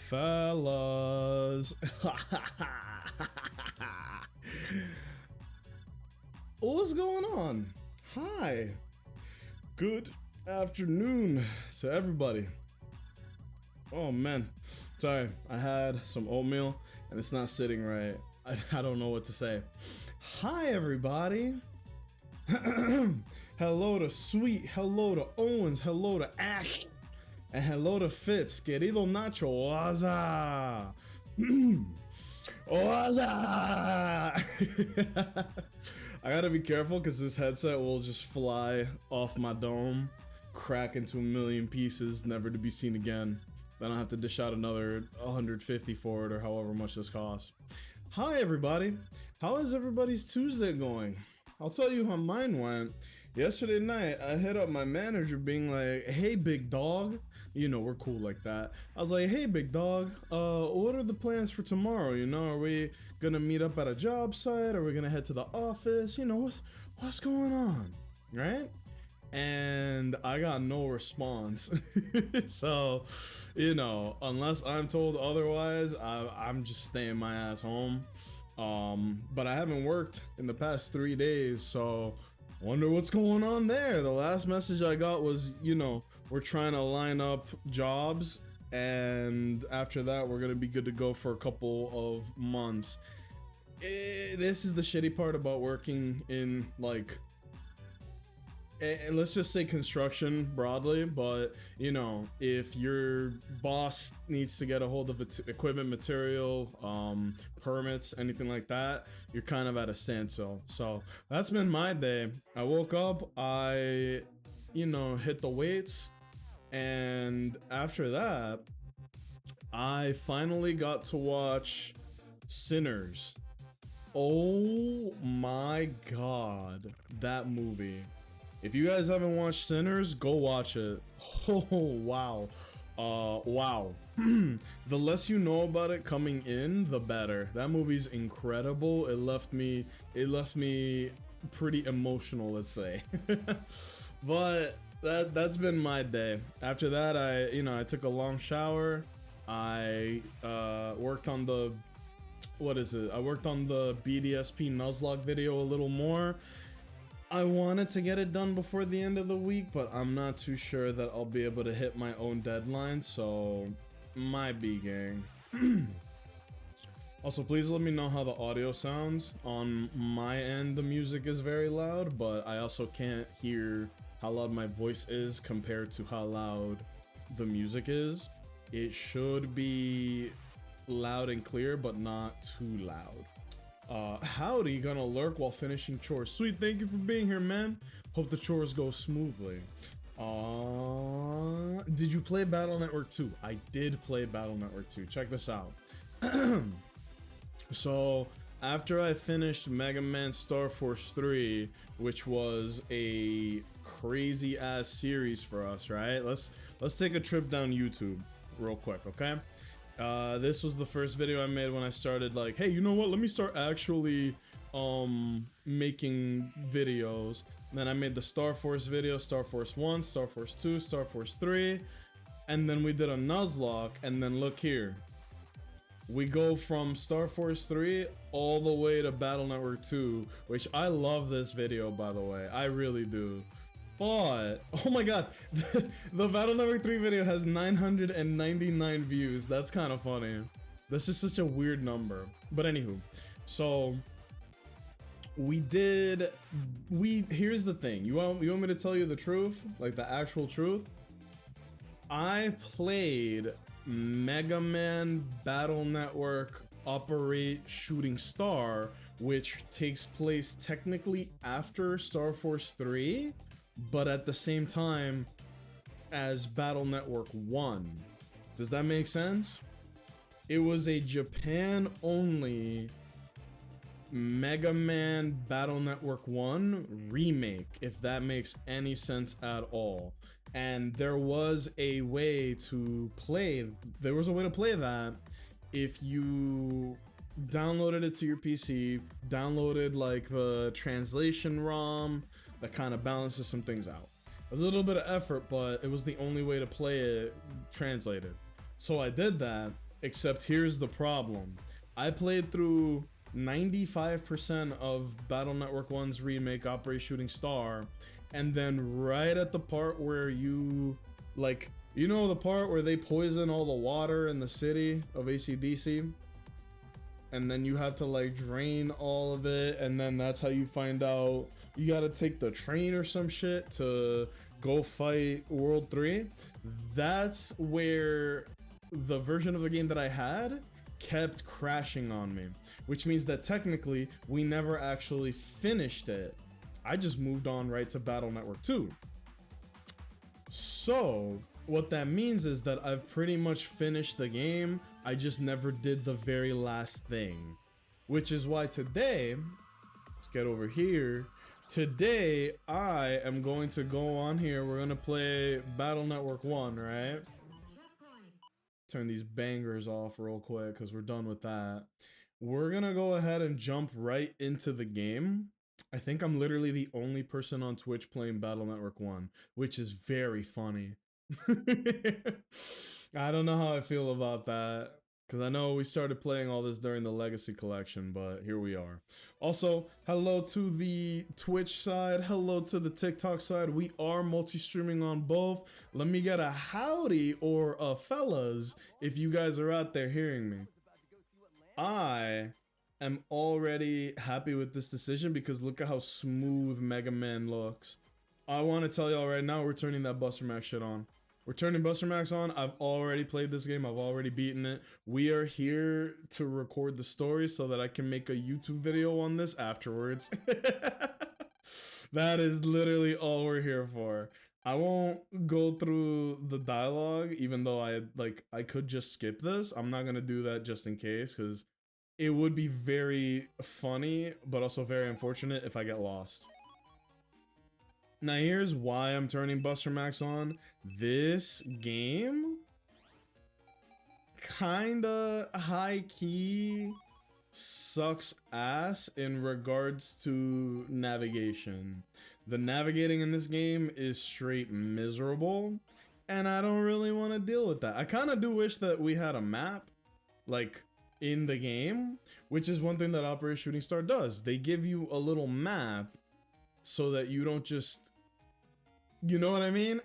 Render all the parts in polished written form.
Fellas. What's going on? Hi. Good afternoon to everybody. Oh man, sorry, I had some oatmeal and it's not sitting right. I don't know what to say. Hi everybody. Hello to Sweet, hello to Owens, hello to Ash, and hello to Fitz. Querido Nacho, waza. Waza. I gotta be careful because this headset will just fly off my dome, crack into a million pieces, never to be seen again. Then I'll have to dish out another 150 for it or however much this costs. Hi everybody, how is everybody's Tuesday going? I'll tell you how mine went. Yesterday night, I hit up my manager being like, hey big dog, you know, we're cool like that. I was like, hey big dog, what are the plans for tomorrow? You know, are we gonna meet up at a job site? Are we gonna head to the office? You know, what's going on, right? And I got no response. So, you know, unless I'm told otherwise, I'm just staying my ass home. But I haven't worked in the past 3 days, so wonder what's going on there. The last message I got was, you know, we're trying to line up jobs, and after that we're gonna be good to go for a couple of months. This is the shitty part about working in, like, let's just say construction broadly, but you know, if your boss needs to get a hold of equipment, material, permits, anything like that, you're kind of at a standstill. So that's been my day. I woke up, I, you know, hit the weights, and after that, I finally got to watch Sinners. Oh my god, that movie. If you guys haven't watched Sinners, go watch it. Oh, wow. Wow. The less you know about it coming in, the better. That movie's incredible. It left me pretty emotional, let's say. But that's been my day. After that, I took a long shower. I worked on the, I worked on the BDSP Nuzlocke video a little more. I wanted to get it done before the end of the week, but I'm not too sure that I'll be able to hit my own deadline, so might be, gang. Also, please let me know how the audio sounds. On my end, the music is very loud, but I also can't hear how loud my voice is compared to how loud the music is. It should be loud and clear, but not too loud. Howdy, gonna lurk while finishing chores. Sweet, thank you for being here, man. Hope the chores go smoothly. Did you play Battle Network 2? I did play Battle Network 2. Check this out. So, after I finished Mega Man Star Force 3, which was a crazy ass series for us, right? Let's take a trip down YouTube real quick, okay? This was the first video I made when I started, like, hey, you know what, let me start actually making videos. And then I made the Star Force video, Star Force 1, Star Force 2, Star Force 3, and then we did a Nuzlocke, and then look here. We go from Star Force 3 all the way to Battle Network 2, which I love this video, by the way, I really do. But, oh my god, the Battle Network 3 video has 999 views. That's kind of funny. That's just such a weird number. But anywho, so here's the thing. You want me to tell you the truth? Like the actual truth? I played Megaman Battle Network Operate Shooting Star, which takes place technically after Star Force 3. But at the same time as Battle Network 1. Does that make sense? It was a Japan-only Mega Man Battle Network 1 remake, if that makes any sense at all. And there was a way to play that if you downloaded it to your PC, downloaded like the translation ROM that kind of balances some things out. It was a little bit of effort, but it was the only way to play it translated. So I did that, Except here's the problem. I played through 95% of Battle Network 1's remake, Operation Shooting Star, and then right at the part where you, like, you know the part where they poison all the water in the city of AC/DC? And then you have to like drain all of it, and then that's how you find out you gotta take the train or some shit to go fight World 3. That's where the version of the game that I had kept crashing on me, which means that technically we never actually finished it. I just moved on right to Battle Network 2. So what that means is that I've pretty much finished the game. I just never did the very last thing, which is why today, let's get over here. Today, I am going to go on here. We're going to play Battle Network 1, right? Turn these bangers off real quick because we're done with that. We're going to go ahead and jump right into the game. I think I'm literally the only person on Twitch playing Battle Network 1, which is very funny. I don't know how I feel about that, because I know we started playing all this during the Legacy Collection, but here we are. Also, hello to the Twitch side, hello to the TikTok side. We are multi-streaming on both. Let me get a howdy or a fellas if you guys are out there hearing me. I am already happy with this decision because look at how smooth Mega Man looks. I want to tell y'all right now, we're turning that Buster Max shit on. We're turning Buster Max on. I've already played this game. I've already beaten it. We are here to record the story so that I can make a YouTube video on this afterwards. That is literally all we're here for. I won't go through the dialogue, even though I could just skip this. I'm not gonna do that just in case, because it would be very funny, but also very unfortunate if I get lost. Now here's why I'm turning Buster Max on. This game kinda high-key sucks ass in regards to navigation. The navigating in this game is straight miserable, and I don't really want to deal with that. I kind of do wish that we had a map, like, in the game, which is one thing that Operation Shooting Star does. They give you a little map so that you don't just, you know what I mean?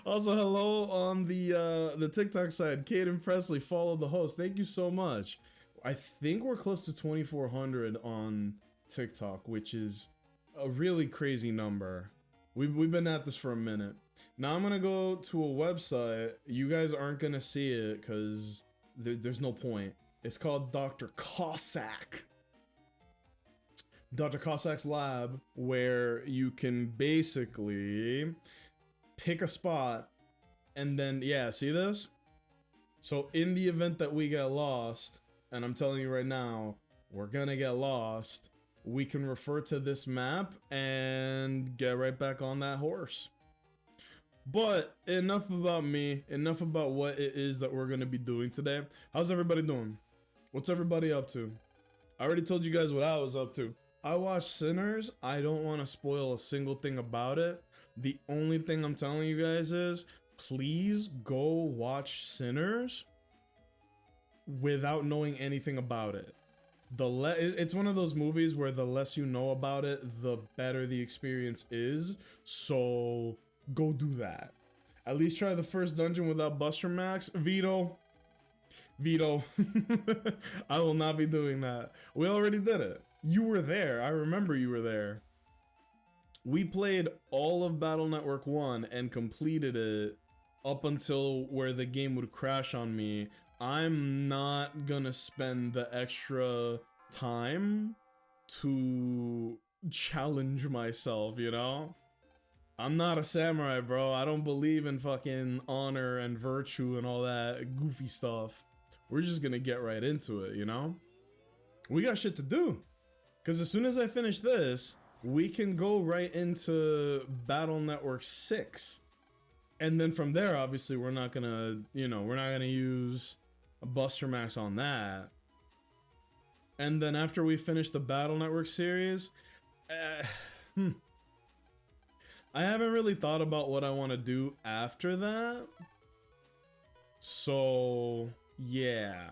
Also, hello on the TikTok side. Caden Presley, follow the host. Thank you so much. I think we're close to 2,400 on TikTok, which is a really crazy number. We've been at this for a minute. Now I'm gonna go to a website. You guys aren't gonna see it because there's no point. It's called Dr. Cossack. Dr. Cossack's lab, where you can basically pick a spot and then, yeah, see this? So in the event that we get lost, and I'm telling you right now, we're gonna get lost, we can refer to this map and get right back on that horse. But enough about me, enough about what it is that we're gonna be doing today. How's everybody doing? What's everybody up to? I already told you guys what I was up to. I watched Sinners. I don't want to spoil a single thing about it. The only thing I'm telling you guys is, please go watch Sinners without knowing anything about it. It's one of those movies where the less you know about it, the better the experience is. So go do that. At least try the first dungeon without Buster Max. Veto. I will not be doing that. We already did it. You were there. I remember you were there. We played all of Battle Network 1 and completed it up until where the game would crash on me. I'm not gonna spend the extra time to challenge myself, you know? I'm not a samurai, bro. I don't believe in fucking honor and virtue and all that goofy stuff. We're just gonna get right into it, you know? We got shit to do. Because as soon as I finish this, we can go right into Battle Network 6. And then from there, obviously, we're not gonna, you know, we're not gonna use a Buster Max on that. And then after we finish the Battle Network series, I haven't really thought about what I want to do after that. So Yeah.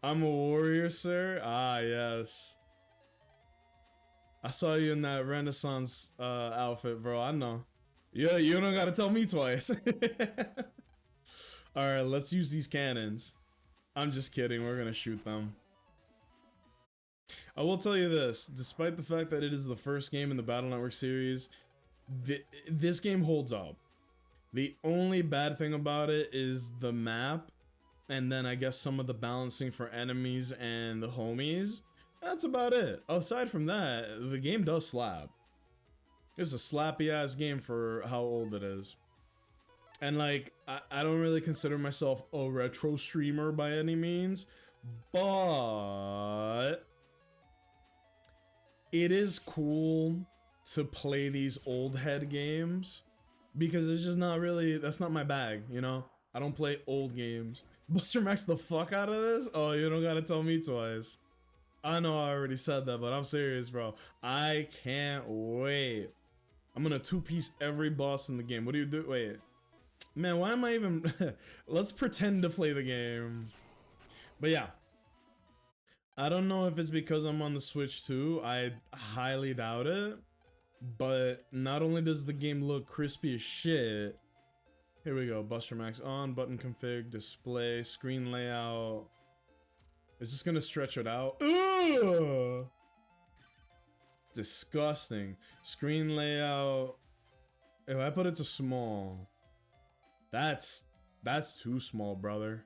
I'm a warrior, sir. Ah, yes. I saw you in that Renaissance outfit, bro. I know. Yeah, you don't gotta tell me twice. Alright, let's use these cannons. I'm just kidding, we're gonna shoot them. I will tell you this, despite the fact that it is the first game in the Battle Network series, this game holds up. The only bad thing about it is the map, and then I guess some of the balancing for enemies and the homies. That's about it. Aside from that, the game does slap. It's a slappy ass game for how old it is. And like, I don't really consider myself a retro streamer by any means, but it is cool to play these old head games because it's just not really, that's not my bag, you know? I don't play old games. Buster Max the fuck out of this? Oh, you don't gotta tell me twice. I know I already said that, but I'm serious, bro. I can't wait. I'm gonna two-piece every boss in the game. What do you do? Wait. Man, why am I even... Let's pretend to play the game. But yeah. I don't know if it's because I'm on the Switch too. I highly doubt it. But not only does the game look crispy as shit. Here we go. Buster Max on, button config, display, screen layout. Is this gonna stretch it out? Ugh! Disgusting. Screen layout. If I put it to small, that's too small, brother.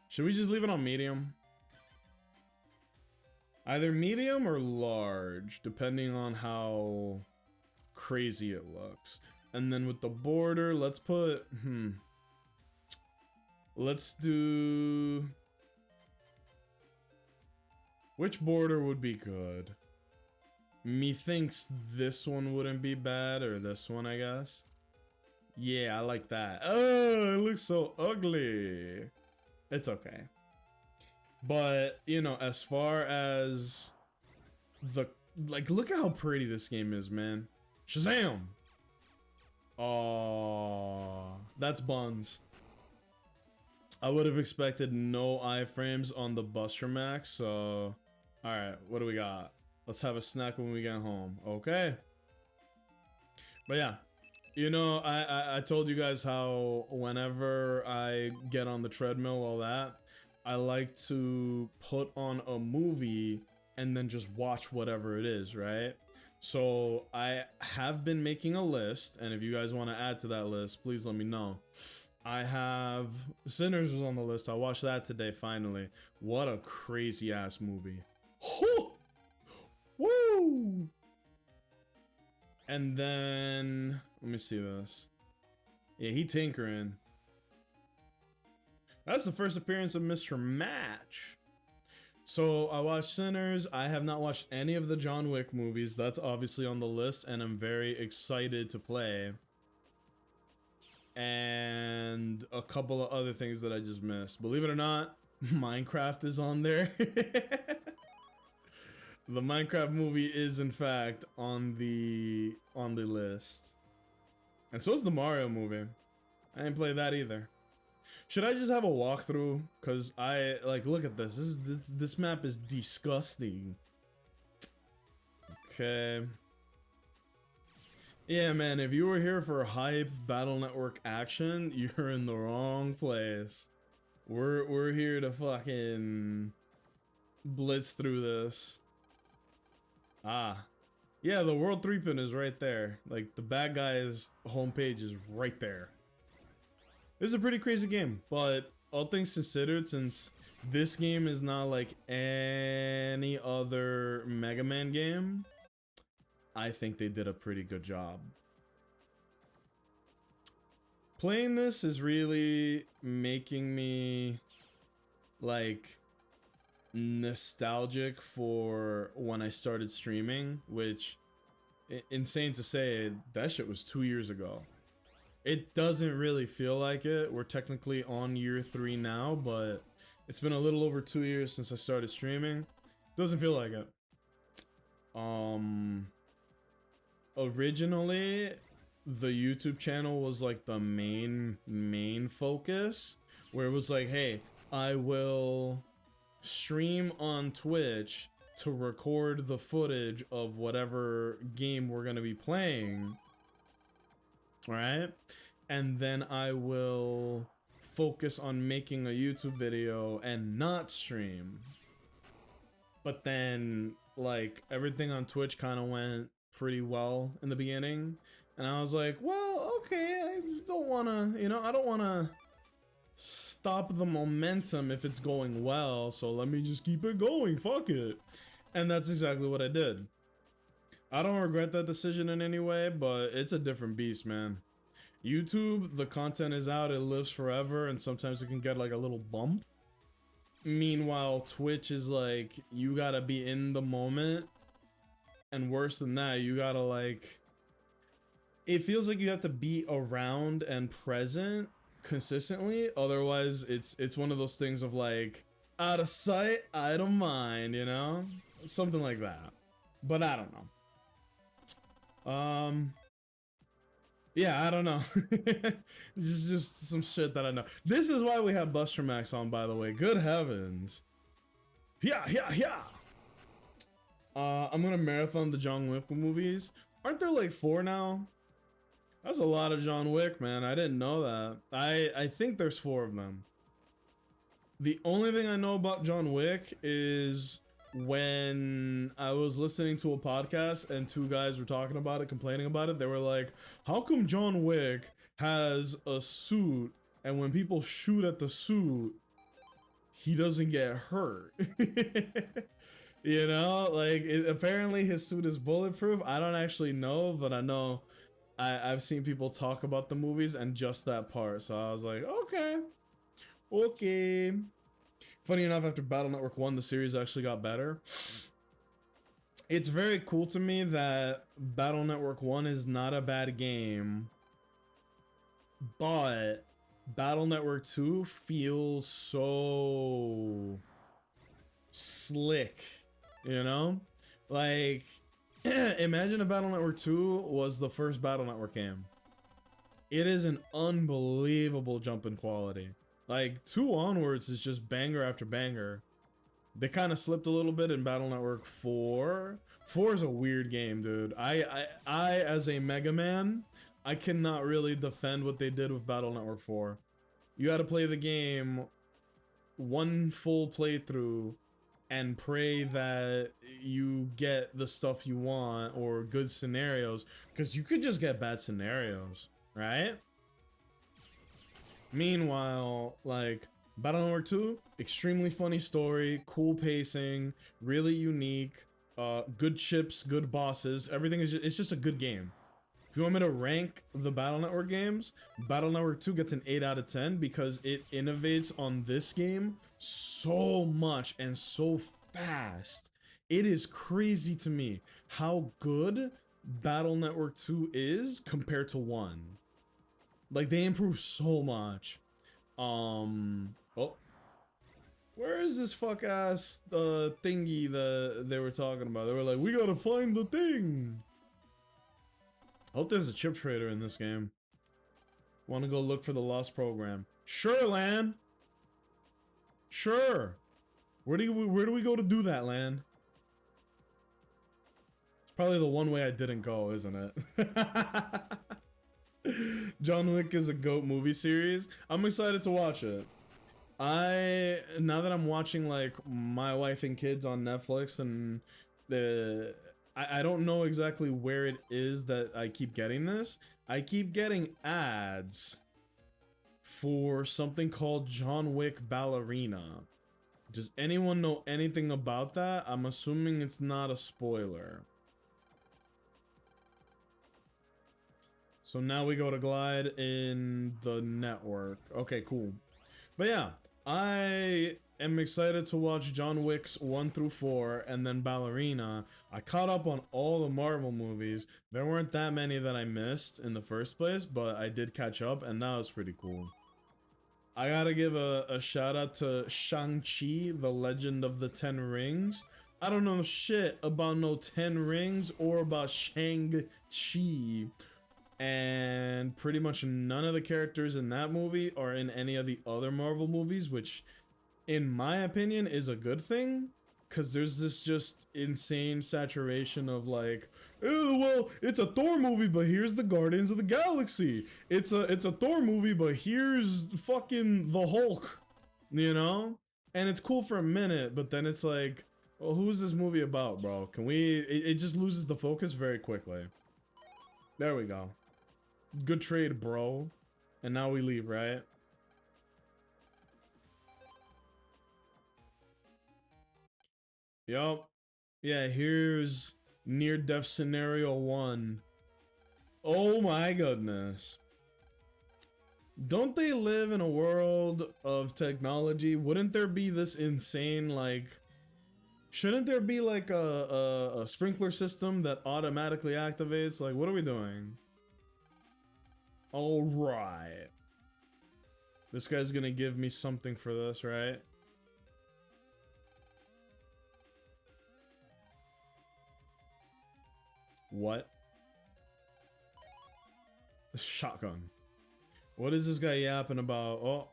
Should we just leave it on medium? Either medium or large, depending on how crazy it looks. And then with the border, let's put, let's do... Which border would be good? Methinks this one wouldn't be bad, or this one, I guess. Yeah, I like that. Oh, it looks so ugly. It's okay. But, you know, as far as the... Like, look at how pretty this game is, man. Shazam! Oh, that's buns. I would have expected no iframes on the Buster Max, so... Alright, what do we got? Let's have a snack when we get home. Okay. But yeah. You know, I told you guys how whenever I get on the treadmill, all that, I like to put on a movie and then just watch whatever it is, right? So I have been making a list, and if you guys want to add to that list, please let me know. I have Sinners was on the list. I watched that today finally. What a crazy ass movie. Woo! And then let me see this. Yeah, he tinkering. That's the first appearance of Mr. Match. So I watched Sinners. I have not watched any of the John Wick movies. That's obviously on the list, and I'm very excited to play. And a couple of other things that I just missed. Believe it or not, Minecraft is on there. The Minecraft movie is in fact on the list. And so is the Mario movie. I didn't play that either. Should I just have a walkthrough? Cause I like look at this. This map is disgusting. Okay. Yeah, man, if you were here for hype Battle Network action, you're in the wrong place. We're here to fucking blitz through this. Ah. Yeah, the World 3-pin is right there. Like, the bad guy's homepage is right there. This is a pretty crazy game, but all things considered, since this game is not like any other Mega Man game, I think they did a pretty good job. Playing this is really making me like nostalgic for when I started streaming, which, insane to say, that shit was 2 years ago. It doesn't really feel like it. We're technically on year 3 now, but it's been a little over 2 years since I started streaming. Doesn't feel like it. Originally, the YouTube channel was like the main focus, where it was like, hey, I will stream on Twitch to record the footage of whatever game we're gonna be playing, right? And then I will focus on making a YouTube video and not stream. But then, like, everything on Twitch kind of went pretty well in the beginning, and I was like, well, okay, I don't want to, you know, I don't want to stop the momentum if it's going well, so let me just keep it going, fuck it. And that's exactly what I did. I don't regret that decision in any way, but it's a different beast, man. YouTube, the content is out, it lives forever, and sometimes it can get like a little bump. Meanwhile, Twitch is like, you gotta be in the moment, and worse than that, you gotta like, it feels like you have to be around and present consistently, otherwise it's one of those things of like, out of sight, out of mind, you know? Something like that. But I don't know. Yeah, I don't know. just some shit that I know. This is why we have Buster Max on, by the way. Good heavens. Yeah. I'm gonna marathon the John Wick movies. Aren't there like 4 now? That's a lot of John Wick, man. I didn't know that. I think there's 4 of them. The only thing I know about John Wick is when I was listening to a podcast and 2 guys were talking about it, complaining about it. They were like, how come John Wick has a suit and when people shoot at the suit, he doesn't get hurt? You know, like, apparently his suit is bulletproof. I don't actually know, but I know I've seen people talk about the movies and just that part. So I was like, okay. Funny enough, after Battle Network 1, the series actually got better. It's very cool to me that Battle Network 1 is not a bad game, but Battle Network 2 feels so slick, you know? Like, imagine if Battle Network 2 was the first Battle Network game. It is an unbelievable jump in quality. Like, 2 onwards is just banger after banger. They kind of slipped a little bit in Battle Network 4. 4 is a weird game, dude. I as a Mega Man, I cannot really defend what they did with Battle Network 4. You had to play the game 1 full playthrough and pray that you get the stuff you want or good scenarios, because you could just get bad scenarios, right? Meanwhile, like, Battle Network 2, extremely funny story, cool pacing, really unique, good chips, good bosses, everything is it's just a good game. If you want me to rank the Battle Network games, Battle Network 2 gets an 8 out of 10 because it innovates on this game so much and so fast. It is crazy to me how good Battle Network 2 is compared to 1. Like, they improve so much. Oh, where is this fuck ass thingy that they were talking about? They were like, we gotta find the thing. I hope there's a chip trader in this game. Want to go look for the lost program? Sure, Lan. Sure. Where do we go to do that, Lan? It's probably the one way I didn't go, isn't it? John Wick is a GOAT movie series. I'm excited to watch it. Now that I'm watching like My Wife and Kids on Netflix, and I don't know exactly where it is that I keep getting this. I keep getting ads for something called John Wick Ballerina. Does anyone know anything about that? I'm assuming it's not a spoiler. So now we go to Glide in the network. Okay, cool. But yeah, I am excited to watch John Wick's 1 through 4 and then Ballerina. I caught up on all the Marvel movies. There weren't that many that I missed in the first place, but I did catch up and that was pretty cool. I gotta give a shout out to Shang-Chi, the Legend of the Ten Rings. I don't know shit about no 10 rings or about Shang-Chi. and pretty much none of the characters in that movie are in any of the other Marvel movies, which in my opinion is a good thing, because there's this just insane saturation of like, oh, well, it's a Thor movie, but here's the Guardians of the Galaxy. It's a Thor movie, but here's fucking the Hulk, you know? And it's cool for a minute, but then it's like, well, who's this movie about, bro? Can we... It just loses the focus very quickly. There we go. Good trade, bro. And now we leave, right? Yup. Yeah, here's near-death scenario 1. Oh my goodness. Don't they live in a world of technology? Wouldn't there be this insane, like... Shouldn't there be like a sprinkler system that automatically activates? Like, what are we doing? Alright. This guy's gonna give me something for this, right? What? A shotgun. What is this guy yapping about? Oh.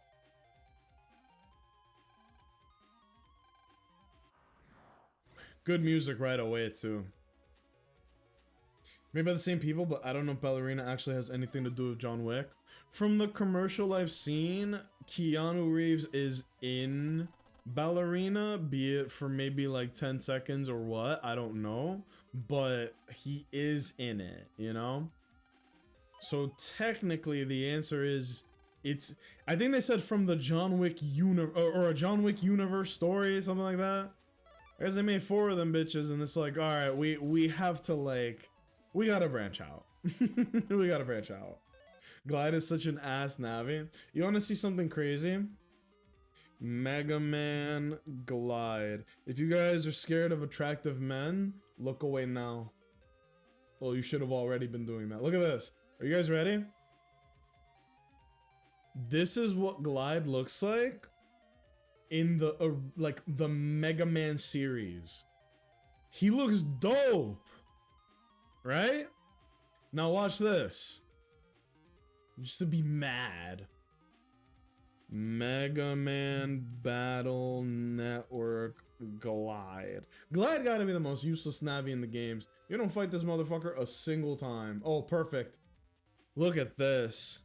Good music right away, too. Made by the same people, but I don't know if Ballerina actually has anything to do with John Wick. From the commercial I've seen, Keanu Reeves is in Ballerina, be it for maybe like 10 seconds or what, I don't know. But he is in it, you know? So technically the answer is, it's... I think they said from the John Wick or a John Wick universe story, something like that. Because they made 4 of them bitches, and it's like, alright, we have to, like, we gotta branch out. We gotta branch out. Glide is such an ass Navi. You wanna see something crazy? Megaman Glide. If you guys are scared of attractive men, look away now. Well, you should have already been doing that. Look at this. Are you guys ready? This is what Glide looks like in the like the Mega Man series. He looks dope, right? Now watch this. Just to be mad. Megaman Battle Network Glide. Glide gotta be the most useless Navi in the games. You don't fight this motherfucker a single time. Oh, perfect. Look at this.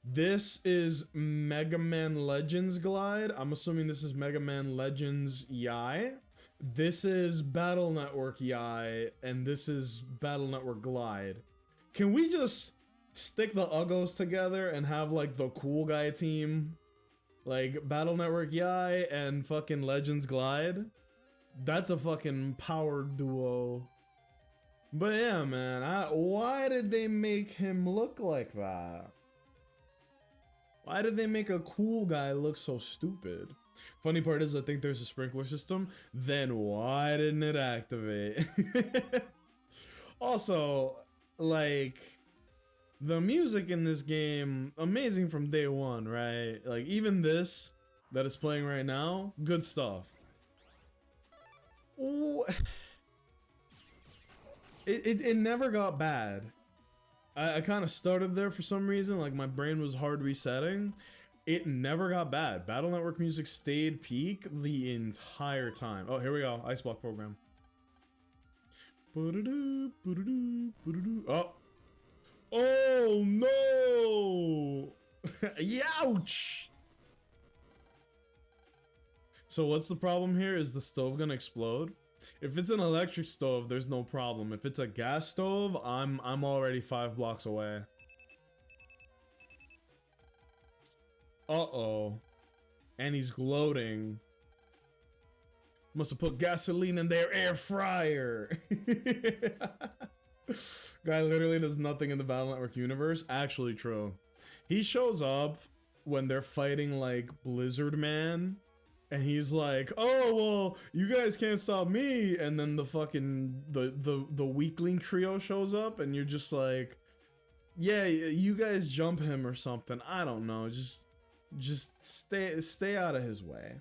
This is Mega Man Legends Glide. I'm assuming this is Mega Man Legends EI. This is Battle Network EI, and this is Battle Network Glide. Can we just stick the Uggos together and have like the cool guy team? Like Battle Network EI and fucking Legends Glide? That's a fucking power duo. But yeah, man, why did they make him look like that? Why did they make a cool guy look so stupid? Funny part is I think there's a sprinkler system. Then why didn't it activate? Also, like, the music in this game, amazing from day one, right? Like, even this that is playing right now, good stuff. It never got bad. I kind of started there for some reason, like my brain was hard resetting. It never got bad. Battle Network music stayed peak the entire time. Oh, here we go. Ice Block program. Oh. Oh no! Youch! So what's the problem here? Is the stove gonna explode? If it's an electric stove, there's no problem. If it's a gas stove, I'm already 5 blocks away. Uh-oh. And he's gloating. Must have put gasoline in their air fryer. Guy literally does nothing in the Battle Network universe. Actually true. He shows up when they're fighting like Blizzard Man. And he's like, oh, well, you guys can't stop me. And then the fucking, the weakling trio shows up and you're just like, yeah, you guys jump him or something. I don't know. Just stay out of his way.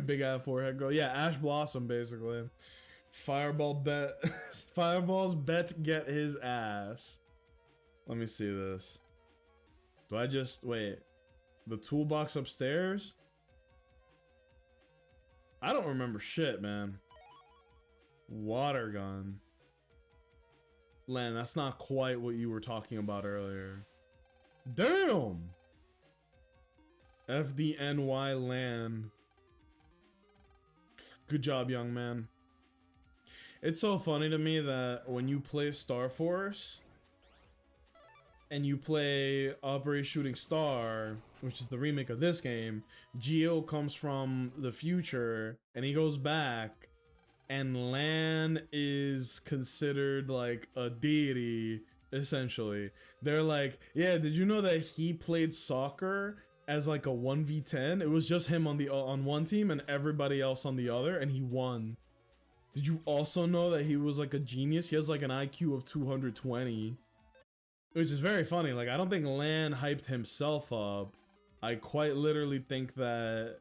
Big ass forehead girl. Yeah, Ash Blossom, basically. Fireball bet. Fireball's bet get his ass. Let me see this. Do I just wait? The toolbox upstairs? I don't remember shit, man. Water gun. Lan, that's not quite what you were talking about earlier. Damn! FDNY Lan. Good job, young man. It's so funny to me that when you play Star Force and you play Operation Shooting Star, which is the remake of this game, Geo comes from the future and he goes back, and Lan is considered like a deity, essentially. They're like, yeah, did you know that he played soccer as like a 1v10? It was just him on one team and everybody else on the other, and he won. Did you also know that he was like a genius? He has like an IQ of 220. Which is very funny. Like, I don't think Lan hyped himself up. I quite literally think that,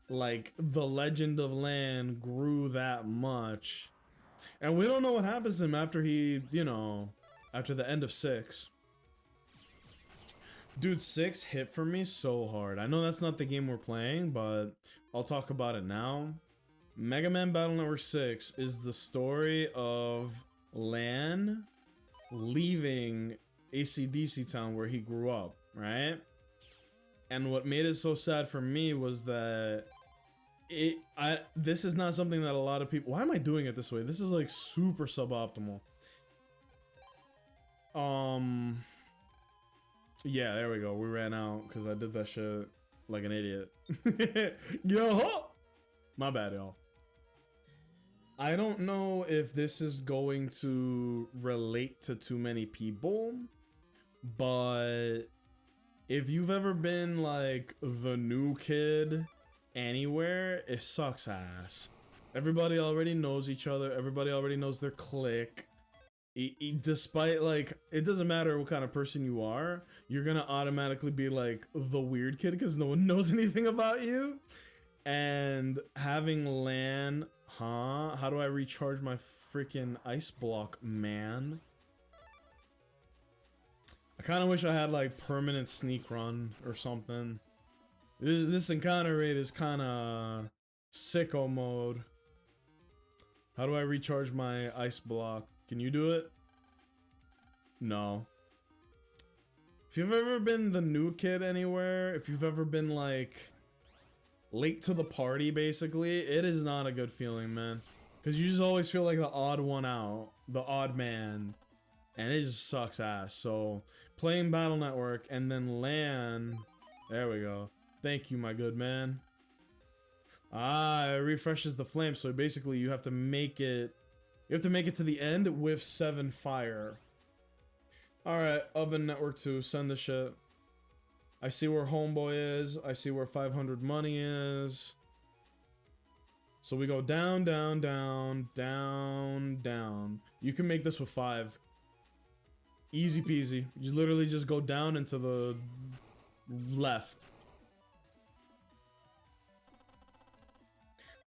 like, the legend of Lan grew that much. And we don't know what happens to him after he, you know, after the end of 6. Dude, 6 hit for me so hard. I know that's not the game we're playing, but I'll talk about it now. Megaman Battle Network 6 is the story of Lan leaving AC/DC Town where he grew up, right? And what made it so sad for me was that this is not something that a lot of people... Why am I doing it this way? This is like super suboptimal. Yeah, there we go. We ran out because I did that shit like an idiot. Yo! My bad, y'all. I don't know if this is going to relate to too many people, but if you've ever been like the new kid anywhere, it sucks ass. Everybody already knows each other. Everybody already knows their clique. Despite, like, it doesn't matter what kind of person you are, you're gonna automatically be like the weird kid because no one knows anything about you. And having Lan, huh? How do I recharge my freaking ice block, man? I kind of wish I had like permanent sneak run or something. This encounter rate is kind of sicko mode. How do I recharge my ice block? Can you do it? No. If you've ever been the new kid anywhere, if you've ever been like late to the party, basically, it is not a good feeling, man. Because you just always feel like the odd one out, the odd man, and it just sucks ass. So playing Battle Network and then Lan, there we go. Thank you, my good man. Ah, it refreshes the flame, so basically you have to make it to the end with 7 fire. Alright, Oven Network 2, send the shit. I see where Homeboy is. I see where 500 money is. So we go down, down, down, down, down. You can make this with 5. Easy peasy. You literally just go down into the left.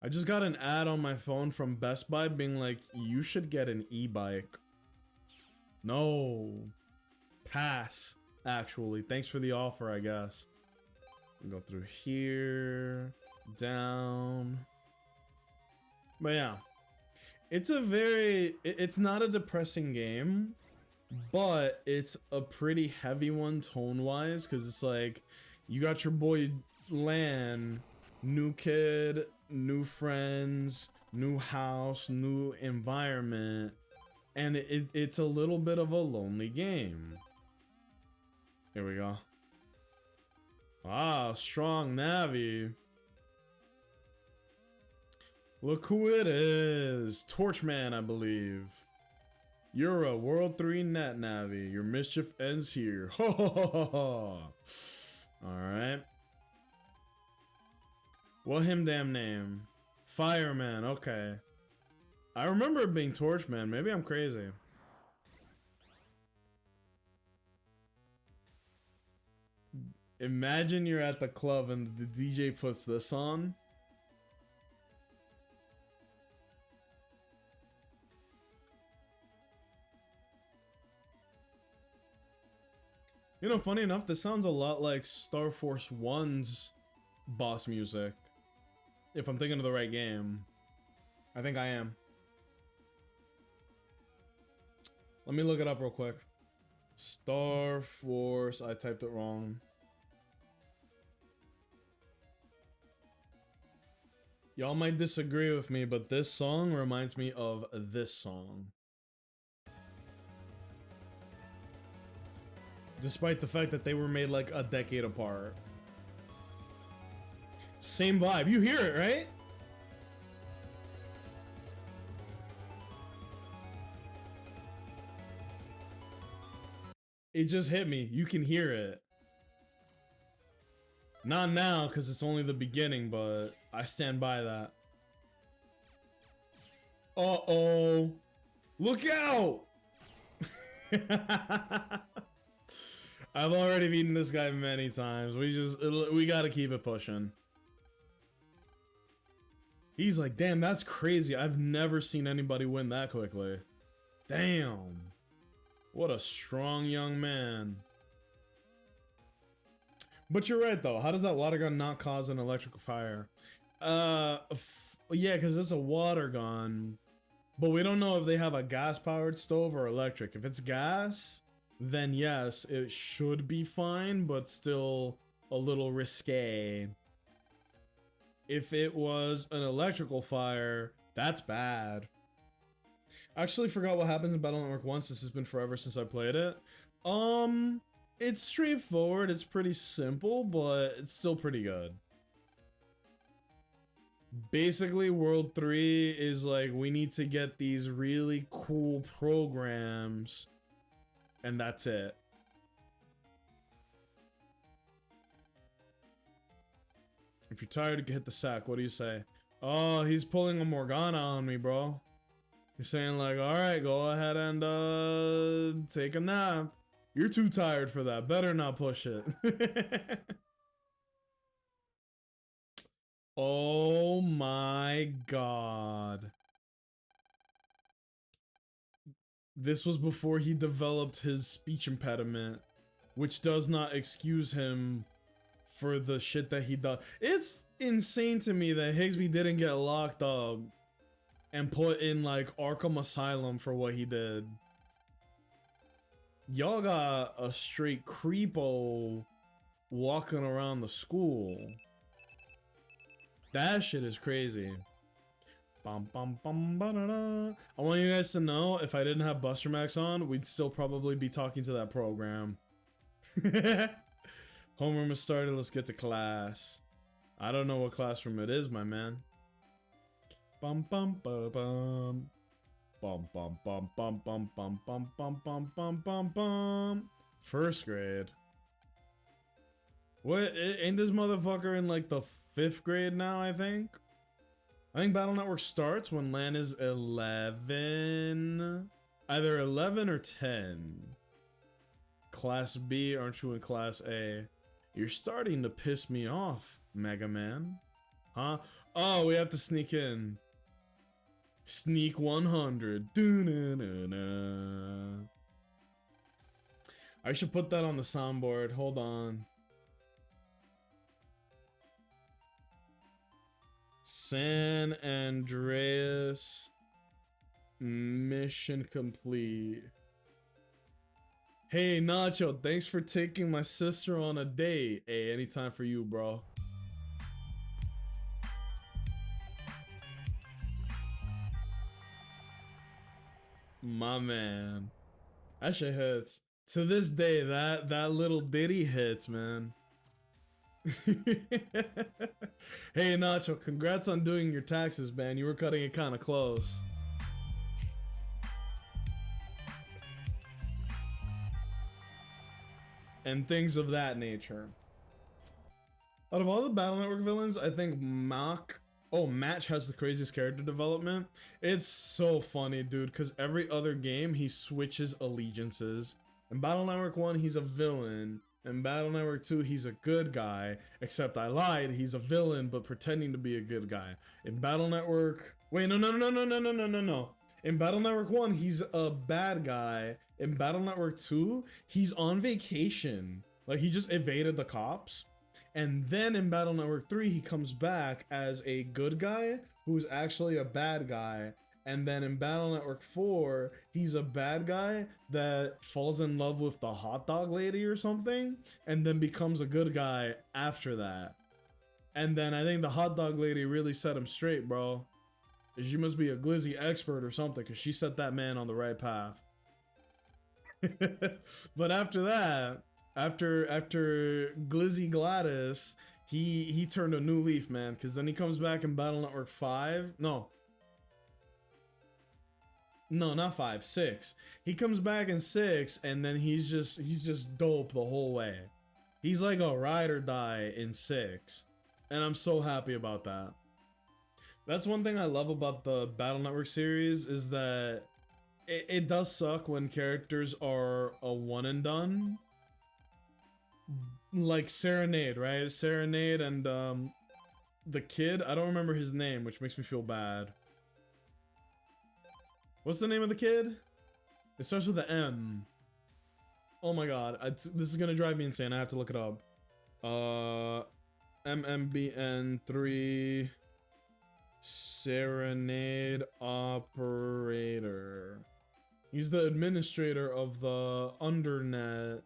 I just got an ad on my phone from Best Buy being like, you should get an e-bike. No. Pass. Actually, thanks for the offer, I guess. We go through here, down. But yeah, it's not a depressing game, but it's a pretty heavy one tone-wise, because it's like, you got your boy Lan, new kid, new friends, new house, new environment, and it's a little bit of a lonely game. Here we go. Ah, strong Navi. Look who it is. Torchman, I believe. You're a World 3 net Navi. Your mischief ends here. Ho ho ho ho ho. Alright. What him damn name? Fireman, okay. I remember it being Torchman. Maybe I'm crazy. Imagine you're at the club and the DJ puts this on. You know, funny enough, this sounds a lot like Star Force 1's boss music. If I'm thinking of the right game. I think I am. Let me look it up real quick. Star Force, I typed it wrong. Y'all might disagree with me, but this song reminds me of this song. Despite the fact that they were made like a decade apart. Same vibe. You hear it, right? It just hit me. You can hear it. Not now, because it's only the beginning, but I stand by that. Uh-oh. Look out! I've already beaten this guy many times. We gotta keep it pushing. He's like, damn, that's crazy. I've never seen anybody win that quickly. Damn. What a strong young man. But you're right, though. How does that water gun not cause an electrical fire? Yeah, because it's a water gun. But we don't know if they have a gas-powered stove or electric. If it's gas, then yes, it should be fine, but still a little risque. If it was an electrical fire, that's bad. I actually forgot what happens in Battle Network 1 since it's been forever since I played it. It's straightforward, it's pretty simple, but it's still pretty good. Basically, World 3 is like, we need to get these really cool programs, and that's it. If you're tired, you can hit the sack. What do you say? Oh, he's pulling a Morgana on me, bro. He's saying like, alright, go ahead and take a nap. You're too tired for that. Better not push it. Oh my god. This was before he developed his speech impediment, which does not excuse him for the shit that he does. It's insane to me that Higsby didn't get locked up and put in like Arkham Asylum for what he did. Y'all got a straight creepo walking around the school. That shit is crazy. Bum, bum, bum, ba-da-da. I want you guys to know, if I didn't have Buster Max on, we'd still probably be talking to that program. Homeroom has started, let's get to class. I don't know what classroom it is, my man. Bum bum ba bum. Bum bum bum bum bum bum bum bum bum bum bum bum. First grade. What, ain't this motherfucker in like the 5th grade now, I think? I think Battle Network starts when Lan is 11. Either 11 or 10. Class B, aren't you in Class A? You're starting to piss me off, Mega Man. Huh? Oh, we have to sneak in. Sneak 100. Doo-na-na-na. I should put that on the soundboard. Hold on. San Andreas mission complete. Hey Nacho, thanks for taking my sister on a date. Hey, anytime for you, bro. My man. That shit hits. To this day, that little ditty hits, man. Hey Nacho, congrats on doing your taxes, man. You were cutting it kind of close. And things of that nature. Out of all the Battle Network villains, I think Match has the craziest character development. It's so funny, dude, because every other game he switches allegiances. In Battle Network 1, he's a villain. In Battle Network 2, he's a good guy. Except I lied, he's a villain, but pretending to be a good guy. In Battle Network... Wait, no. In Battle Network 1, he's a bad guy. In Battle Network 2, he's on vacation. Like, he just evaded the cops. And then in Battle Network 3, he comes back as a good guy who's actually a bad guy. And then in Battle Network 4, he's a bad guy that falls in love with the hot dog lady or something, and then becomes a good guy after that. And then I think the hot dog lady really set him straight, bro. She must be a glizzy expert or something, because she set that man on the right path. But after that, after Glizzy Gladys, he turned a new leaf, man, because then he comes back in Battle Network 5. No, not 5, 6. He comes back in 6, and then he's just dope the whole way. He's like a ride or die in 6. And I'm so happy about that. That's one thing I love about the Battle Network series, is that it does suck when characters are a one and done. Like Serenade, right? Serenade and the kid, I don't remember his name, which makes me feel bad. What's the name of the kid? It starts with an M. Oh my god, this is gonna drive me insane. I have to look it up. MMBN3 Serenade Operator. He's the administrator of the Undernet.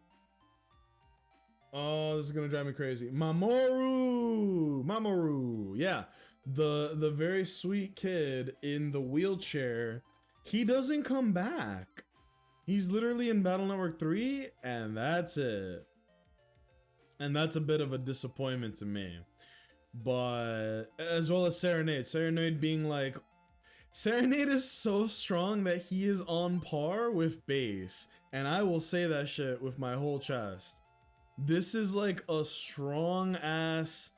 Oh, this is gonna drive me crazy. Mamoru! Yeah, the very sweet kid in the wheelchair. He doesn't come back. He's literally in Battle Network 3, and that's it. And that's a bit of a disappointment to me. But, as well as Serenade. Serenade being like... Serenade is so strong that he is on par with Base. And I will say that shit with my whole chest. This is like a strong-ass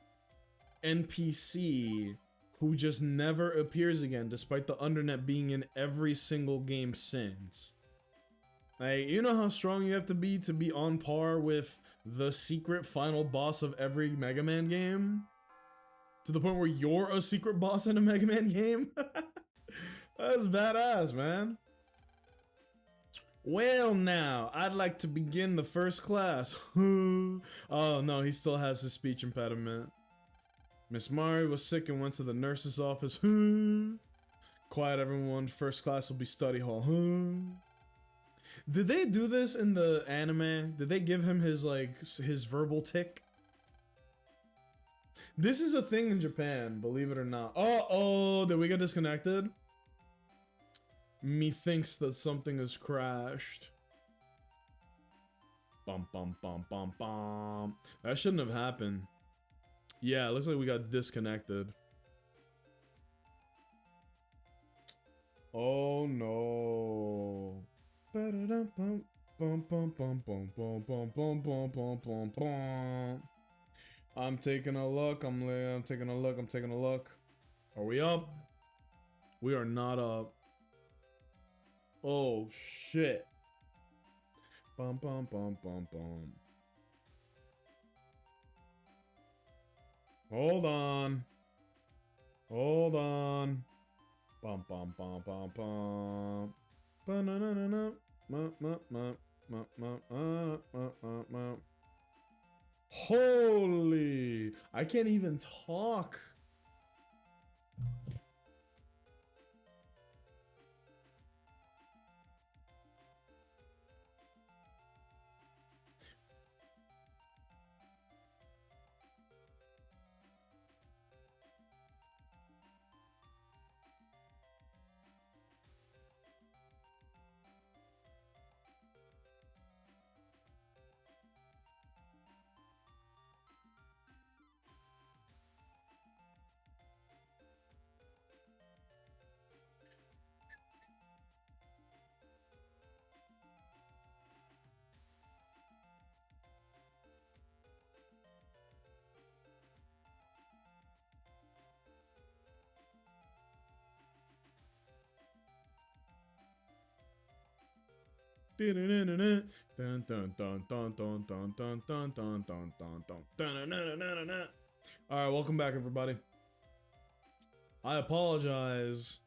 NPC who just never appears again, despite the Undernet being in every single game since. Like, you know how strong you have to be on par with the secret final boss of every Mega Man game? To the point where you're a secret boss in a Mega Man game? That's badass, man. Well, now, I'd like to begin the first class. Oh, no, he still has his speech impediment. Miss Mari was sick and went to the nurse's office. Quiet, everyone. First class will be study hall. Did they do this in the anime? Did they give him his, like, his verbal tick? This is a thing in Japan, believe it or not. Oh, did we get disconnected? Methinks that something has crashed. Bum, bum, bum, bum, bum. That shouldn't have happened. Yeah, it looks like we got disconnected. Oh no. I'm taking a look. I'm taking a look. Are we up? We are not up. Oh shit. Bum bum bum bum bum. Hold on. Hold on. Bum bum bum bum bum. Holy! I can't even talk. Alright, welcome back, everybody. I apologize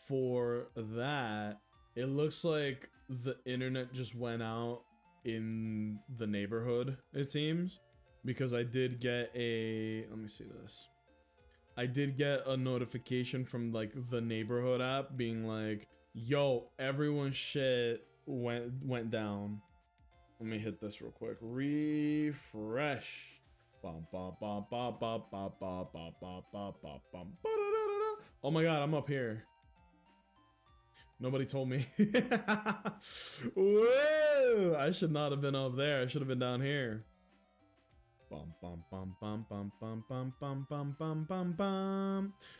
for that, it looks like the internet just went out in the neighborhood, it seems, because I did get a, let me see this. I did get a notification from like the neighborhood app being like, yo, everyone's shit went down. Let me hit this real quick. Refresh. Oh my god, I'm up here. Nobody told me. Whoa! I should not have been up there. I should have been down here.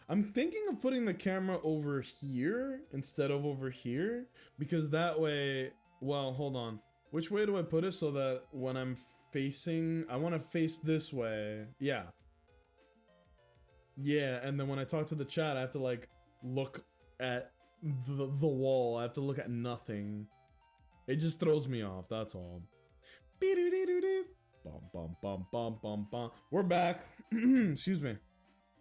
I'm thinking of putting the camera over here instead of over here, because that way, well, hold on. Which way do I put it so that when I'm facing, I want to face this way. Yeah. Yeah, and then when I talk to the chat, I have to like look at the wall. I have to look at nothing. It just throws me off, that's all. We're back. Excuse me.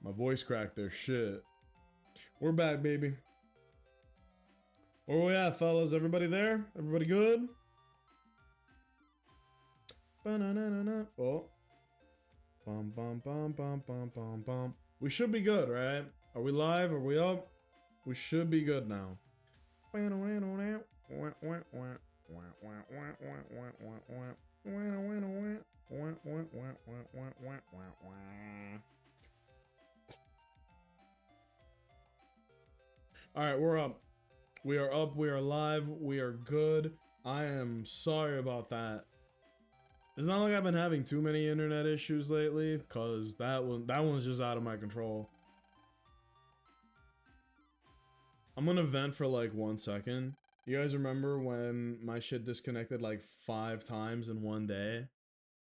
My voice cracked there, shit. We're back, baby. Where we at, fellas? Everybody there? Everybody good? Oh. We should be good, right? Are we live? Are we up? We should be good now. Alright, we're up. We are up, we are live, we are good. I am sorry about that. It's not like I've been having too many internet issues lately, cause that one's just out of my control. I'm gonna vent for like 1 second. You guys remember when my shit disconnected like 5 times in one day?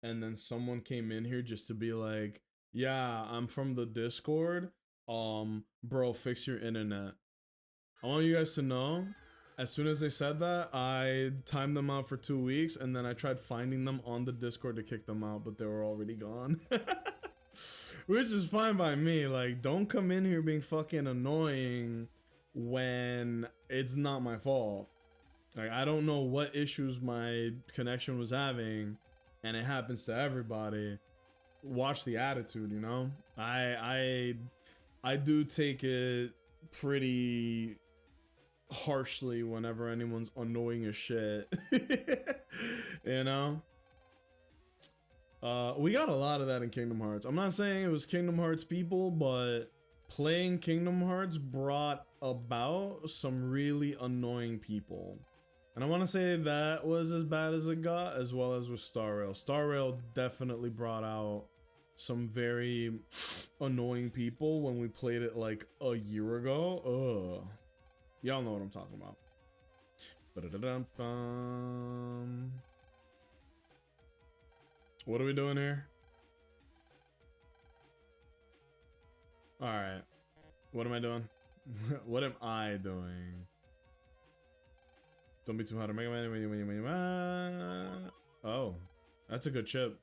And then someone came in here just to be like, yeah, I'm from the Discord. Bro, fix your internet. I want you guys to know, as soon as they said that, I timed them out for 2 weeks, and then I tried finding them on the Discord to kick them out, but they were already gone. Which is fine by me. Like, don't come in here being fucking annoying when it's not my fault. Like, I don't know what issues my connection was having, and it happens to everybody. Watch the attitude, you know? I do take it pretty harshly whenever anyone's annoying as shit. You know? We got a lot of that in Kingdom Hearts. I'm not saying it was Kingdom Hearts people, but playing Kingdom Hearts brought about some really annoying people. And I want to say that was as bad as it got, as well as with Star Rail. Star Rail definitely brought out some very annoying people when we played it like a year ago. Ugh. Y'all know what I'm talking about. What are we doing here? Alright. What am I doing? What am I doing? Don't be too hard. Oh, that's a good chip.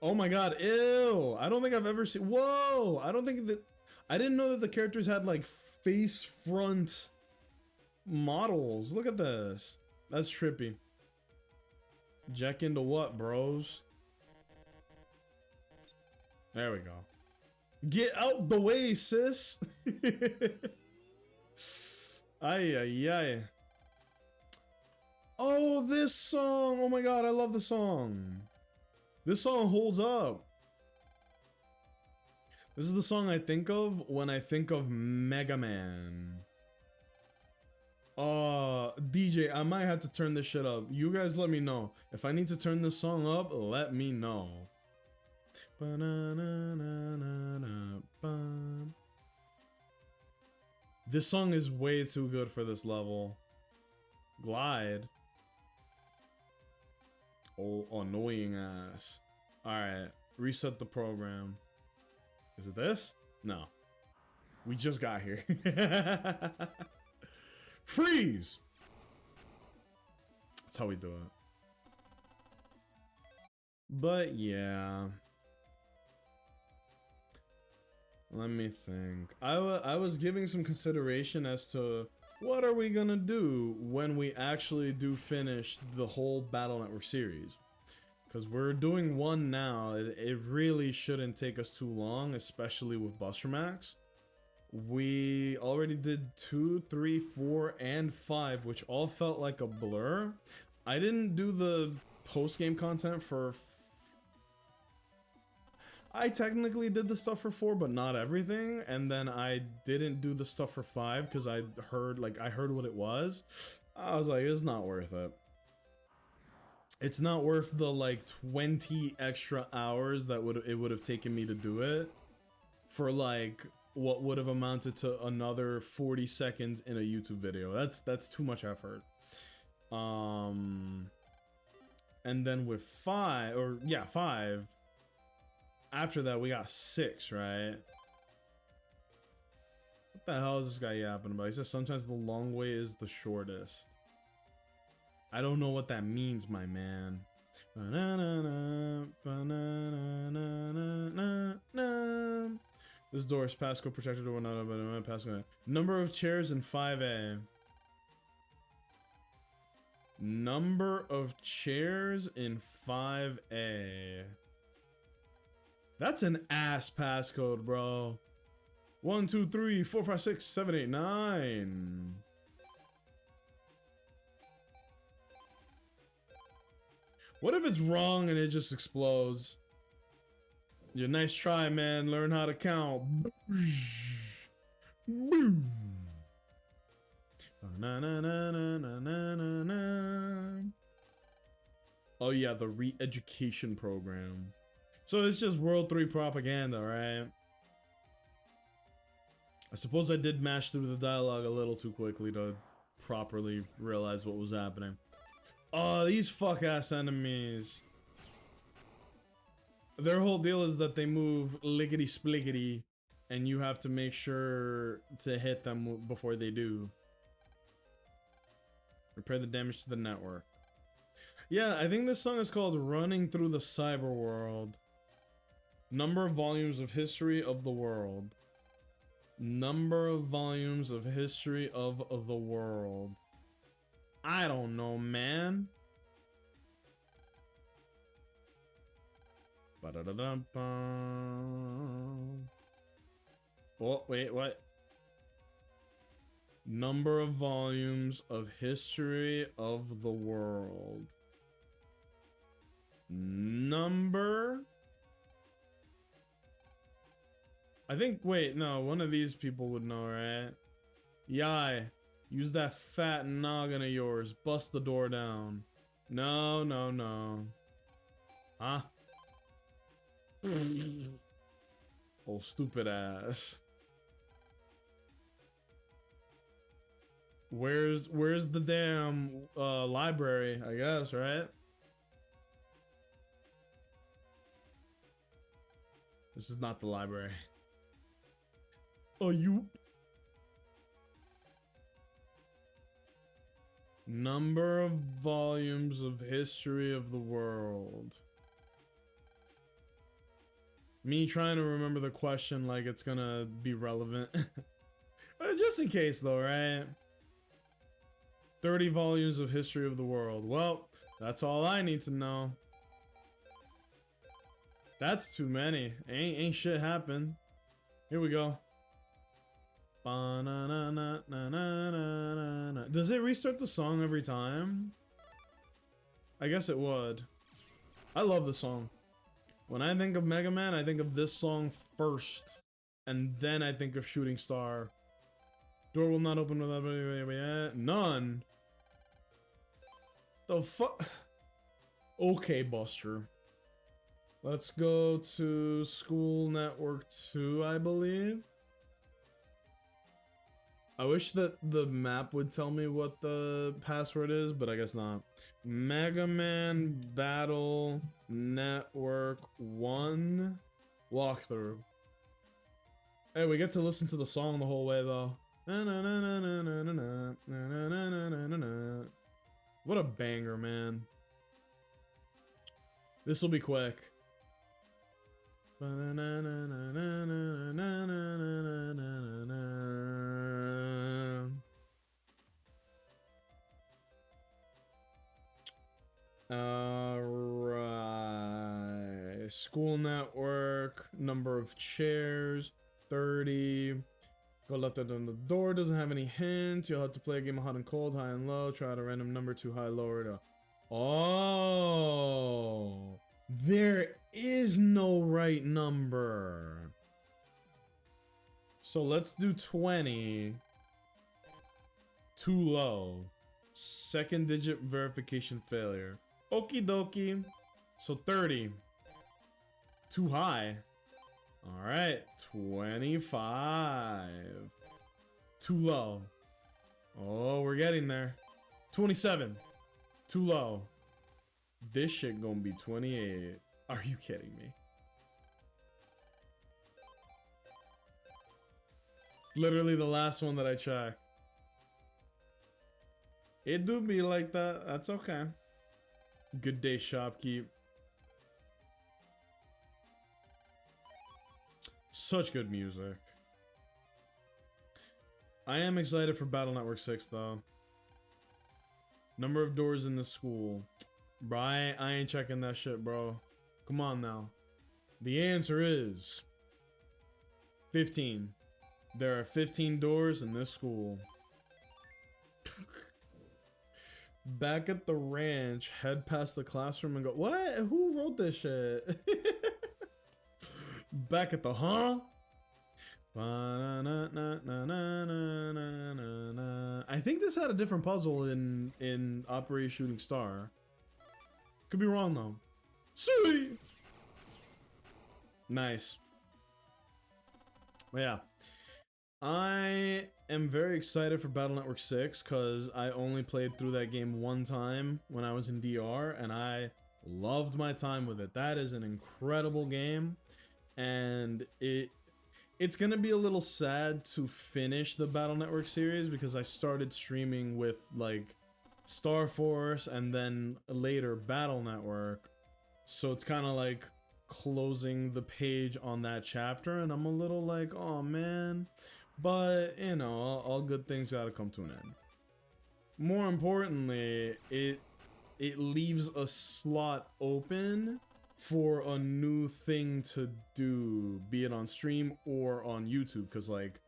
Oh my god, ew! I don't think I've ever seen. Whoa! I don't think that. I didn't know that the characters had like face front models. Look at this. That's trippy. Jack into what, bros? There we go. Get out the way, sis. Ay, ay, ay. Oh, this song. Oh my god, I love the song. This song holds up. This is the song I think of when I think of Megaman. DJ, I might have to turn this shit up. You guys let me know. If I need to turn this song up, let me know. This song is way too good for this level. Glide. Oh, annoying ass. Alright, reset the program. Is it this? No. We just got here. Freeze! That's how we do it. But yeah. Let me think. I was giving some consideration as to what are we gonna do when we actually do finish the whole Battle Network series. Because we're doing one now. It really shouldn't take us too long, especially with Buster Max. We already did 2, 3, 4, and 5, which all felt like a blur. I didn't do the post-game content for... I technically did the stuff for 4, but not everything. And then I didn't do the stuff for 5 because I heard what it was. I was like, it's not worth it. It's not worth the like 20 extra hours that it would have taken me to do it for like what would have amounted to another 40 seconds in a YouTube video. That's too much effort. And then with 5, after that we got 6, right? What the hell is this guy yapping about? He says sometimes the long way is the shortest. I don't know what that means, my man. This door is passcode protected or not, but passcode. Number of chairs in 5A. Number of chairs in 5A. That's an ass passcode, bro. 1, 2, 3, 4, 5, 6, 7, 8, 9. What if it's wrong and it just explodes? Yeah, nice try, man. Learn how to count. Boom. Oh yeah, the re-education program. So it's just World 3 propaganda, right? I suppose I did mash through the dialogue a little too quickly to properly realize what was happening. Oh, these fuck-ass enemies. Their whole deal is that they move lickety-splickety, and you have to make sure to hit them before they do. Repair the damage to the network. Yeah, I think this song is called Running Through the Cyber World. Number of volumes of history of the world. Number of volumes of history of the world. I don't know, man. Oh, wait, what? Number of volumes of history of the world. Number... I think, wait, no, one of these people would know, right? Yai, use that fat noggin of yours. Bust the door down. No, no, no. Huh? Oh, stupid ass. Where's the damn library, I guess, right? This is not the library. Oh, you... Number of volumes of history of the world. Me trying to remember the question like it's gonna be relevant. Just in case though, right? 30 volumes of history of the world. Well, that's all I need to know. That's too many. Ain't shit happened. Here we go. Does it restart the song every time? I guess it would. I love the song. When I think of Mega Man, I think of this song first. And then I think of Shooting Star. Door will not open without... None? The fuck? Okay, Buster. Let's go to School Network 2, I believe. I wish that the map would tell me what the password is, but I guess not. Megaman Battle Network 1 walkthrough. Hey, we get to listen to the song the whole way though. What a banger, man. This will be quick. Alright. School network, number of chairs, 30. Go left on the door, doesn't have any hints. You'll have to play a game of hot and cold, high and low. Try out a random number, too high, lower to. Oh, there is no right number. So let's do 20. Too low. Second digit verification failure. Okie dokie. So 30. Too high. Alright. 25. Too low. Oh, we're getting there. 27. Too low. This shit gonna be 28. Are you kidding me? It's literally the last one that I checked. It do be like that. That's okay. Good day, shopkeep. Such good music. I am excited for Battle Network 6, though. Number of doors in the school. Bro, I ain't checking that shit, bro. Come on now. The answer is 15. There are 15 doors in this school. Back at the ranch, head past the classroom and go, what? Who wrote this shit? Back at the, huh? I think this had a different puzzle in Operation Shooting Star. Could be wrong though. Sweet. Nice. Yeah. I am very excited for Battle Network 6 because I only played through that game one time when I was in DR and I loved my time with it. That is an incredible game, and it's gonna be a little sad to finish the Battle Network series because I started streaming with like Star Force and then later Battle Network, so it's kind of like closing the page on that chapter, and I'm a little like, oh man. But, you know, all good things gotta come to an end. More importantly, it leaves a slot open for a new thing to do, be it on stream or on YouTube. Because, like,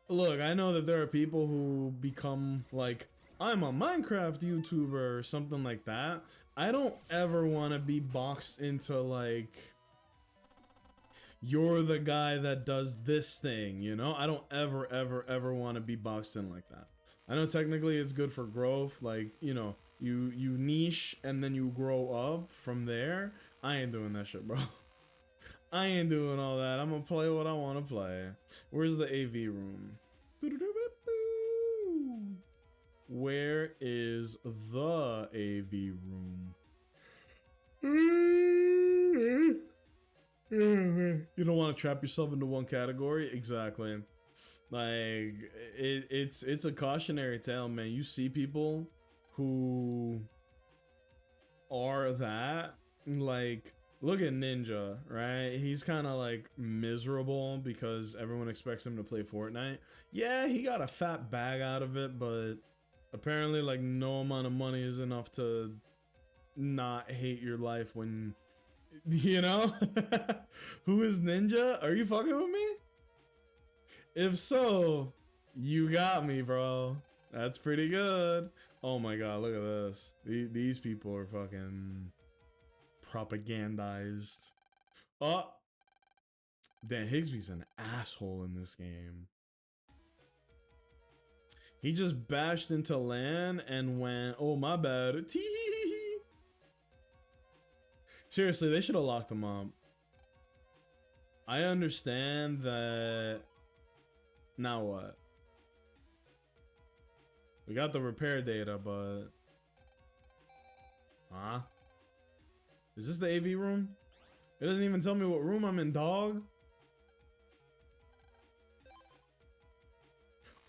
look, I know that there are people who become, like, I'm a Minecraft YouTuber or something like that. I don't ever want to be boxed into, like, you're the guy that does this thing, you know? I don't ever want to be boxed in like that. I know technically it's good for growth, like, you know, you niche and then you grow up from there. I ain't doing that shit, bro. I ain't doing all that. I'm gonna play what I want to play. Where's the AV room? Where is the AV room? You don't want to trap yourself into one category. Exactly. Like it's a cautionary tale, man. You see people who are that, like, look at Ninja, right? He's kind of like miserable because everyone expects him to play Fortnite. Yeah, he got a fat bag out of it, but apparently like no amount of money is enough to not hate your life when, you know? Who is Ninja? Are you fucking with me? If so, you got me, bro. That's pretty good. Oh my god, look at this. These people are fucking propagandized. Oh! Dan Higsby's an asshole in this game. He just bashed into land and went, oh my bad. Tee. Seriously, they should have locked him up. I understand that. Now what? We got the repair data, but... Huh? Is this the AV room? It doesn't even tell me what room I'm in, dog.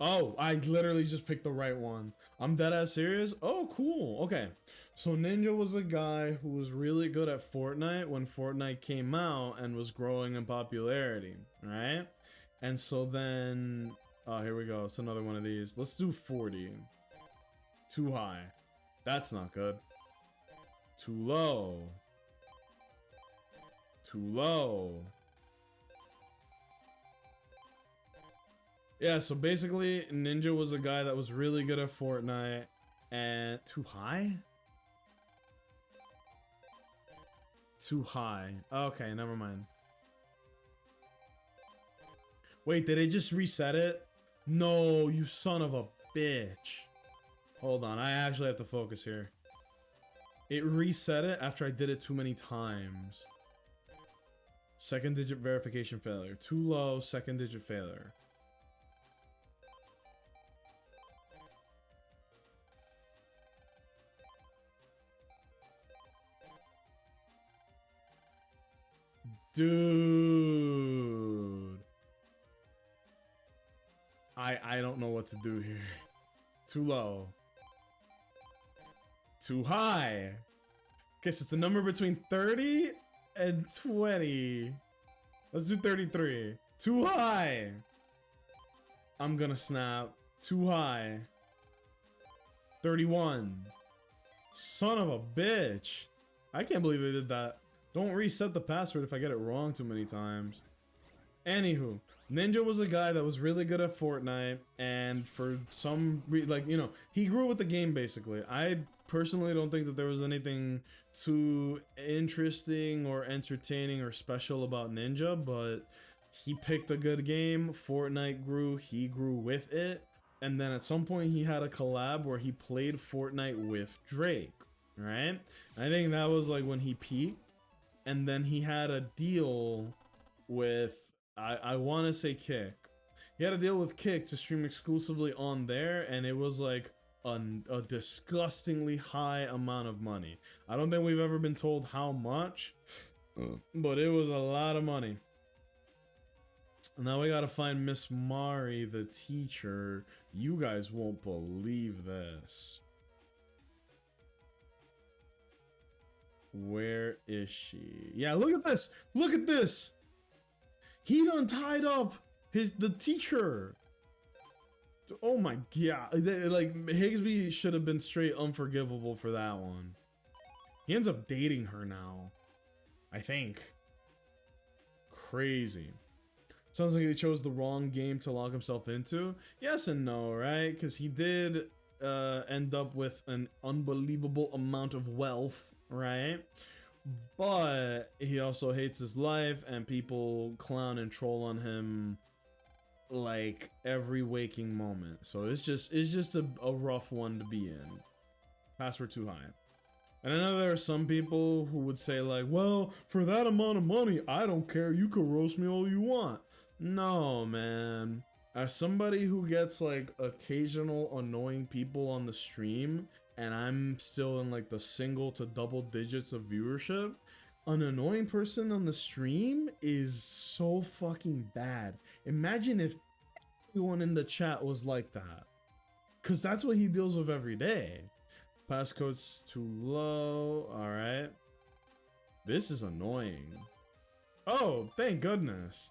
Oh, I literally just picked the right one. I'm dead ass serious. Oh, cool. Okay. So Ninja was a guy who was really good at Fortnite when Fortnite came out and was growing in popularity, right? And so then, oh, here we go. It's another one of these. Let's do 40. Too high. That's not good. Too low. Too low. Yeah, so basically, Ninja was a guy that was really good at Fortnite, and too high? Too high. Okay, never mind. Wait, did it just reset it? No, you son of a bitch. Hold on, I actually have to focus here. It reset it after I did it too many times. Second digit verification failure. Too low, second digit failure. Dude. I don't know what to do here. Too low. Too high. Okay, so it's a number between 30 and 20. Let's do 33. Too high. I'm gonna snap. Too high. 31. Son of a bitch. I can't believe they did that. Don't reset the password if I get it wrong too many times. Anywho, Ninja was a guy that was really good at Fortnite, and for some like, you know, he grew with the game basically. I personally don't think that there was anything too interesting or entertaining or special about Ninja, but he picked a good game. Fortnite grew, he grew with it, and then at some point he had a collab where he played Fortnite with Drake, right? I think that was like when he peaked, and then he had a deal with I want to say Kick. He had a deal with Kick to stream exclusively on there, and it was like a disgustingly high amount of money. I don't think we've ever been told how much, but it was a lot of money. Now we gotta find Miss Mari, the teacher. You guys won't believe this. Where is she? Yeah, look at this! Look at this! He done tied up the teacher. Oh my god! Like Higsby should have been straight unforgivable for that one. He ends up dating her now, I think. Crazy. Sounds like he chose the wrong game to lock himself into. Yes and no, right? Because he did end up with an unbelievable amount of wealth, right? But he also hates his life, and people clown and troll on him like every waking moment. So it's just a rough one to be in. Password too high. And I know there are some people who would say like, well, for that amount of money, I don't care. You could roast me all you want. No, man. As somebody who gets like occasional annoying people on the stream, and I'm still in like the single to double digits of viewership, an annoying person on the stream is so fucking bad. Imagine if everyone in the chat was like that. Because that's what he deals with every day. Passcode's too low. Alright. This is annoying. Oh, thank goodness.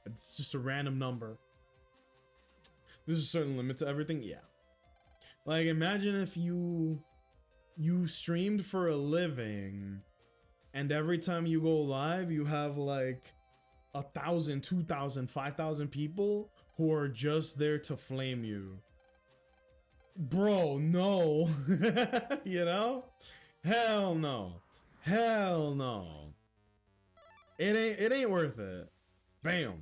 It's just a random number. There's a certain limit to everything? Yeah. Like, imagine if you streamed for a living, and every time you go live, you have like 1,000, 2,000, 5,000 people who are just there to flame you. Bro, no. You know? Hell no. Hell no. It ain't worth it. Bam.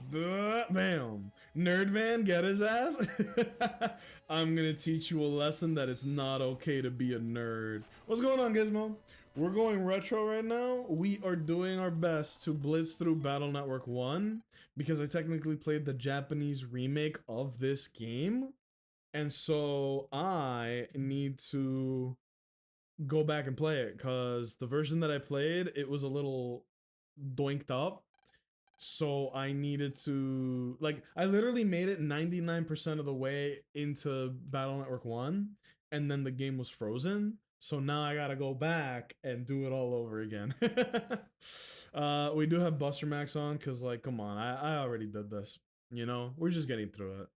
Bam. Nerdman, get his ass. I'm gonna teach you a lesson that it's not okay to be a nerd. What's going on, Gizmo? We're going retro right now. We are doing our best to blitz through Battle Network 1 because I technically played the Japanese remake of this game. And so I need to go back and play it because the version that I played, it was a little doinked up. So I needed to, like, I literally made it 99% of the way into Battle Network 1, and then the game was frozen. So now I gotta go back and do it all over again. We do have Buster Max on, because, like, come on, I already did this. You know, we're just getting through it.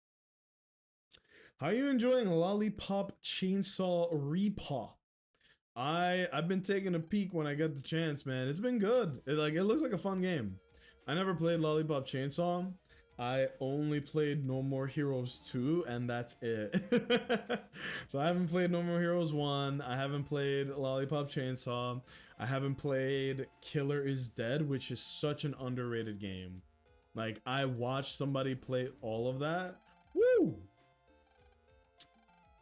How are you enjoying Lollipop Chainsaw Repaw? I've been taking a peek when I get the chance, man. It's been good. It looks like a fun game. I never played Lollipop Chainsaw. I only played No More Heroes 2, and that's it. So I haven't played No More Heroes 1. I haven't played Lollipop Chainsaw. I haven't played Killer is Dead, which is such an underrated game. Like, I watched somebody play all of that. Woo!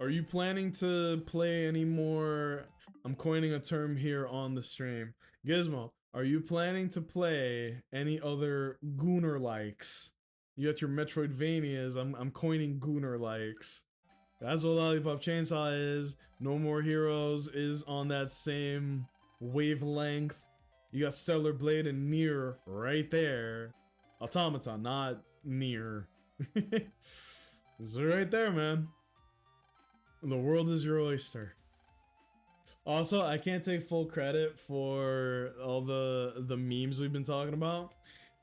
Are you planning to play any more? I'm coining a term here on the stream. Gizmo, are you planning to play any other Gooner likes? You got your Metroidvanias. I'm coining Gooner likes. That's what Lollipop Chainsaw is. No More Heroes is on that same wavelength. You got Stellar Blade and Nier right there. Automaton, not Nier. It's right there, man. The world is your oyster. Also, I can't take full credit for all the memes we've been talking about.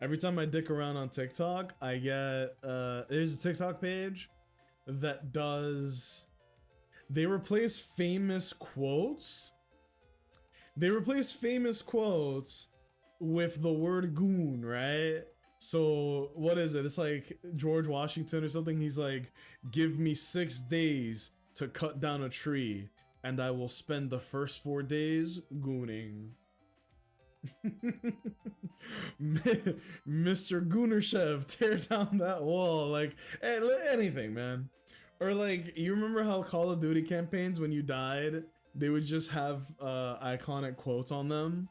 Every time I dick around on TikTok, I get there's a TikTok page that does, they replace famous quotes. They replace famous quotes with the word goon, right? So what is it? It's like George Washington or something. He's like, "Give me 6 days to cut down a tree, and I will spend the first 4 days gooning." Mr. Goonershev, tear down that wall. Like, anything, man. Or like, you remember how Call of Duty campaigns, when you died, they would just have iconic quotes on them?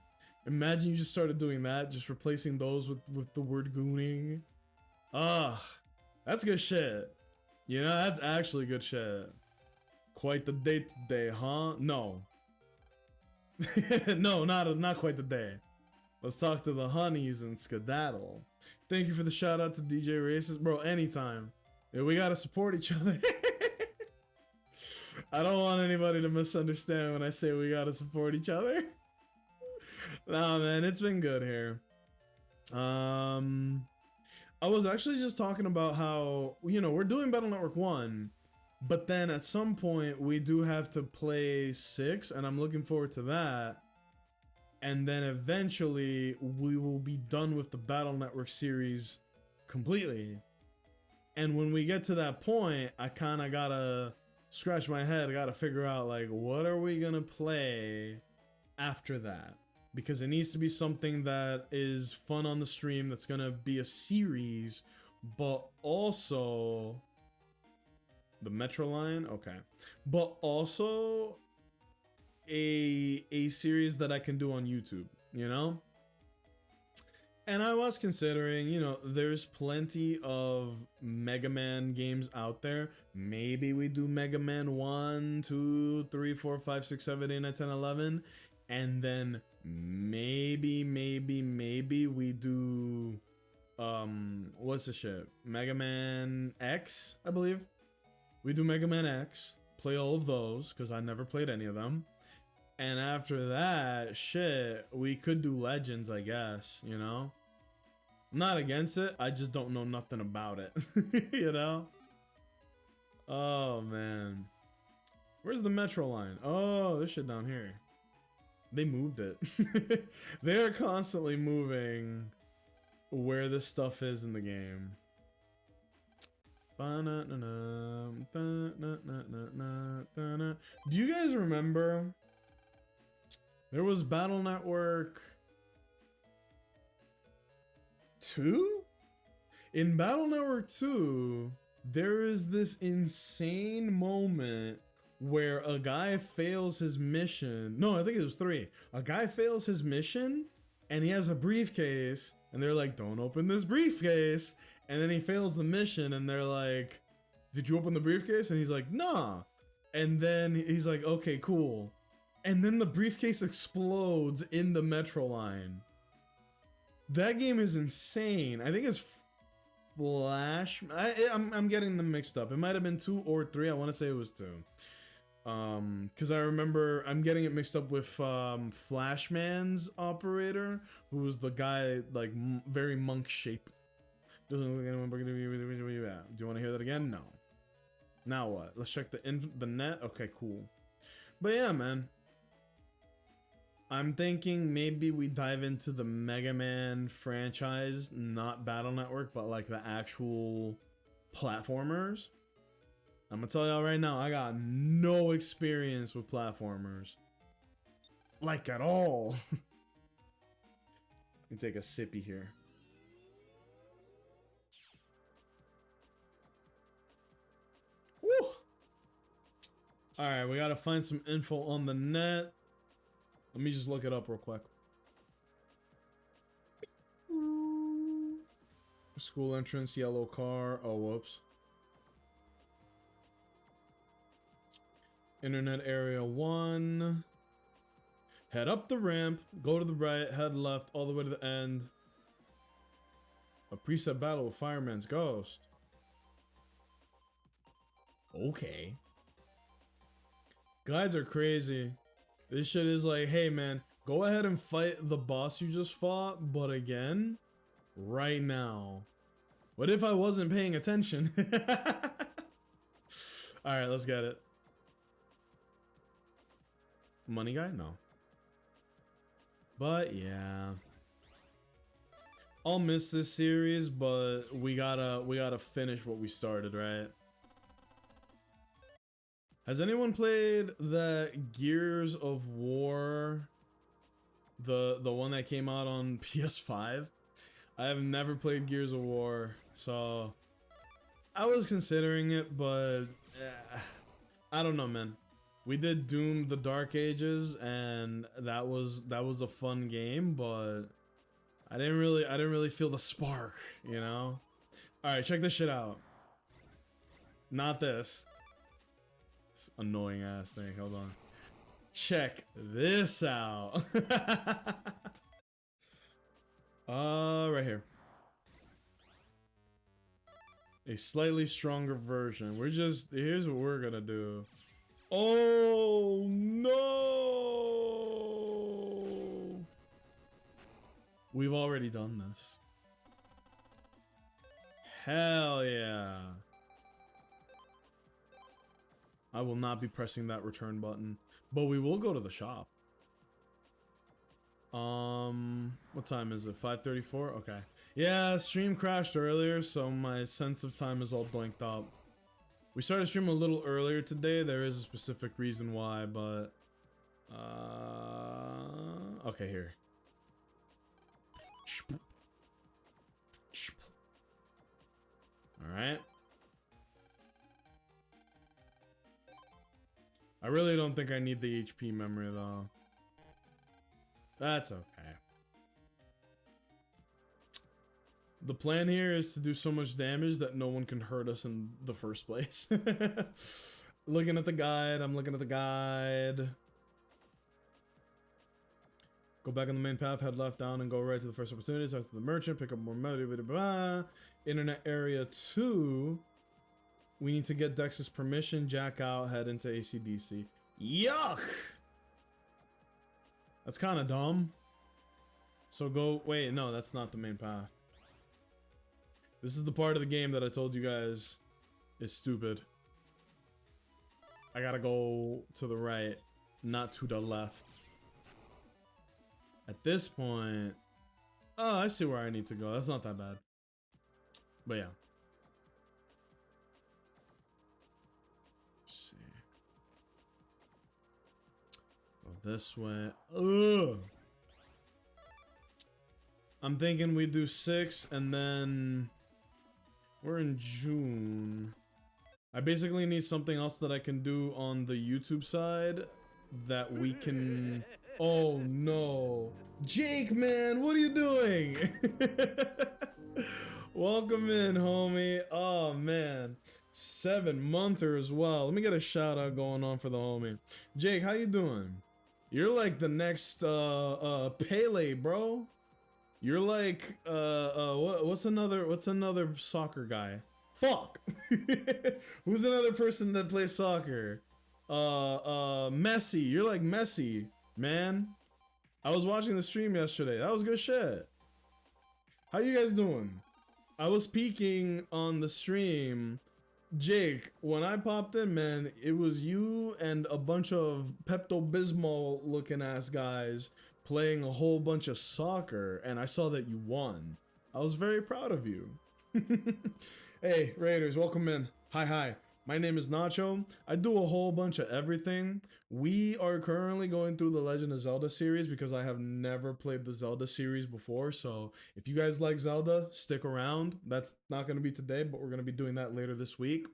Imagine you just started doing that, just replacing those with the word gooning. Ah, that's good shit. You know, that's actually good shit. Quite the day today, huh? No. No, not quite the day. Let's talk to the honeys and skedaddle. Thank you for the shout out to DJ Racist. Bro, anytime. Yeah, we gotta support each other. I don't want anybody to misunderstand when I say we gotta support each other. Nah, man, it's been good here. I was actually just talking about how, you know, we're doing Battle Network 1, but then at some point we do have to play 6, and I'm looking forward to that. And then eventually we will be done with the Battle Network series completely. And when we get to that point, I kind of gotta scratch my head. I gotta figure out, like, what are we gonna play after that? Because it needs to be something that is fun on the stream, that's gonna be a series, but also the Metro line, okay, but also a series that I can do on YouTube, you know? And I was considering, you know, there's plenty of Mega Man games out there. Maybe we do Mega Man 1, 2, 3, 4, 5, 6, 7, 8, 9, 10, 11. And then maybe we do, what's the shit? Mega Man X, I believe. We do Mega Man X, play all of those, because I never played any of them. And after that, shit, we could do Legends, I guess, you know? I'm not against it, I just don't know nothing about it, you know? Oh, man. Where's the Metro line? Oh, this shit down here. They moved it. They are constantly moving where this stuff is in the game. Do you guys remember? There was Battle Network 2? In Battle Network 2, there is this insane moment where a guy fails his mission. No, I think it was 3. A guy fails his mission, and he has a briefcase, and they're like, "Don't open this briefcase." And then he fails the mission, and they're like, "Did you open the briefcase?" And he's like, "Nah." And then he's like, "Okay, cool." And then the briefcase explodes in the Metro line. That game is insane. I think it's Flash. I'm getting them mixed up. It might have been 2 or 3. I want to say it was 2. Because I remember I'm getting it mixed up with Flashman's operator, who was the guy like very monk shaped. Doesn't look like anyone. Do you want to hear that again? No. Now what? Let's check the net. Okay, cool. But yeah, man. I'm thinking maybe we dive into the Mega Man franchise, not Battle Network, but like the actual platformers. I'm gonna tell y'all right now, I got no experience with platformers. Like at all. Let me take a sippy here. Woo! Alright, we gotta find some info on the net. Let me just look it up real quick. School entrance, yellow car. Oh, whoops. Internet area 1. Head up the ramp, go to the right, head left, all the way to the end. A preset battle with Fireman's Ghost. Okay. Guides are crazy. This shit is like, hey man, go ahead and fight the boss you just fought, but again, right now. What if I wasn't paying attention? Alright, let's get it. Money guy? No. But yeah. I'll miss this series, but we gotta finish what we started, right? Has anyone played the Gears of War? The one that came out on PS5? I have never played Gears of War, so I was considering it, but I don't know, man. We did Doom: The Dark Ages, and that was a fun game, but I didn't really feel the spark, you know? All right, check this shit out. Not this. This annoying ass thing. Hold on. Check this out. Right here. A slightly stronger version. Here's what we're gonna do. Oh no! We've already done this. Hell yeah. I will not be pressing that return button, but we will go to the shop. What time is it? 5:34? Okay. Yeah, stream crashed earlier, so my sense of time is all blanked up. We started stream a little earlier today. There is a specific reason why, but okay, here. All right. I really don't think I need the HP memory though. That's okay. The plan here is to do so much damage that no one can hurt us in the first place. Looking at the guide, I'm looking at the guide. Go back on the main path, head left down and go right to the first opportunity. Talk to the merchant, pick up more money, blah, blah, blah. Internet area 2. We need to get Dex's permission, jack out, head into AC/DC. Yuck! That's kind of dumb. So go, wait, no, that's not the main path. This is the part of the game that I told you guys is stupid. I gotta go to the right, not to the left. At this point, oh, I see where I need to go. That's not that bad. But yeah. Let's see. Go this way. Ugh. I'm thinking we do 6 and then we're in June. I basically need something else that I can do on the YouTube side that we can... Oh no. Jake, man, what are you doing? Welcome in, homie. Oh man. 7-monther as well. Let me get a shout out going on for the homie. Jake, how you doing? You're like the next Pele, bro. You're like what's another soccer guy? Fuck. Who's another person that plays soccer? Messi. You're like Messi, man. I was watching the stream yesterday. That was good shit. How you guys doing? I was peeking on the stream. Jake, when I popped in, man, it was you and a bunch of Pepto-Bismol looking ass guys playing a whole bunch of soccer, and I saw that you won. I was very proud of you. Hey, Raiders, welcome in. Hi. My name is Nacho. I do a whole bunch of everything. We are currently going through the Legend of Zelda series because I have never played the Zelda series before. So if you guys like Zelda, stick around. That's not going to be today, but we're going to be doing that later this week.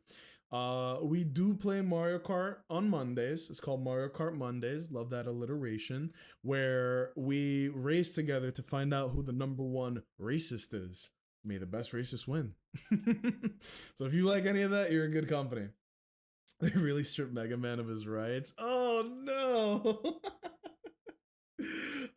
We do play Mario Kart on Mondays. It's called Mario Kart Mondays. Love that alliteration. Where we race together to find out who the #1 racist is. May the best racist win. So if you like any of that, you're in good company. They really stripped Mega Man of his rights. Oh no.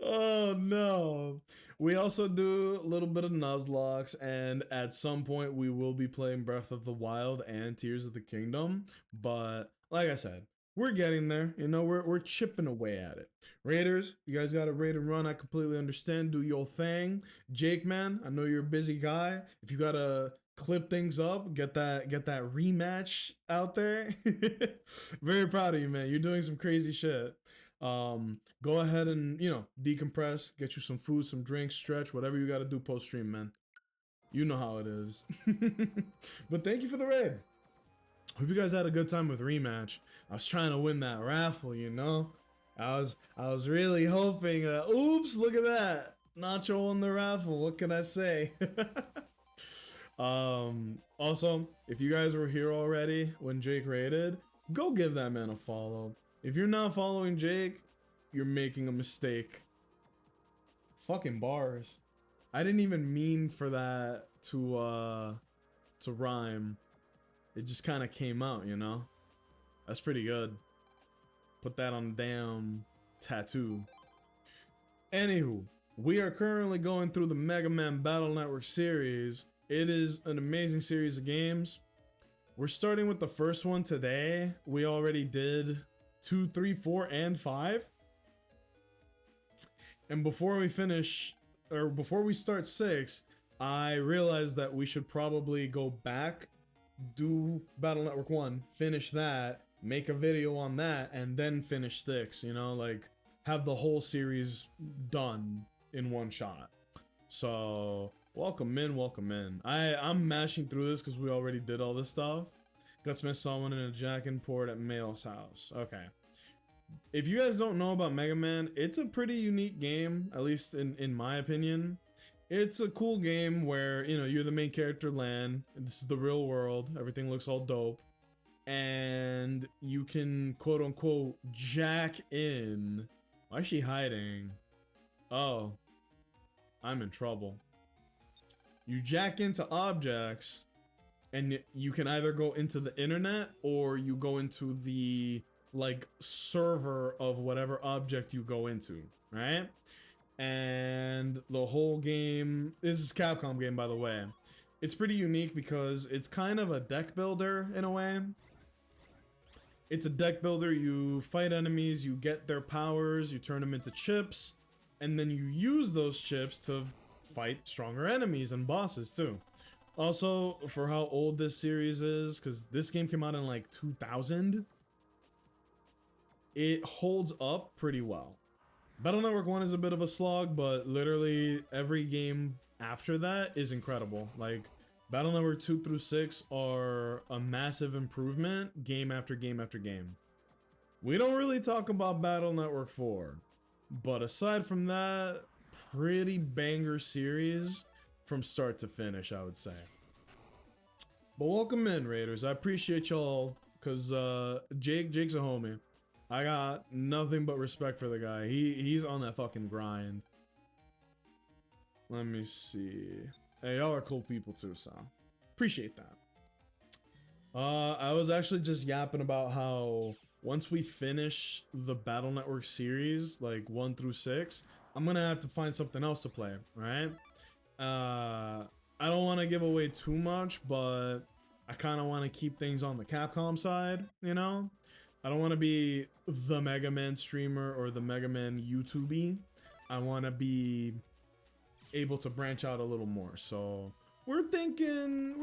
Oh no. We also do a little bit of Nuzlocke, and at some point we will be playing Breath of the Wild and Tears of the Kingdom. But like I said, we're getting there. You know, we're chipping away at it. Raiders, you guys got a raid and run. I completely understand. Do your thing. Jake, man, I know you're a busy guy. If you gotta clip things up, get that rematch out there. Very proud of you, man. You're doing some crazy shit. Go ahead and, you know, decompress, get you some food, some drinks, stretch, whatever you gotta do post stream, man. You know how it is. But thank you for the raid. Hope you guys had a good time with rematch. I was trying to win that raffle, you know. I was really hoping. Oops, look at that. Nacho won the raffle. What can I say? Also, if you guys were here already when Jake raided, go give that man a follow. If you're not following Jake, you're making a mistake. Fucking bars. I didn't even mean for that to rhyme. It just kind of came out, you know? That's pretty good. Put that on the damn tattoo. Anywho, we are currently going through the Megaman Battle Network series. It is an amazing series of games. We're starting with the first one today. We already did 2, 3, 4, and 5. And before we finish, or before we start 6, I realized that we should probably go back, do Battle Network 1, finish that, make a video on that, and then finish 6, you know, like have the whole series done in one shot. So welcome in. I'm mashing through this because we already did all this stuff. Gutsmith saw one in a Jack and Port at Mail's house. Okay. If you guys don't know about Mega Man, it's a pretty unique game, at least in my opinion. It's a cool game where, you know, you're the main character, Lan. This is the real world. Everything looks all dope. And you can, quote unquote, jack in. Why is she hiding? Oh, I'm in trouble. You jack into objects, and you can either go into the internet or you go into the, like, server of whatever object you go into, right? And the whole game, this is Capcom game, by the way. It's pretty unique because it's kind of a deck builder in a way. It's a deck builder. You fight enemies, you get their powers, you turn them into chips, and then you use those chips to fight stronger enemies and bosses too. Also, for how old this series is, because this game came out in like 2000, it holds up pretty well. Battle Network 1 is a bit of a slog, but literally every game after that is incredible. Like, Battle Network 2 through 6 are a massive improvement game after game after game. We don't really talk about Battle Network 4, but aside from that, pretty banger series from start to finish, I would say. But welcome in, Raiders. I appreciate y'all, because Jake's a homie. I got nothing but respect for the guy. He's on that fucking grind. Let me see. Hey, y'all are cool people too, so appreciate that. I was actually just yapping about how once we finish the Battle Network series, like 1 through 6, I'm gonna have to find something else to play, right? I don't want to give away too much, but I kind of want to keep things on the Capcom side, you know? I don't want to be the Mega Man streamer or the Mega Man YouTuber. I want to be able to branch out a little more. So we're thinking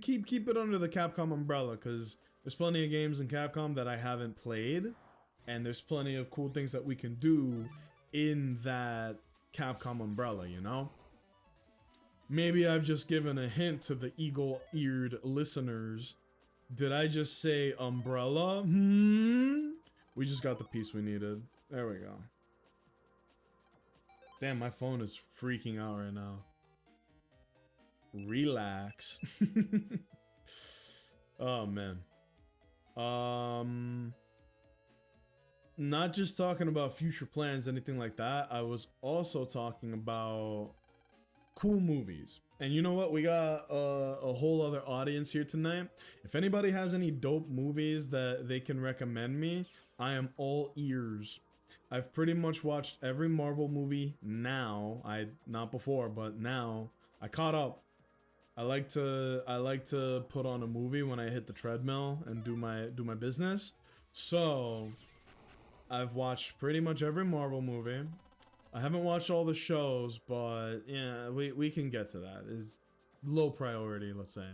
keep it under the Capcom umbrella, because there's plenty of games in Capcom that I haven't played, and there's plenty of cool things that we can do in that Capcom umbrella, you know? Maybe I've just given a hint to the eagle-eared listeners. Did I just say umbrella? We just got the piece we needed. There we go. Damn, my phone is freaking out right now. Relax. Oh, man. Not just talking about future plans, anything like that. I was also talking about cool movies. And you know what? We got a whole other audience here tonight. If anybody has any dope movies that they can recommend me, I am all ears. I've pretty much watched every Marvel movie now. Not before, but now I caught up. I like to put on a movie when I hit the treadmill and do my business. So I've watched pretty much every Marvel movie. I haven't watched all the shows, but yeah, we can get to that. It's low priority, let's say.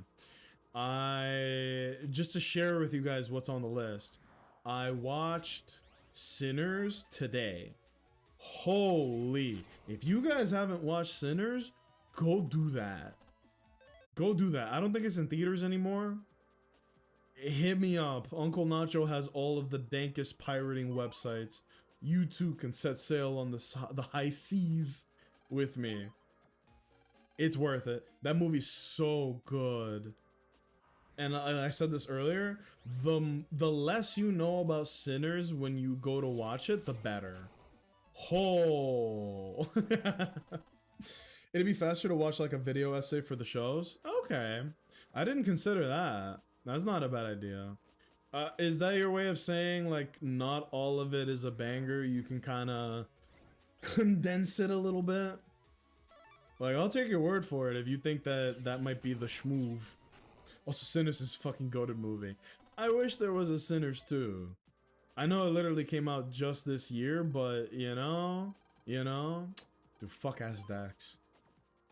Just to share with you guys what's on the list. I watched Sinners today. Holy, if you guys haven't watched Sinners, go do that. Go do that. I don't think it's in theaters anymore. Hit me up. Uncle Nacho has all of the dankest pirating websites. You too can set sail on the high seas with me. It's worth it. That movie's so good. And I said this earlier, the less you know about Sinners when you go to watch it, the better. Oh. It'd be faster to watch like a video essay for the shows? Okay. I didn't consider that. That's not a bad idea. Is that your way of saying like not all of it is a banger? You can kind of condense it a little bit? Like, I'll take your word for it if you think that that might be the schmoove. Also, Sinners is a fucking goated movie. I wish there was a Sinners 2. I know it literally came out just this year, but you know, dude, fuck ass Dax.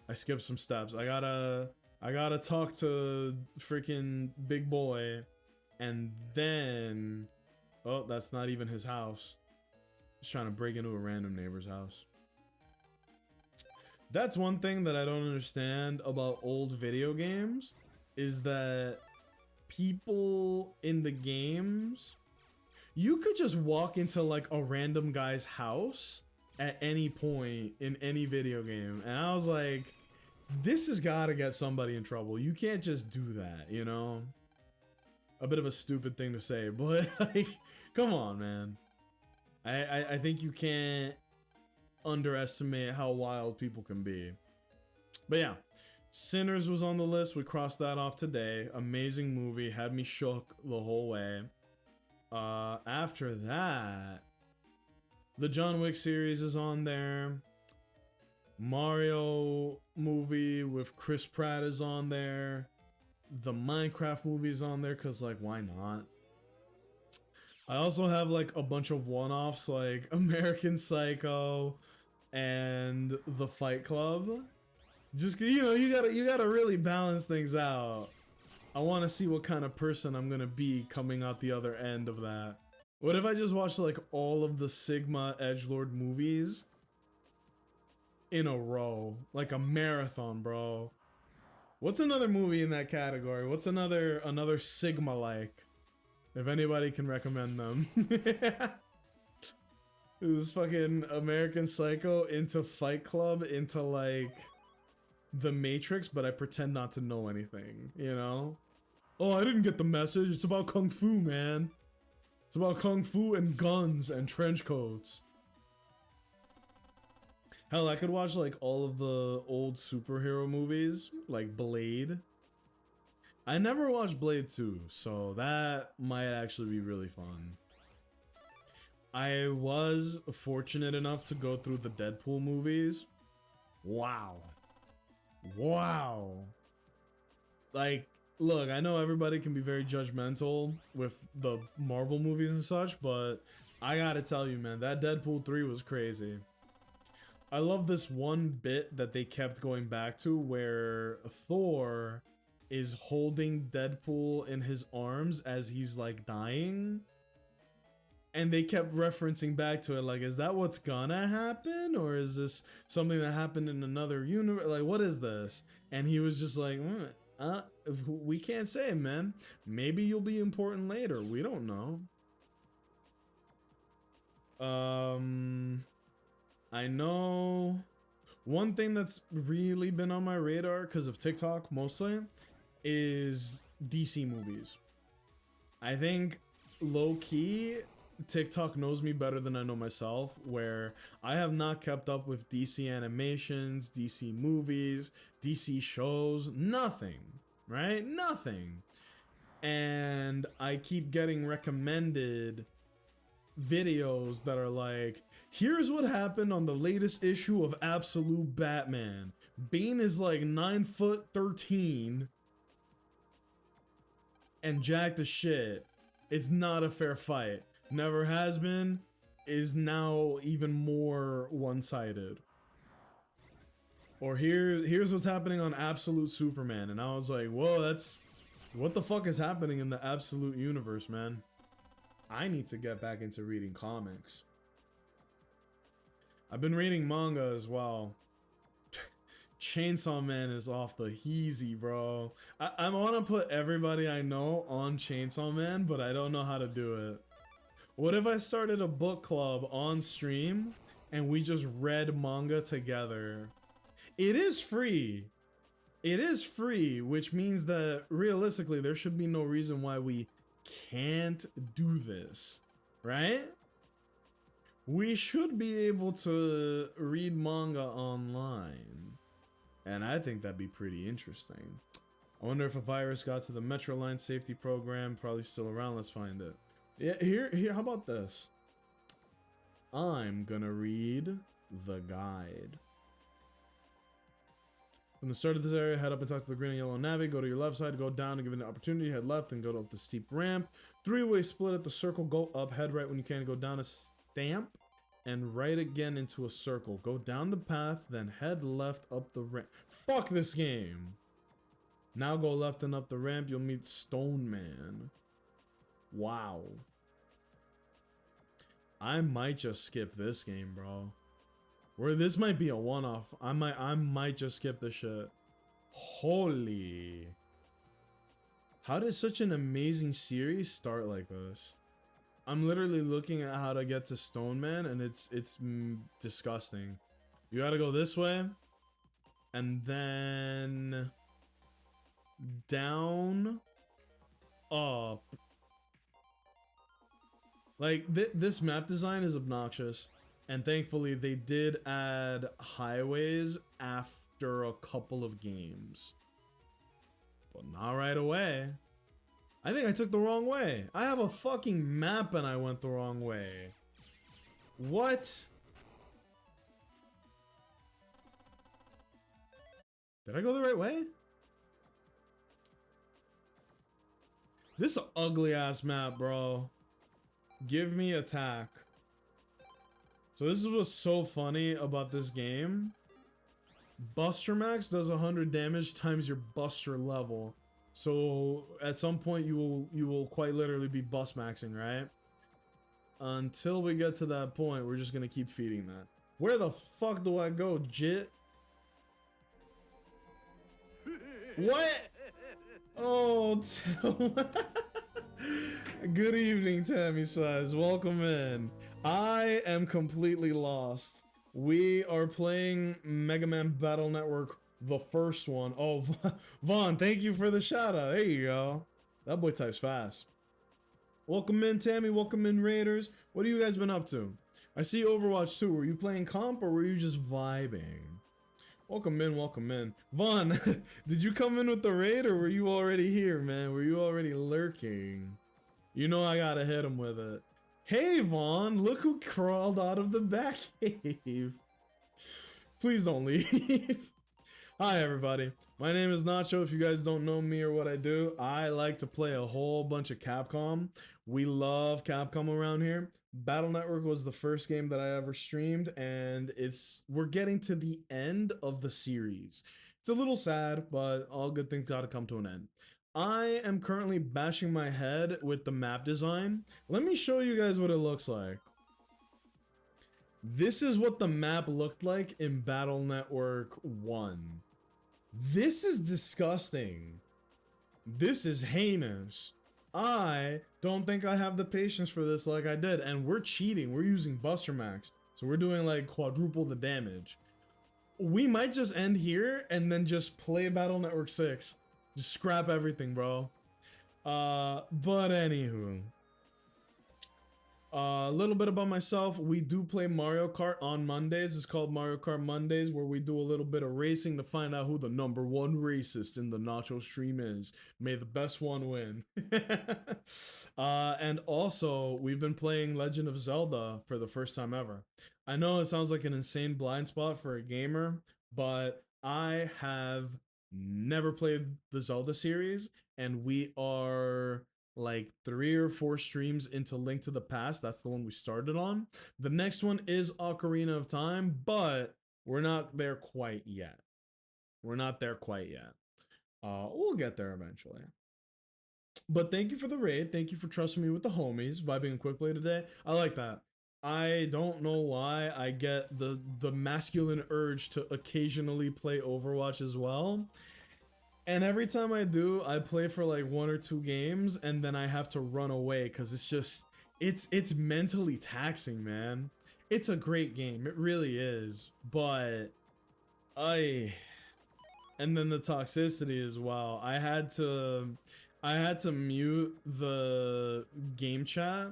I skipped some steps. I gotta talk to freaking Big Boy, and then, oh, that's not even his house. He's trying to break into a random neighbor's house. That's one thing that I don't understand about old video games, is that people in the games, you could just walk into like a random guy's house at any point in any video game, and I was like, this has got to get somebody in trouble. You can't just do that, you know? A bit of a stupid thing to say, but like, come on, man. I think you can't underestimate how wild people can be. But yeah, Sinners was on the list. We crossed that off today. Amazing movie, had me shook the whole way. After that, the John Wick series is on there. Mario movie with Chris Pratt is on there. The Minecraft movie is on there because, like, why not? I also have like a bunch of one-offs like American Psycho and The Fight Club. Just, you know, you gotta really balance things out. I want to see what kind of person I'm gonna be coming out the other end of that. What if I just watched like all of the Sigma Edgelord movies in a row, like a marathon, bro? What's another movie in that category? What's another Sigma like? If anybody can recommend them. It was fucking American Psycho into Fight Club into like The Matrix, but I pretend not to know anything, you know? Oh, I didn't get the message. It's about Kung Fu, man. It's about Kung Fu and guns and trench coats. Hell, I could watch like all of the old superhero movies, like Blade. I never watched Blade 2, so that might actually be really fun. I was fortunate enough to go through the Deadpool movies. Wow. Wow. Like, look, I know everybody can be very judgmental with the Marvel movies and such, but I gotta tell you, man, that Deadpool 3 was crazy. I love this one bit that they kept going back to where Thor is holding Deadpool in his arms as he's like dying. And they kept referencing back to it, like, is that what's gonna happen? Or is this something that happened in another universe? Like, what is this? And he was just like, we can't say, man. Maybe you'll be important later. We don't know. I know one thing that's really been on my radar because of TikTok mostly is DC movies. I think low-key TikTok knows me better than I know myself, where I have not kept up with DC animations, DC movies, DC shows, nothing, right? Nothing. And I keep getting recommended videos that are like, here's what happened on the latest issue of Absolute Batman. Bane is like 9'13" and jacked as shit. It's not a fair fight. Never has been, is now even more one-sided. Or here's what's happening on Absolute Superman, and I was like, whoa, that's what the fuck is happening in the Absolute universe, man. I need to get back into reading comics. I've been reading manga as well. Chainsaw Man is off the heezy, bro. I want to put everybody I know on Chainsaw Man, but I don't know how to do it. What if I started a book club on stream and we just read manga together? It is free. It is free, which means that realistically there should be no reason why we can't do this, right? We should be able to read manga online, and I think that'd be pretty interesting. I wonder if a virus got to the Metro Line safety program. Probably still around. Let's find it. Yeah, here. How about this? I'm gonna read the guide. From the start of this area, head up and talk to the green and yellow navy. Go to your left side, go down and give it an opportunity. Head left and go up the steep ramp. Three-way split at the circle. Go up, head right when you can. Go down a stamp and right again into a circle. Go down the path, then head left up the ramp. Fuck this game. Now go left and up the ramp. You'll meet Stone Man. Wow. I might just skip this game, bro. Where this might be a one-off. I might just skip this shit. Holy. How did such an amazing series start like this? I'm literally looking at how to get to Stone Man and it's disgusting. You gotta go this way. And then down, up. Like this map design is obnoxious. And thankfully, they did add highways after a couple of games. But not right away. I think I took the wrong way. I have a fucking map and I went the wrong way. What? Did I go the right way? This is an ugly ass map, bro. Give me attack. So this is what's so funny about this game. Buster Max does 100 damage times your Buster level. So at some point you will quite literally be bust maxing, right? Until we get to that point, we're just gonna keep feeding that. Where the fuck do I go, Jit? What? Oh, good evening, Tammy says. Welcome in. I am completely lost. We are playing Megaman Battle Network, the first one. Oh, Vaughn, thank you for the shout out. There you go. That boy types fast. Welcome in, Tammy. Welcome in, Raiders. What have you guys been up to? I see Overwatch 2. Were you playing comp or were you just vibing? Welcome in, welcome in. Vaughn, did you come in with the raid or were you already here, man? Were you already lurking? You know I gotta hit him with it. Hey Vaughn, look who crawled out of the back cave. Please don't leave. Hi everybody, my name is Nacho. If you guys don't know me or what I do, I like to play a whole bunch of Capcom. We love Capcom around here. Battle Network was the first game that I ever streamed, and we're getting to the end of the series. It's a little sad, but all good things gotta come to an end. I am currently bashing my head with the map design. Let me show you guys what it looks like. This is what the map looked like in Battle Network 1. This is disgusting. This is heinous. I don't think I have the patience for this like I did. And we're cheating. We're using Buster Max. So we're doing like quadruple the damage. We might just end here and then just play Battle Network 6. Just scrap everything, bro. But anywho. A little bit about myself. We do play Mario Kart on Mondays. It's called Mario Kart Mondays, where we do a little bit of racing to find out who the #1 racist in the Nacho stream is. May the best one win. And also, we've been playing Legend of Zelda for the first time ever. I know it sounds like an insane blind spot for a gamer, but I have never played the Zelda series, and we are like 3 or 4 streams into Link to the Past. That's the one we started on. The next one is Ocarina of Time, but we're not there quite yet. We're not there quite yet. We'll get there eventually. But thank you for the raid. Thank you for trusting me with the homies. Vibing and quick play today. I like that. I don't know why I get the masculine urge to occasionally play Overwatch as well. And every time I do, I play for like 1 or 2 games and then I have to run away because it's just it's mentally taxing, man. It's a great game, it really is, but and then the toxicity as well. I had to mute the game chat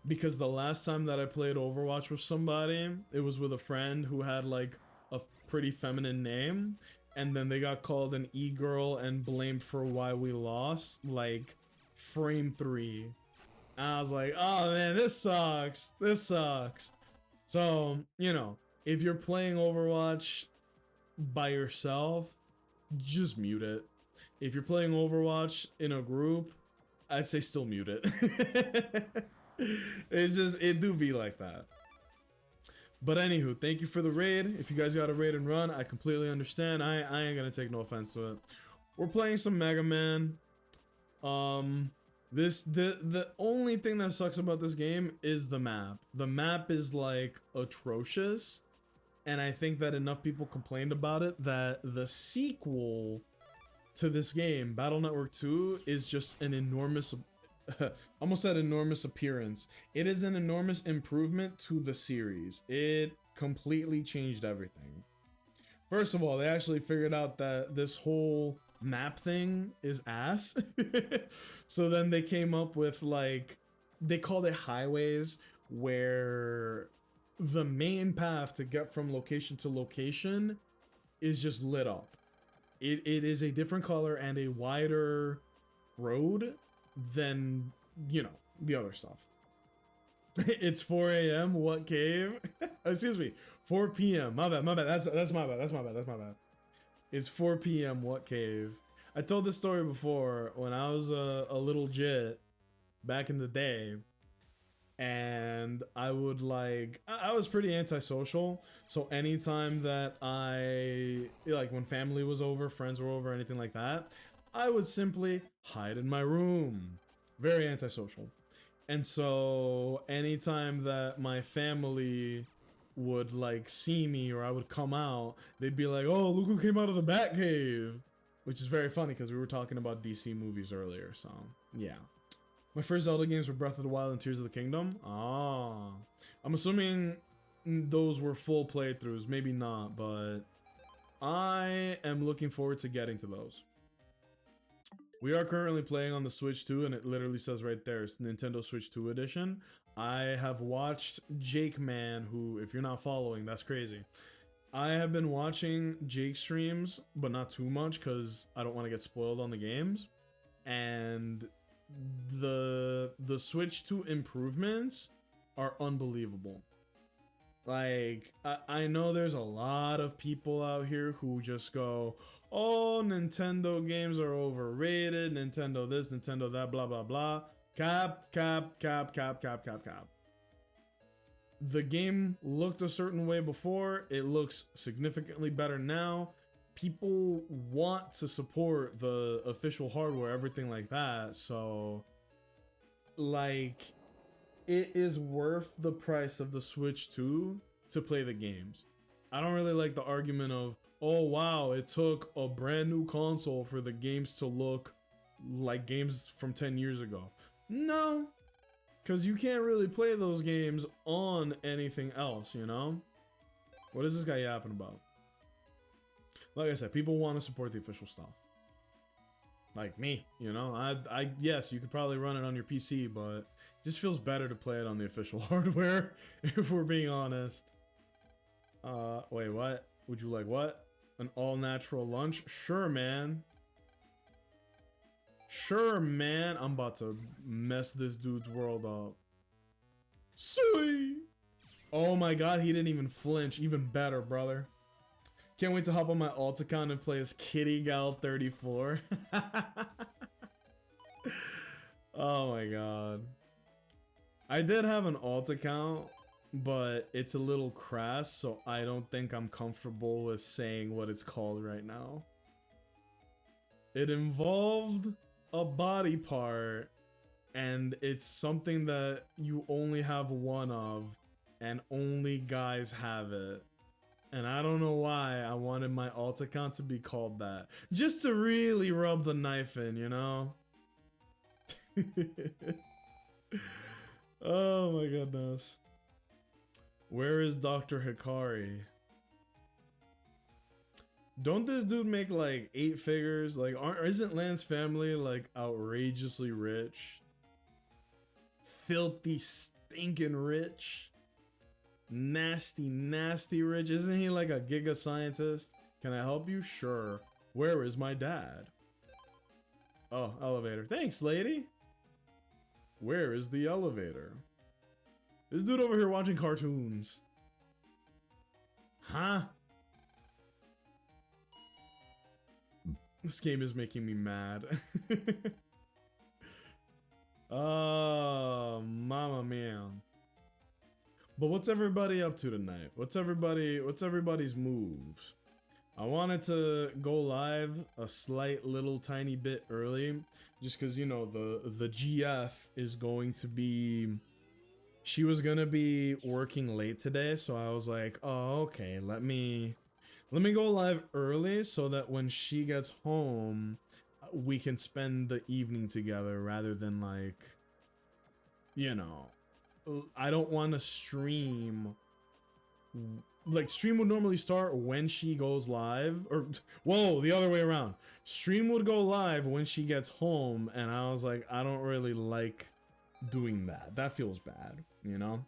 because the last time that I played Overwatch with somebody, it was with a friend who had like a pretty feminine name, and then they got called an e-girl and blamed for why we lost, like, frame 3. And I was like, oh man, this sucks. This sucks. So, you know, if you're playing Overwatch by yourself, just mute it. If you're playing Overwatch in a group, I'd say still mute it. It do be like that. But anywho, thank you for the raid. If you guys got a raid and run, I completely understand. I ain't gonna take no offense to it. We're playing some Mega Man. The only thing that sucks about this game is the map. The map is like atrocious, and I think that enough people complained about it that the sequel to this game, Battle Network 2, is just an enormous almost said enormous appearance. It is an enormous improvement to the series. It completely changed everything. First of all, they actually figured out that this whole map thing is ass. So then they came up with, like, they called it highways, where the main path to get from location to location is just lit up. It is a different color and a wider road than, you know, the other stuff. It's 4 a.m. What cave? Excuse me, 4 p.m. My bad. That's my bad. It's 4 p.m. What cave? I told this story before when I was a little jit back in the day, and I would I was pretty antisocial. So anytime that when family was over, friends were over, anything like that, I would simply hide in my room. Very antisocial. And so anytime that my family would see me or I would come out, they'd be like, oh, look who came out of the Batcave. Which is very funny because we were talking about DC movies earlier, so yeah. My first Zelda games were Breath of the Wild and Tears of the Kingdom. Ah. I'm assuming those were full playthroughs, maybe not, but I am looking forward to getting to those. We are currently playing on the Switch 2, and it literally says right there, it's Nintendo Switch 2 edition. I have watched Jake Man, who, if you're not following, that's crazy. I have been watching Jake streams, but not too much, because I don't want to get spoiled on the games. And the Switch 2 improvements are unbelievable. Like, I know there's a lot of people out here who just go, oh, Nintendo games are overrated, Nintendo this, Nintendo that, blah, blah, blah. Cap. The game looked a certain way before, it looks significantly better now. People want to support the official hardware, everything like that, so, like, it is worth the price of the Switch 2 to play the games. I don't really like the argument of, oh wow, it took a brand new console for the games to look like games from 10 years ago. No, because you can't really play those games on anything else, you know? What is this guy yapping about? Like I said, people want to support the official stuff. Like me, you know? Yes, you could probably run it on your PC, but it just feels better to play it on the official hardware, if we're being honest. Wait, what? Would you like what? An all-natural lunch? Sure, man. Sure, man. I'm about to mess this dude's world up. Sweet! Oh my god, he didn't even flinch. Even better, brother. Can't wait to hop on my alt account and play as Kitty Gal 34. Oh my god. I did have an alt account, but it's a little crass, so I don't think I'm comfortable with saying what it's called right now. It involved a body part, and it's something that you only have one of, and only guys have it. And I don't know why I wanted my alt account to be called that. Just to really rub the knife in, you know? Oh my goodness. Where is Dr. Hikari? Don't this dude make like 8 figures? Like, isn't Lance's family like outrageously rich? Filthy, stinking rich? Nasty rich. Isn't he like a giga scientist? Can I help you? Sure. Where is my dad? Oh, elevator. Thanks, lady. Where is the elevator? This dude over here watching cartoons. Huh? This game is making me mad. Oh, mama mia. But what's everybody up to tonight? What's everybody's moves? I wanted to go live a slight little tiny bit early, just because, you know, the GF is going to be, she was gonna be working late today, so I was like, oh, okay, let me go live early so that when she gets home, we can spend the evening together rather than, like, you know, I don't want to stream. Like, stream would normally start when she goes live, or whoa, the other way around. Stream would go live when she gets home, and I was like, I don't really like doing that. That feels bad, you know?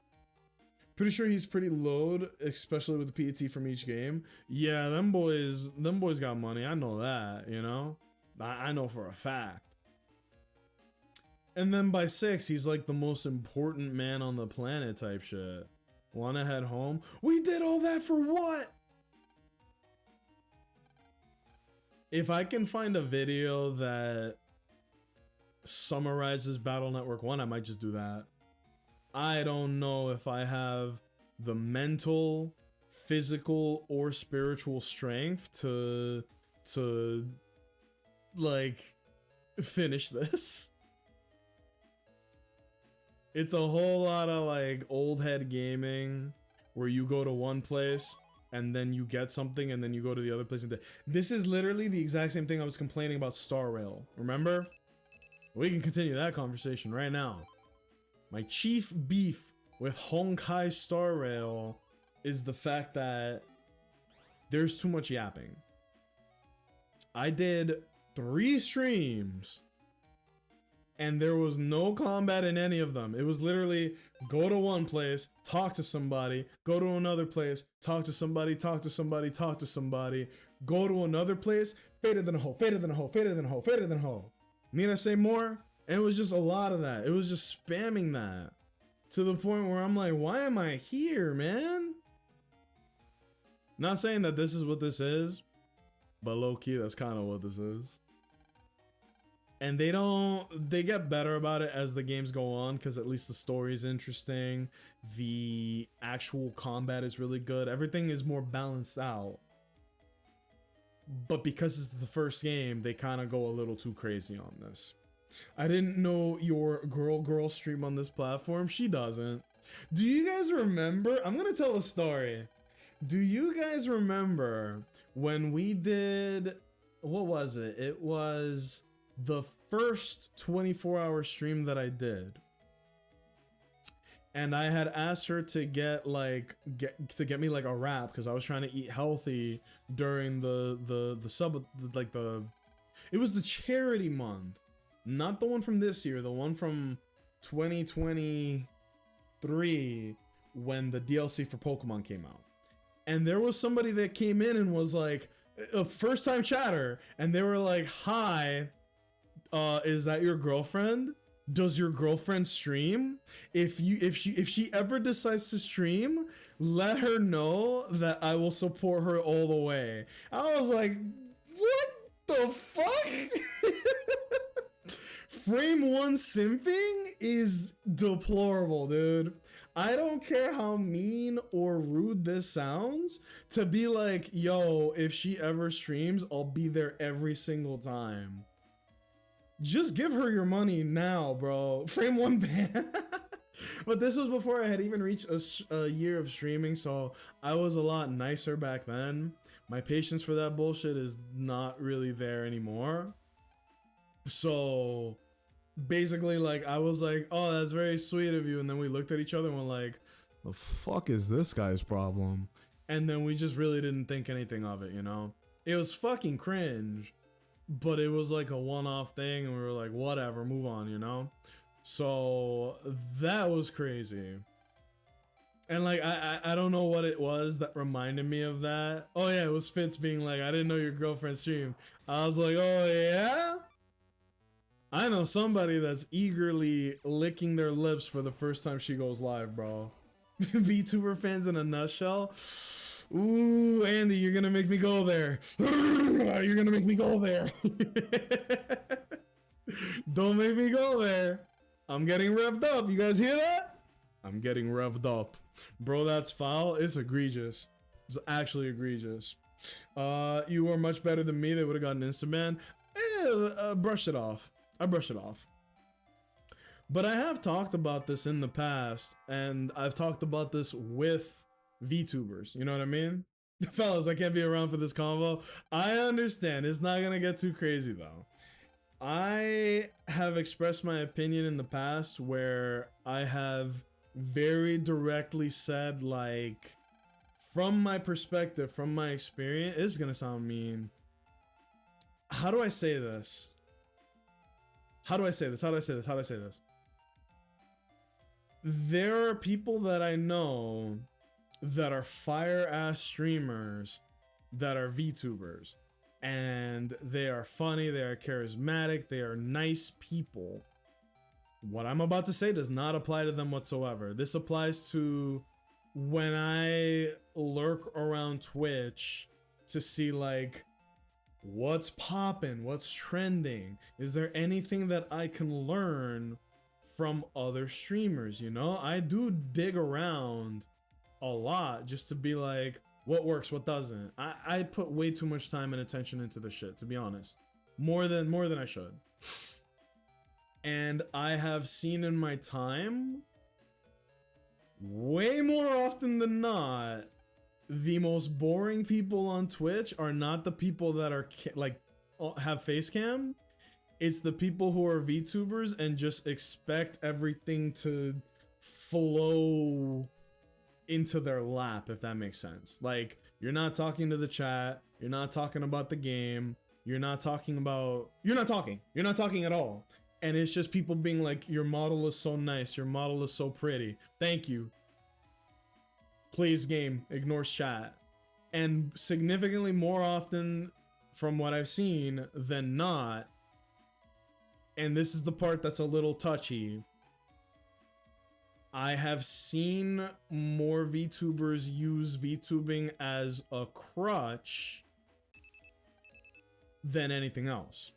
Pretty sure he's pretty load, especially with the PET from each game. Yeah, them boys got money. I know that, you know? I know for a fact. And then by 6, he's like the most important man on the planet type shit. Wanna head home? We did all that for what? If I can find a video that summarizes Battle Network 1, I might just do that. I don't know if I have the mental, physical, or spiritual strength to like finish this. It's a whole lot of like old head gaming where you go to one place and then you get something and then you go to the other place. This is literally the exact same thing I was complaining about Star Rail. Remember? We can continue that conversation right now. My chief beef with Honkai Star Rail is the fact that there's too much yapping. I did 3 streams and there was no combat in any of them. It was literally go to one place, talk to somebody, go to another place, talk to somebody, talk to somebody, talk to somebody, go to another place, fader than a hoe, fader than a hoe, fader than a hoe, fader than a hoe. Need I say more? And it was just a lot of that. It was just spamming that. to the point where I'm like, why am I here, man? Not saying that this is what this is, but low-key, that's kind of what this is. And they get better about it as the games go on, because at least the story is interesting. The actual combat is really good. Everything is more balanced out. But because it's the first game, they kind of go a little too crazy on this. I didn't know your girl stream on this platform. She doesn't. Do you guys remember? I'm gonna tell a story. Do you guys remember when we did, what was it? It was the first 24-hour stream that I did. And I had asked her to get me like a wrap, because I was trying to eat healthy during the it was the charity month. Not the one from this year, the one from 2023 when the DLC for Pokemon came out. And there was somebody that came in and was like, a first time chatter, and they were like, hi, is that your girlfriend? Does your girlfriend stream? If she ever decides to stream, let her know that I will support her all the way. I was like, what the fuck? Frame 1 simping is deplorable, dude. I don't care how mean or rude this sounds, to be like, yo, if she ever streams, I'll be there every single time. Just give her your money now, bro. Frame 1 ban. But this was before I had even reached a year of streaming, so I was a lot nicer back then. My patience for that bullshit is not really there anymore. So basically, like, I was like, oh, that's very sweet of you. And then we looked at each other and were like, the fuck is this guy's problem? And then we just really didn't think anything of it, you know? It was fucking cringe, but it was like a one-off thing, and we were like, whatever, move on, you know? So that was crazy. And like, I don't know what it was that reminded me of that. Oh yeah, it was Fitz being like, I didn't know your girlfriend streamed. I was like, oh yeah? I know somebody that's eagerly licking their lips for the first time she goes live, bro. VTuber fans in a nutshell. Ooh, Andy, you're gonna make me go there. You're gonna make me go there. Don't make me go there. I'm getting revved up. You guys hear that? I'm getting revved up. Bro, that's foul. It's egregious. It's actually egregious. You were much better than me. They would have gotten instant ban. Brush it off. I brush it off. But I have talked about this in the past, and I've talked about this with VTubers. You know what I mean? Fellas, I can't be around for this convo. I understand. It's not gonna get too crazy though. I have expressed my opinion in the past where I have very directly said, like, from my perspective, from my experience, this is gonna sound mean. How do I say this? How do I say this? How do I say this? How do I say this? There are people that I know that are fire ass streamers that are VTubers, and they are funny, they are charismatic, they are nice people. What I'm about to say does not apply to them whatsoever. This applies to when I lurk around Twitch to see, like, what's poppin', what's trending, is there anything that I can learn from other streamers, you know? I do dig around a lot just to be like, what works, what doesn't. I put way too much time and attention into this shit, to be honest. More than I should. And I have seen in my time, way more often than not, the most boring people on Twitch are not the people that are like have face cam. It's the people who are VTubers and just expect everything to flow into their lap, if that makes sense. Like, you're not talking to the chat, you're not talking about the game, you're not talking at all. And it's just people being like, your model is so nice, your model is so pretty, thank you. Please game, ignores chat. And significantly more often from what I've seen than not, and this is the part that's a little touchy, I have seen more VTubers use VTubing as a crutch than anything else.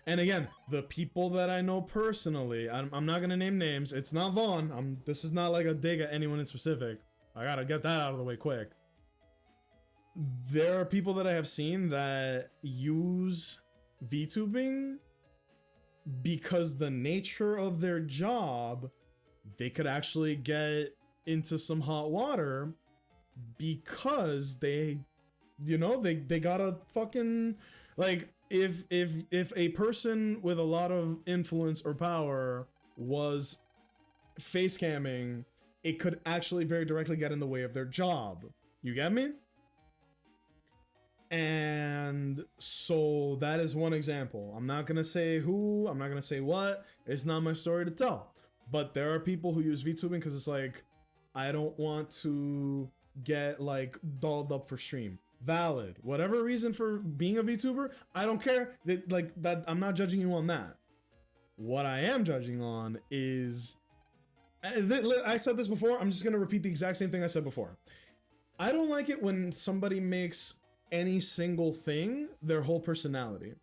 And again, the people that I know personally, I'm not gonna name names. It's not Vaughn. This is not like a dig at anyone in specific. I gotta get that out of the way quick. There are people that I have seen that use VTubing because the nature of their job, they could actually get into some hot water because they, you know, they gotta fucking, like, if a person with a lot of influence or power was face camming, it could actually very directly get in the way of their job. You get me? And so that is one example. I'm not gonna say who, I'm not gonna say what, it's not my story to tell. But there are people who use VTubing because it's like, I don't want to get like dolled up for stream. Valid. Whatever reason for being a VTuber, I don't care. That I'm not judging you on that. What I am judging on is, I said this before, I'm just gonna repeat the exact same thing I said before. I don't like it when somebody makes any single thing their whole personality.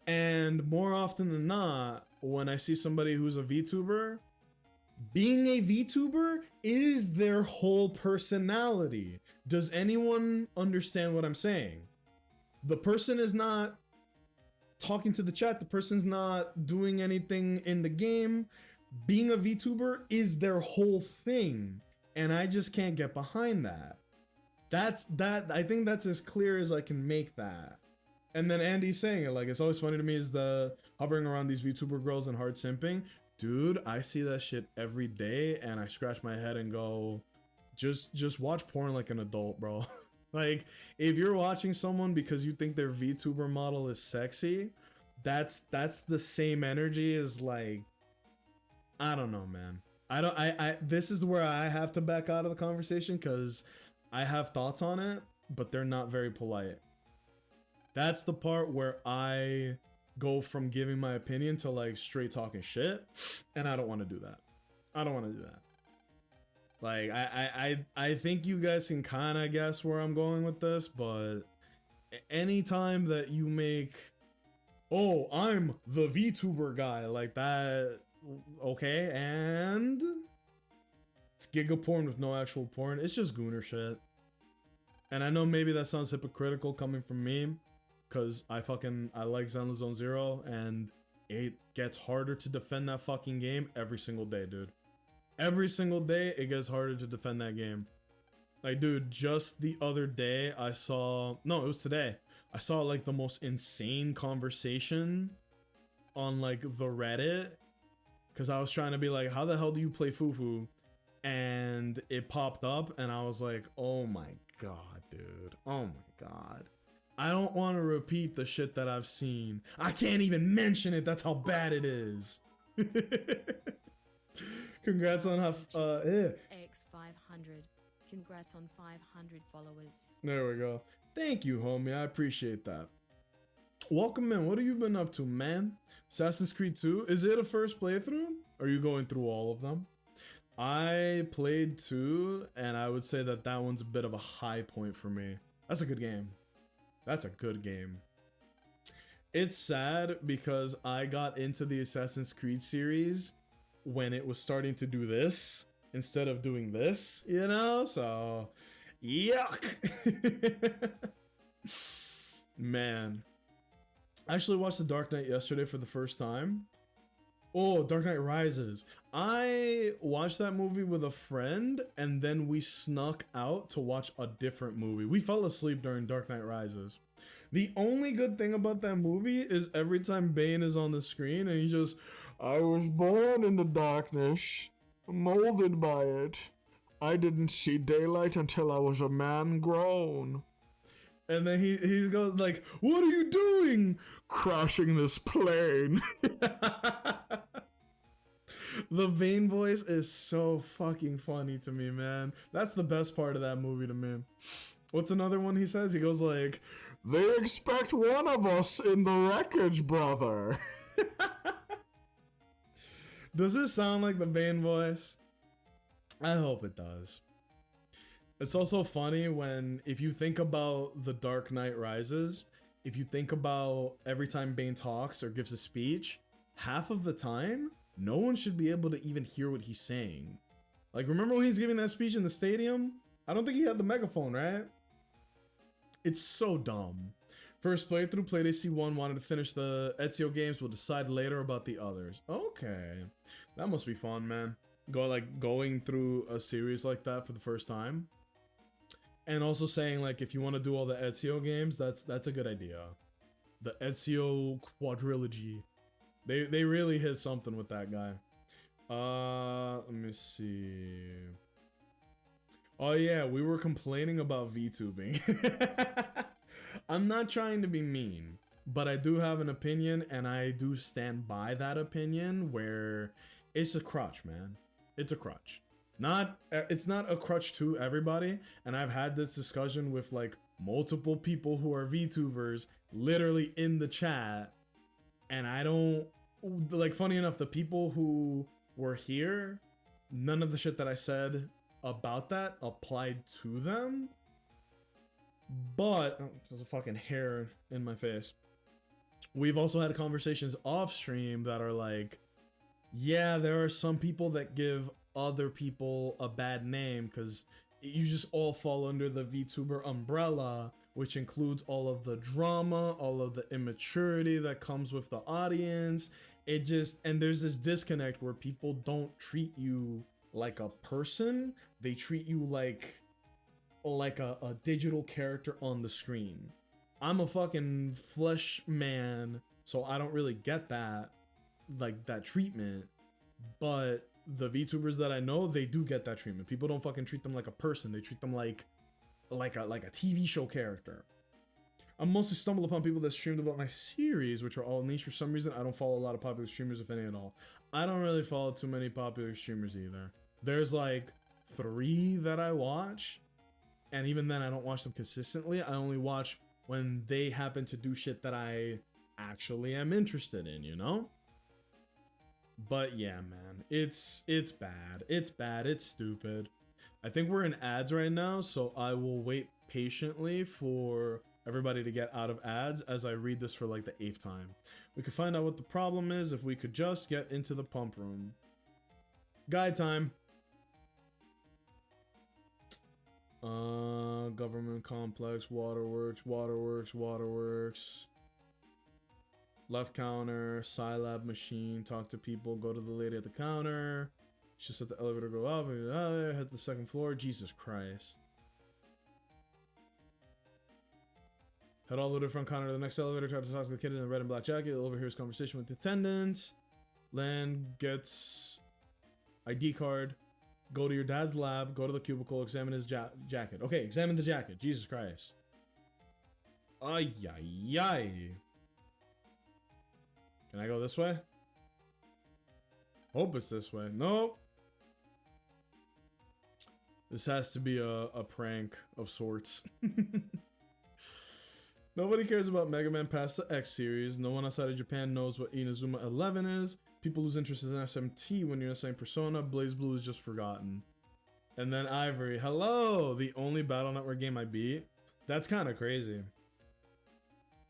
And more often than not, when I see somebody who's a VTuber, being a VTuber is their whole personality. Does anyone understand what I'm saying? The person is not talking to the chat, the person's not doing anything in the game. Being a VTuber is their whole thing, and I just can't get behind that. I think that's as clear as I can make that. And then Andy's saying it, like, it's always funny to me is the hovering around these VTuber girls and hard simping. Dude, I see that shit every day and I scratch my head and go, just watch porn like an adult, bro. Like, if you're watching someone because you think their VTuber model is sexy, that's the same energy as, like, I don't know, man. This is where I have to back out of the conversation because I have thoughts on it, but they're not very polite. That's the part where I go from giving my opinion to like straight talking shit, and I don't want to do that. I don't want to do that. Like, I think you guys can kind of guess where I'm going with this, but anytime that you make, oh, I'm the VTuber guy, like that, okay, and it's giga porn with no actual porn. It's just gooner shit. And I know maybe that sounds hypocritical coming from me, because I like Zenless Zone Zero, and it gets harder to defend that fucking game every single day, dude. Every single day, it gets harder to defend that game. Like, dude, just the other day, it was today. I saw, like, the most insane conversation on, like, the Reddit, because I was trying to be like, how the hell do you play Fufu? And it popped up, and I was like, oh my god, dude. Oh my god. I don't want to repeat the shit that I've seen. I can't even mention it. That's how bad it is. Congrats on X500. Congrats on 500 followers. There we go. Thank you, homie. I appreciate that. Welcome in. What have you been up to, man? Assassin's Creed 2. Is it a first playthrough? Are you going through all of them? I played 2, and I would say that one's a bit of a high point for me. That's a good game. That's a good game. It's sad because I got into the Assassin's Creed series when it was starting to do this instead of doing this, you know? So, yuck. Man. I actually watched The Dark Knight yesterday for the first time. Oh, Dark Knight Rises. I watched that movie with a friend, and then we snuck out to watch a different movie. We fell asleep during Dark Knight Rises. The only good thing about that movie is every time Bane is on the screen, and he just, I was born in the darkness, molded by it. I didn't see daylight until I was a man grown. And then he goes like, what are you doing? Crashing this plane. The Bane voice is so fucking funny to me, man. That's the best part of that movie to me. What's another one he says? He goes like, they expect one of us in the wreckage, brother. Does it sound like the Bane voice? I hope it does. It's also funny when, if you think about The Dark Knight Rises, if you think about every time Bane talks or gives a speech, half of the time, no one should be able to even hear what he's saying. Like, remember when he's giving that speech in the stadium? I don't think he had the megaphone, right? It's so dumb. First playthrough, played AC1, wanted to finish the Ezio games, we'll decide later about the others. Okay. That must be fun, man. Going through a series like that for the first time. And also saying, like, if you want to do all the Ezio games, that's a good idea. The Ezio quadrilogy. They really hit something with that guy. Let me see. Oh yeah, we were complaining about VTubing. I'm not trying to be mean, but I do have an opinion, and I do stand by that opinion, where it's a crutch, man. It's a crutch. It's not a crutch to everybody, and I've had this discussion with like multiple people who are VTubers literally in the chat, and I don't like, funny enough, the people who were here, none of the shit that I said about that applied to them. But there's a fucking hair in my face. We've also had conversations off stream that are like, yeah, there are some people that give other people a bad name because you just all fall under the VTuber umbrella, which includes all of the drama, all of the immaturity that comes with the audience. And there's this disconnect where people don't treat you like a person, they treat you like a digital character on the screen. I'm a fucking flesh man, so I don't really get that, like, that treatment. But the VTubers that I know, they do get that treatment. People don't fucking treat them like a person. They treat them like a TV show character. I mostly stumble upon people that streamed about my series, which are all niche for some reason. I don't follow a lot of popular streamers, if any at all. I don't really follow too many popular streamers either. There's like 3 that I watch, and even then I don't watch them consistently. I only watch when they happen to do shit that I actually am interested in, you know? But yeah, man, it's bad. It's bad. It's stupid. I think we're in ads right now, so I will wait patiently for everybody to get out of ads as I read this for like the 8th time. We could find out what the problem is if we could just get into the pump room. Guide time. Government complex, waterworks. Left counter, Scilab machine, talk to people, go to the lady at the counter. Just let the elevator go up, head to the 2nd floor. Jesus Christ. Head all the way to the front counter to the next elevator, try to talk to the kid in the red and black jacket. Overhears conversation with the attendants. Land gets ID card. Go to your dad's lab, go to the cubicle, examine his jacket. Okay, examine the jacket. Jesus Christ. Ay, ay, ay. Can I go this way? Hope it's this way. Nope. This has to be a prank of sorts. Nobody cares about Megaman past the X series. No one outside of Japan knows what Inazuma 11 is. People lose interest in SMT when you're in the same persona. Blaze Blue is just forgotten. And then Ivory. Hello! The only Battle Network game I beat. That's kind of crazy.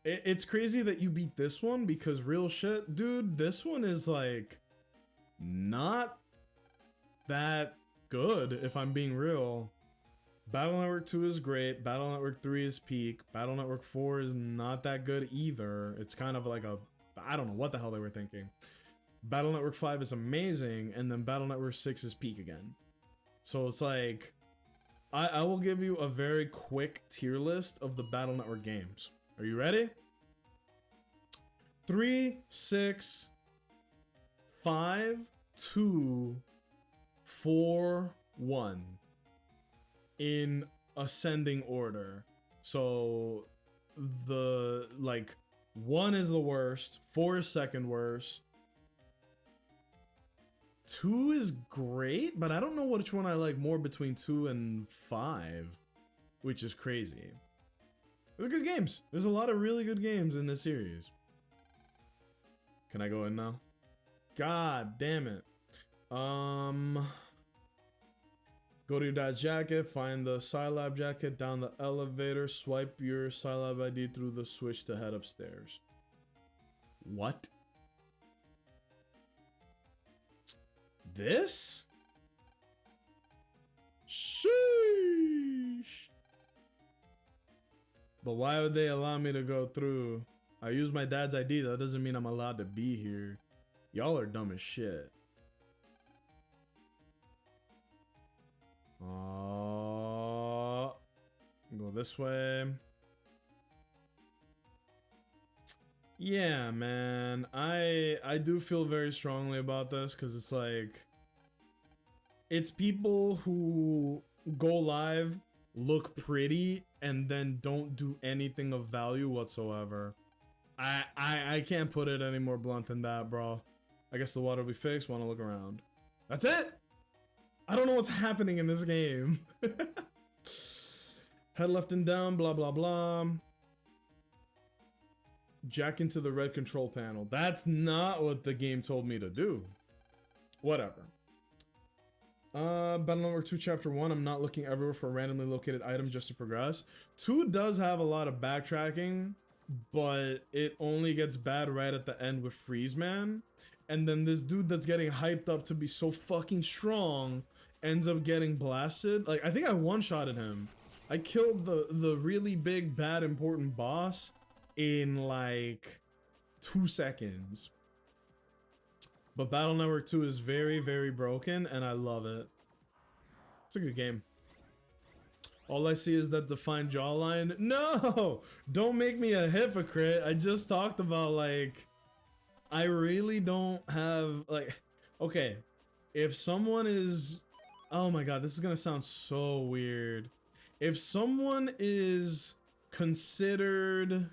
It's crazy that you beat this one because real shit, dude, this one is like not that good if I'm being real. Battle Network 2 is great. Battle Network 3 is peak. Battle Network 4 is not that good either. It's kind of like I don't know what the hell they were thinking. Battle Network 5 is amazing, and then Battle Network 6 is peak again. So it's like, I will give you a very quick tier list of the Battle Network games. Are you ready? 3, 6, 5, 2, 4, 1. In ascending order. So the 1 is the worst, 4 is second worst, 2 is great, but I don't know which one I like more between 2 and 5, which is crazy. There's good games. There's a lot of really good games in this series. Can I go in now? God damn it. Go to your dad's jacket, find the Scilab jacket down the elevator, swipe your Scilab ID through the switch to head upstairs. What? This? Sheesh. But why would they allow me to go through? I use my dad's ID, that doesn't mean I'm allowed to be here. Y'all are dumb as shit. Go this way. Yeah, man. I do feel very strongly about this because it's like, it's people who go live, look pretty, and then don't do anything of value whatsoever. I can't put it any more blunt than that, bro. I guess the water will be fixed. Want to look around. That's it. I don't know what's happening in this game. Head left and down, blah, blah, blah. Jack into the red control panel. That's not what the game told me to do. Whatever. Battle Network 2 Chapter 1. I'm not looking everywhere for a randomly located item just to progress. 2 does have a lot of backtracking, but it only gets bad right at the end with Freeze Man. And then this dude that's getting hyped up to be so fucking strong ends up getting blasted. Like, I think I one-shotted him. I killed the really big, bad, important boss in like 2 seconds. But Battle Network 2 is very, very broken, and I love it. It's a good game. All I see is that defined jawline. No! Don't make me a hypocrite. I just talked about, like, I really don't have, like, okay, if someone is, oh my god, this is gonna sound so weird. If someone is considered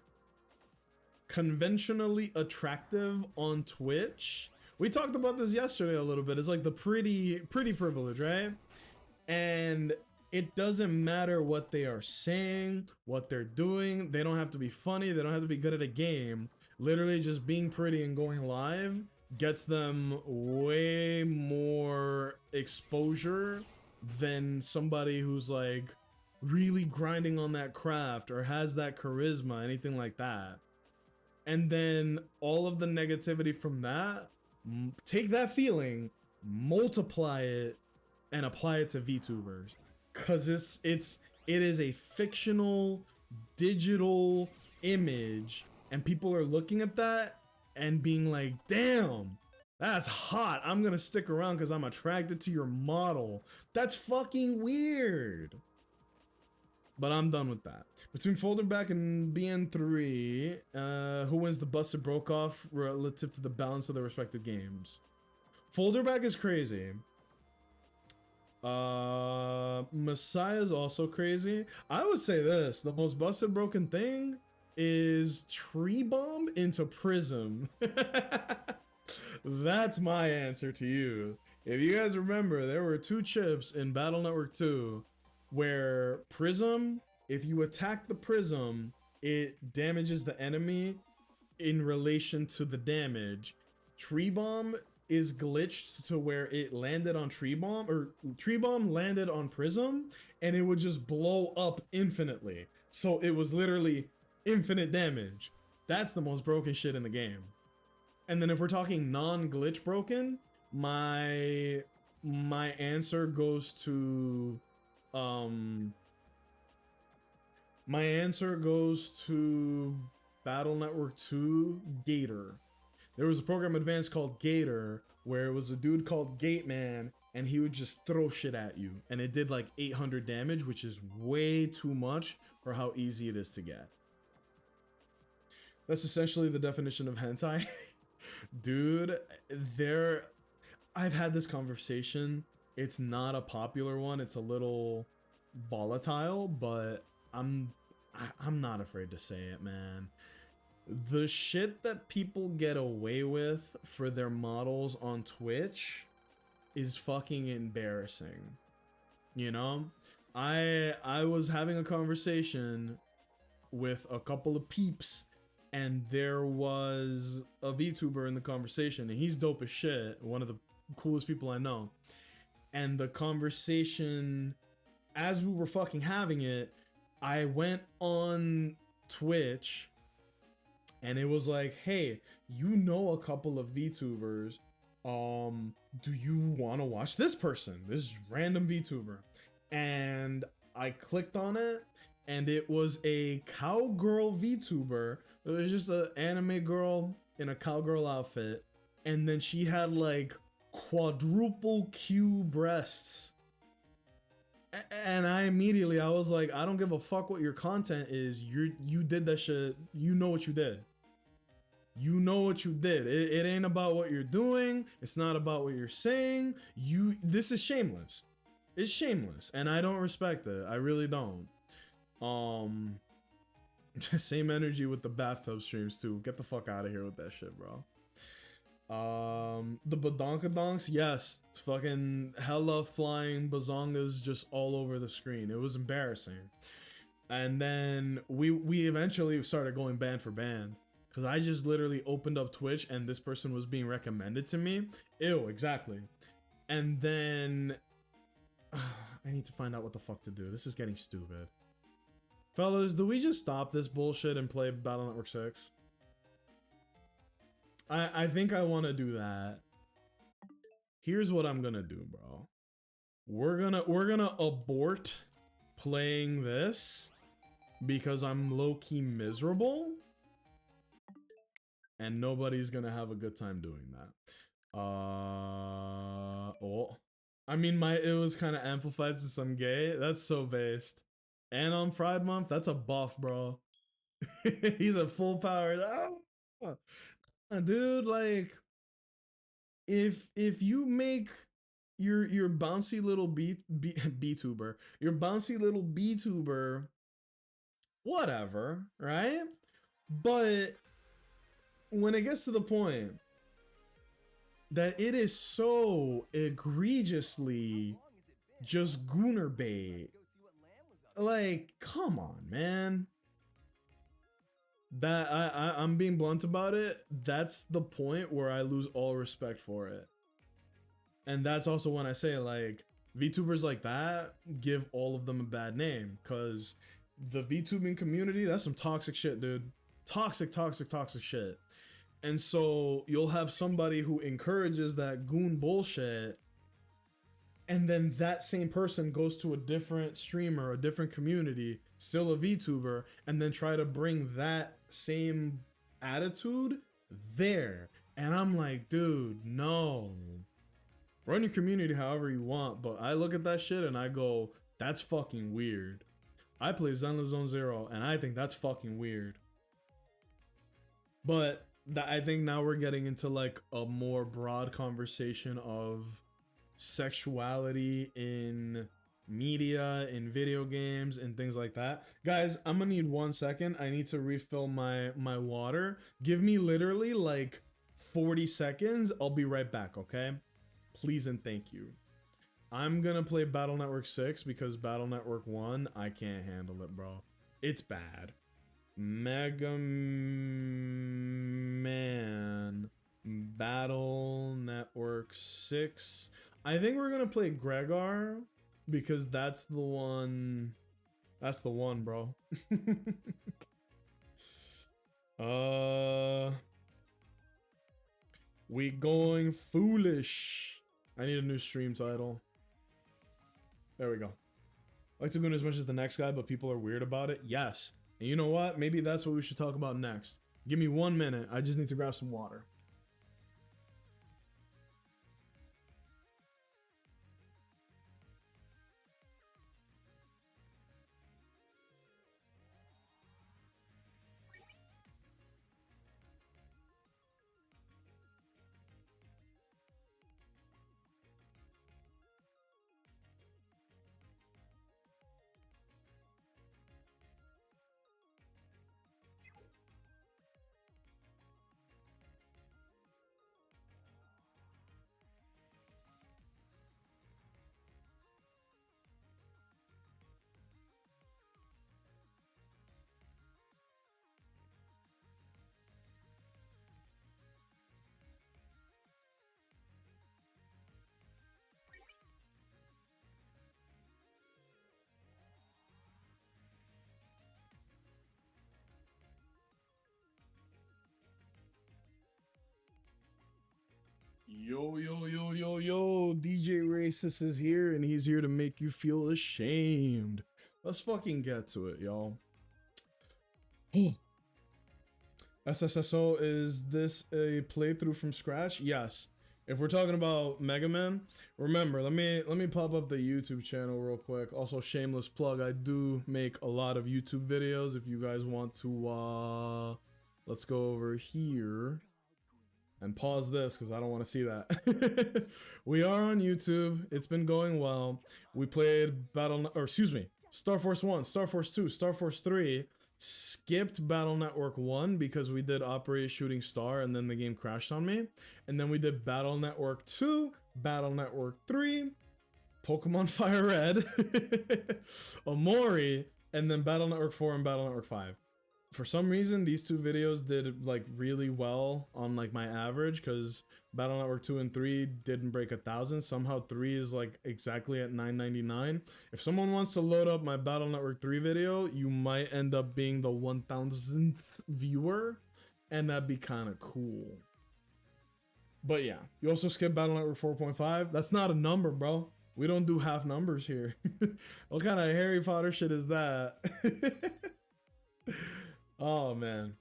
conventionally attractive on Twitch, we talked about this yesterday a little bit, it's like the pretty privilege, right? And it doesn't matter what they are saying, what they're doing, they don't have to be funny, they don't have to be good at a game. Literally just being pretty and going live gets them way more exposure than somebody who's like really grinding on that craft or has that charisma, anything like that. And then all of the negativity from that, take that feeling, multiply it, and apply it to VTubers. Cause it is a fictional digital image, and people are looking at that and being like, damn, that's hot. I'm gonna stick around because I'm attracted to your model. That's fucking weird. But I'm done with that. Between Folderback and BN3, who wins the busted broke off relative to the balance of their respective games? Folderback is crazy. Messiah is also crazy. I would say this, the most busted broken thing is Tree Bomb into Prism. That's my answer to you. If you guys remember, there were 2 chips in Battle Network 2 where Prism, if you attack the Prism, it damages the enemy in relation to the damage. Tree Bomb is glitched to where it landed on Tree Bomb, or Tree Bomb landed on Prism, and it would just blow up infinitely. So it was literally infinite damage. That's the most broken shit in the game. And then if we're talking non-glitch broken, my answer goes to Battle Network 2 Gator. There was a program advanced called Gator where it was a dude called Gateman, and he would just throw shit at you, and it did like 800 damage, which is way too much for how easy it is to get. That's essentially the definition of hentai. Dude, I've had this conversation. It's not a popular one. It's a little volatile, but I'm not afraid to say it, man. The shit that people get away with for their models on Twitch is fucking embarrassing. You know? I was having a conversation with a couple of peeps, and there was a VTuber in the conversation, and he's dope as shit, one of the coolest people I know. And the conversation, as we were fucking having it, I went on Twitch and it was like, hey, you know a couple of VTubers. Do you want to watch this person? This random VTuber. And I clicked on it and it was a cowgirl VTuber. It was just an anime girl in a cowgirl outfit. And then she had like quadruple Q breasts. And I was like, I don't give a fuck what your content is. You did that shit. You know what you did. You know what you did. It ain't about what you're doing. It's not about what you're saying. This is shameless. It's shameless, and I don't respect it. I really don't. Same energy with the bathtub streams too. Get the fuck out of here with that shit, bro. The badonkadonks, yes, fucking hella flying bazongas just all over the screen. It was embarrassing. And then we eventually started going band for band. Because I just literally opened up Twitch and this person was being recommended to me. Ew, exactly. And then I need to find out what the fuck to do. This is getting stupid. Fellas, do we just stop this bullshit and play Battle Network 6? I think I want to do that. Here's what I'm gonna do, bro. We're gonna abort playing this because I'm low-key miserable. And nobody's gonna have a good time doing that. Oh, I mean, it was kind of amplified since I'm gay. That's so based. And on Pride Month, that's a buff, bro. He's a full power. Ah, dude, like, if you make your bouncy little B-tuber, your bouncy little B-tuber, whatever, right? But when it gets to the point that it is so egregiously just gooner bait, like, come on, man. That I'm being blunt about it. That's the point where I lose all respect for it. And that's also when I say, like, VTubers like that, give all of them a bad name, because the VTubing community, that's some toxic shit, dude. Toxic shit. And so you'll have somebody who encourages that goon bullshit, and then that same person goes to a different streamer, a different community, still a VTuber, and then try to bring that same attitude there. And I'm like, dude, no. Run your community however you want, but I look at that shit and I go, that's fucking weird. I play Zenless Zone Zero, and I think that's fucking weird. But I think now we're getting into like a more broad conversation of sexuality in media, in video games, and things like that. Guys, I'm gonna need 1 second. I need to refill my water. Give me literally like 40 seconds. I'll be right back, okay? Please and thank you. I'm gonna play Battle Network 6 because Battle Network 1, I can't handle it, bro. It's bad. Megaman Battle Network 6. I think we're gonna play Gregar because that's the one. That's the one, bro. We going foolish. I need a new stream title. There we go. I like to go as much as the next guy, but people are weird about it. Yes. And you know what? Maybe that's what we should talk about next. Give me 1 minute. I just need to grab some water. Yo, yo, yo, yo, yo, DJ Racist is here and he's here to make you feel ashamed. Let's fucking get to it, y'all. SSSO, is this a playthrough from scratch? Yes. If we're talking about Mega Man, remember, let me pop up the YouTube channel real quick. Also, shameless plug, I do make a lot of YouTube videos if you guys want to let's go over here and pause this because I don't want to see that. We are on YouTube. It's been going well. We played Star Force 1, Star Force 2, Star Force 3. Skipped Battle Network 1 because we did Operation Shooting Star and then the game crashed on me. And then we did Battle Network 2, Battle Network 3, Pokemon Fire Red, Omori, and then Battle Network 4 and Battle Network 5. For some reason, these two videos did like really well on like my average because Battle Network 2 and 3 didn't break 1,000. Somehow 3 is like exactly at 999. If someone wants to load up my Battle Network 3 video, you might end up being the 1,000th viewer, and that'd be kind of cool. But yeah, you also skip Battle Network 4.5. That's not a number, bro. We don't do half numbers here. What kind of Harry Potter shit is that? Oh man.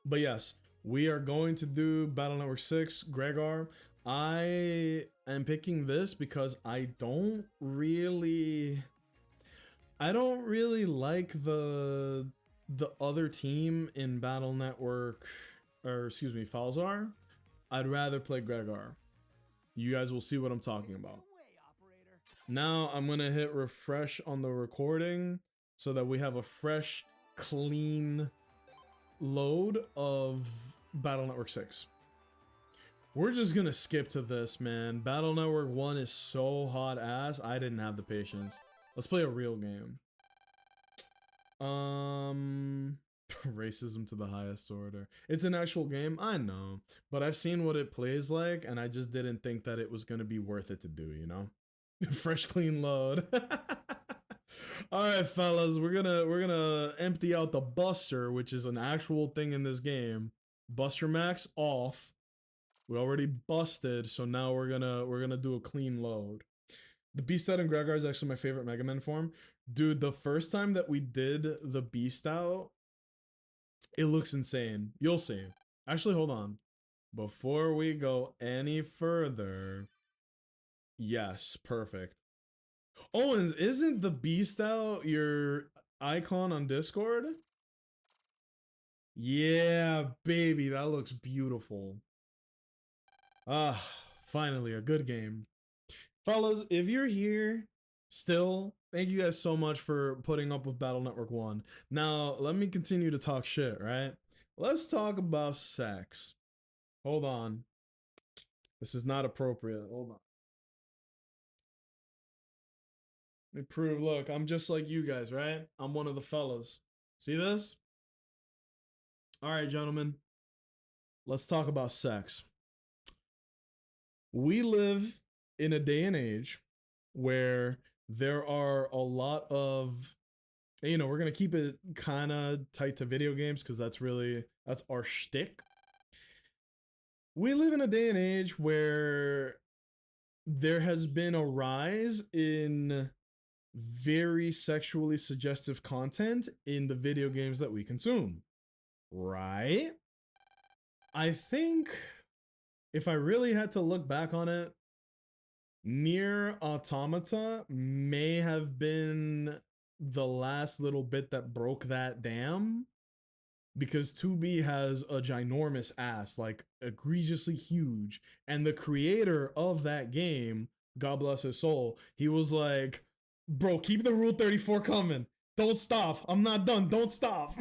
But yes, we are going to do Battle Network 6, Gregor. I am picking this because I don't really like the other team in Battle Network, or excuse me, Falzar. I'd rather play Gregor. You guys will see what I'm talking about. Now I'm gonna hit refresh on the recording so that we have a fresh, clean load of Battle Network 6. We're just gonna skip to this, man. Battle Network 1 is so hot ass, I didn't have the patience. Let's play a real game. Racism to the highest order. It's an actual game, I know, but I've seen what it plays like and I just didn't think that it was gonna be worth it to do, you know? Fresh, clean load. All right, fellas, we're gonna empty out the Buster, which is an actual thing in this game. Buster Max off. We already busted, so now we're gonna do a clean load. The Beast Out and Gregor is actually my favorite Mega Man form. Dude, the first time that we did the Beast Out, it looks insane. You'll see. Actually, hold on. Before we go any further, yes, perfect. Oh, and isn't the Beast Out your icon on Discord? Yeah, baby, that looks beautiful. Ah, finally, a good game. Fellas, if you're here still, thank you guys so much for putting up with Battle Network 1. Now, let me continue to talk shit, right? Let's talk about sex. Hold on. This is not appropriate. Hold on. Let me prove, look, I'm just like you guys, right? I'm one of the fellas. See this? All right, gentlemen. Let's talk about sex. We live in a day and age where there are a lot of, you know, we're going to keep it kind of tight to video games because that's our shtick. We live in a day and age where there has been a rise in very sexually suggestive content in the video games that we consume, right? I think if I really had to look back on it, Nier Automata may have been the last little bit that broke that dam, because 2B has a ginormous ass, like egregiously huge, and the creator of that game, God bless his soul, he was like, bro, keep the Rule 34 coming. Don't stop. I'm not done. Don't stop.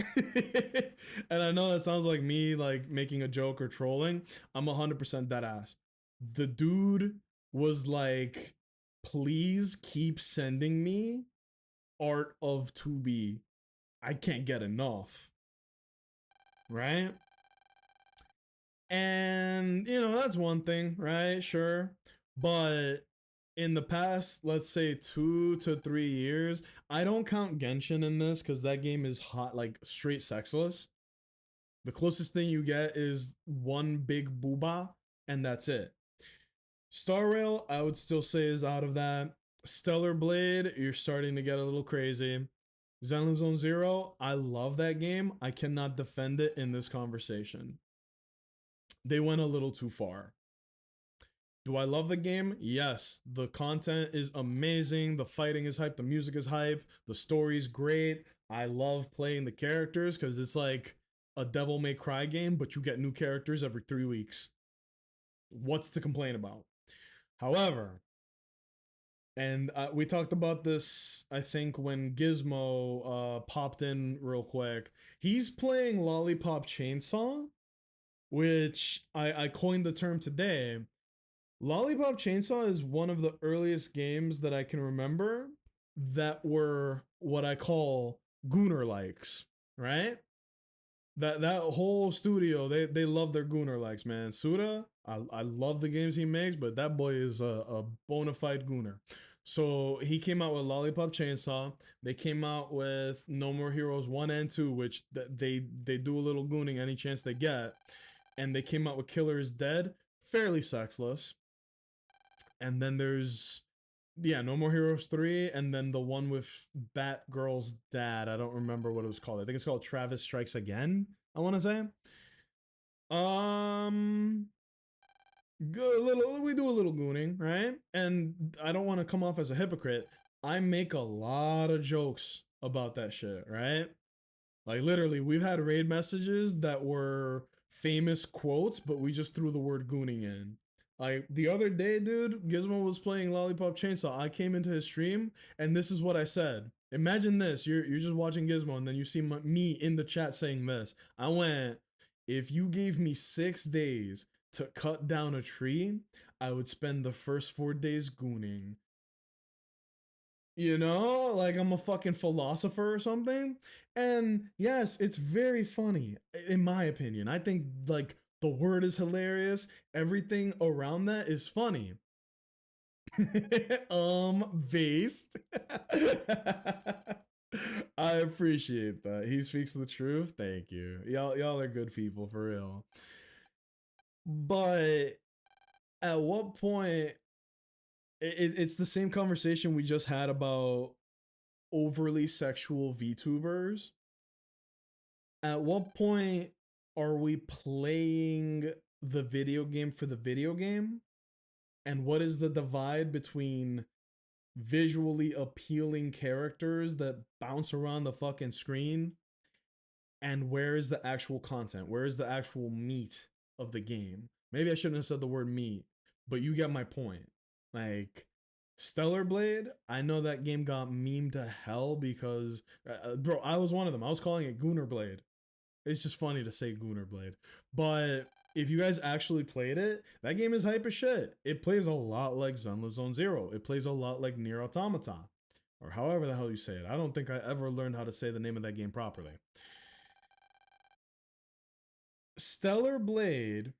And I know that sounds like me like making a joke or trolling. I'm 100% dead ass. The dude was like, please keep sending me art of 2B. I can't get enough. Right? And, you know, that's one thing, right? Sure. But in the past, let's say 2 to 3 years, I don't count Genshin in this because that game is hot, like straight sexless. The closest thing you get is one big booba, and that's it. Star Rail, I would still say is out of that. Stellar Blade, you're starting to get a little crazy. Zenless Zone Zero, I love that game. I cannot defend it in this conversation. They went a little too far. Do I love the game? Yes. The content is amazing. The fighting is hype. The music is hype. The story's great. I love playing the characters because it's like a Devil May Cry game, but you get new characters every 3 weeks. What's to complain about? However, and we talked about this, I think, when Gizmo popped in real quick. He's playing Lollipop Chainsaw, which I coined the term today. Lollipop Chainsaw is one of the earliest games that I can remember that were what I call Gooner likes, right? That whole studio, they love their Gooner likes, man. Suda, I love the games he makes, but that boy is a bona fide Gooner. So he came out with Lollipop Chainsaw. They came out with No More Heroes 1 and 2, which they do a little gooning any chance they get. And they came out with Killer is Dead, fairly sexless. And then there's No More Heroes 3, and then the one with Batgirl's dad. I don't remember what it was called. I think it's called Travis Strikes Again, I want to say. Good little we do a little gooning, right? And I don't want to come off as a hypocrite. I make a lot of jokes about that shit, right? Like literally, we've had raid messages that were famous quotes, but we just threw the word gooning in. Like the other day, dude, Gizmo was playing Lollipop Chainsaw. I came into his stream, and this is what I said. Imagine this: you're just watching Gizmo, and then you see me in the chat saying this. I went, if you gave me 6 days to cut down a tree, I would spend the first 4 days gooning. You know, like I'm a fucking philosopher or something. And yes, it's very funny, in my opinion. I think like the word is hilarious. Everything around that is funny. Based. I appreciate that. He speaks the truth. Thank you. Y'all are good people for real. But at what point it's the same conversation we just had about overly sexual VTubers. At what point are we playing the video game for the video game? And what is the divide between visually appealing characters that bounce around the fucking screen and where is the actual content? Where is the actual meat of the game? Maybe I shouldn't have said the word meat, but you get my point. Like Stellar Blade, I know that game got memed to hell because, bro, I was one of them. I was calling it Gooner Blade. It's just funny to say Gooner Blade. But if you guys actually played it, that game is hype as shit. It plays a lot like Zenless Zone Zero. It plays a lot like Nier Automata, or however the hell you say it. I don't think I ever learned how to say the name of that game properly. Stellar Blade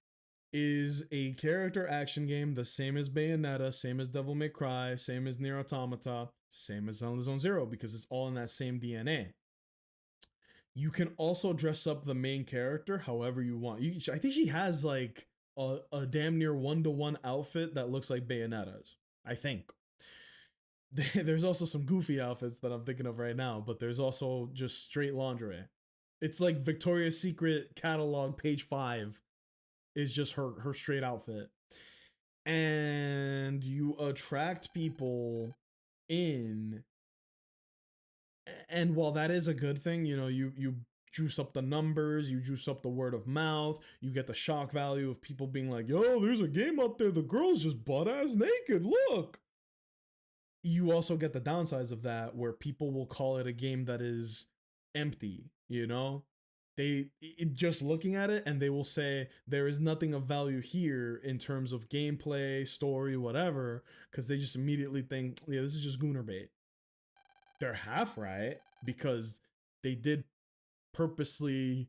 is a character action game the same as Bayonetta, same as Devil May Cry, same as Nier Automata, same as Zone Zero because it's all in that same DNA. You can also dress up the main character however you want. I think she has like a damn near 1-to-1 outfit that looks like Bayonetta's. I think. There's also some goofy outfits that I'm thinking of right now, but there's also just straight lingerie. It's like Victoria's Secret catalog page 5 is just her straight outfit. And you attract people in, and while that is a good thing, you know, you juice up the numbers, you juice up the word of mouth, you get the shock value of people being like, yo, there's a game up there, the girl's just butt ass naked, look. You also get the downsides of that where people will call it a game that is empty, you know? Just looking at it, and they will say there is nothing of value here in terms of gameplay, story, whatever, because they just immediately think, yeah, this is just gooner bait. They're half right because they did purposely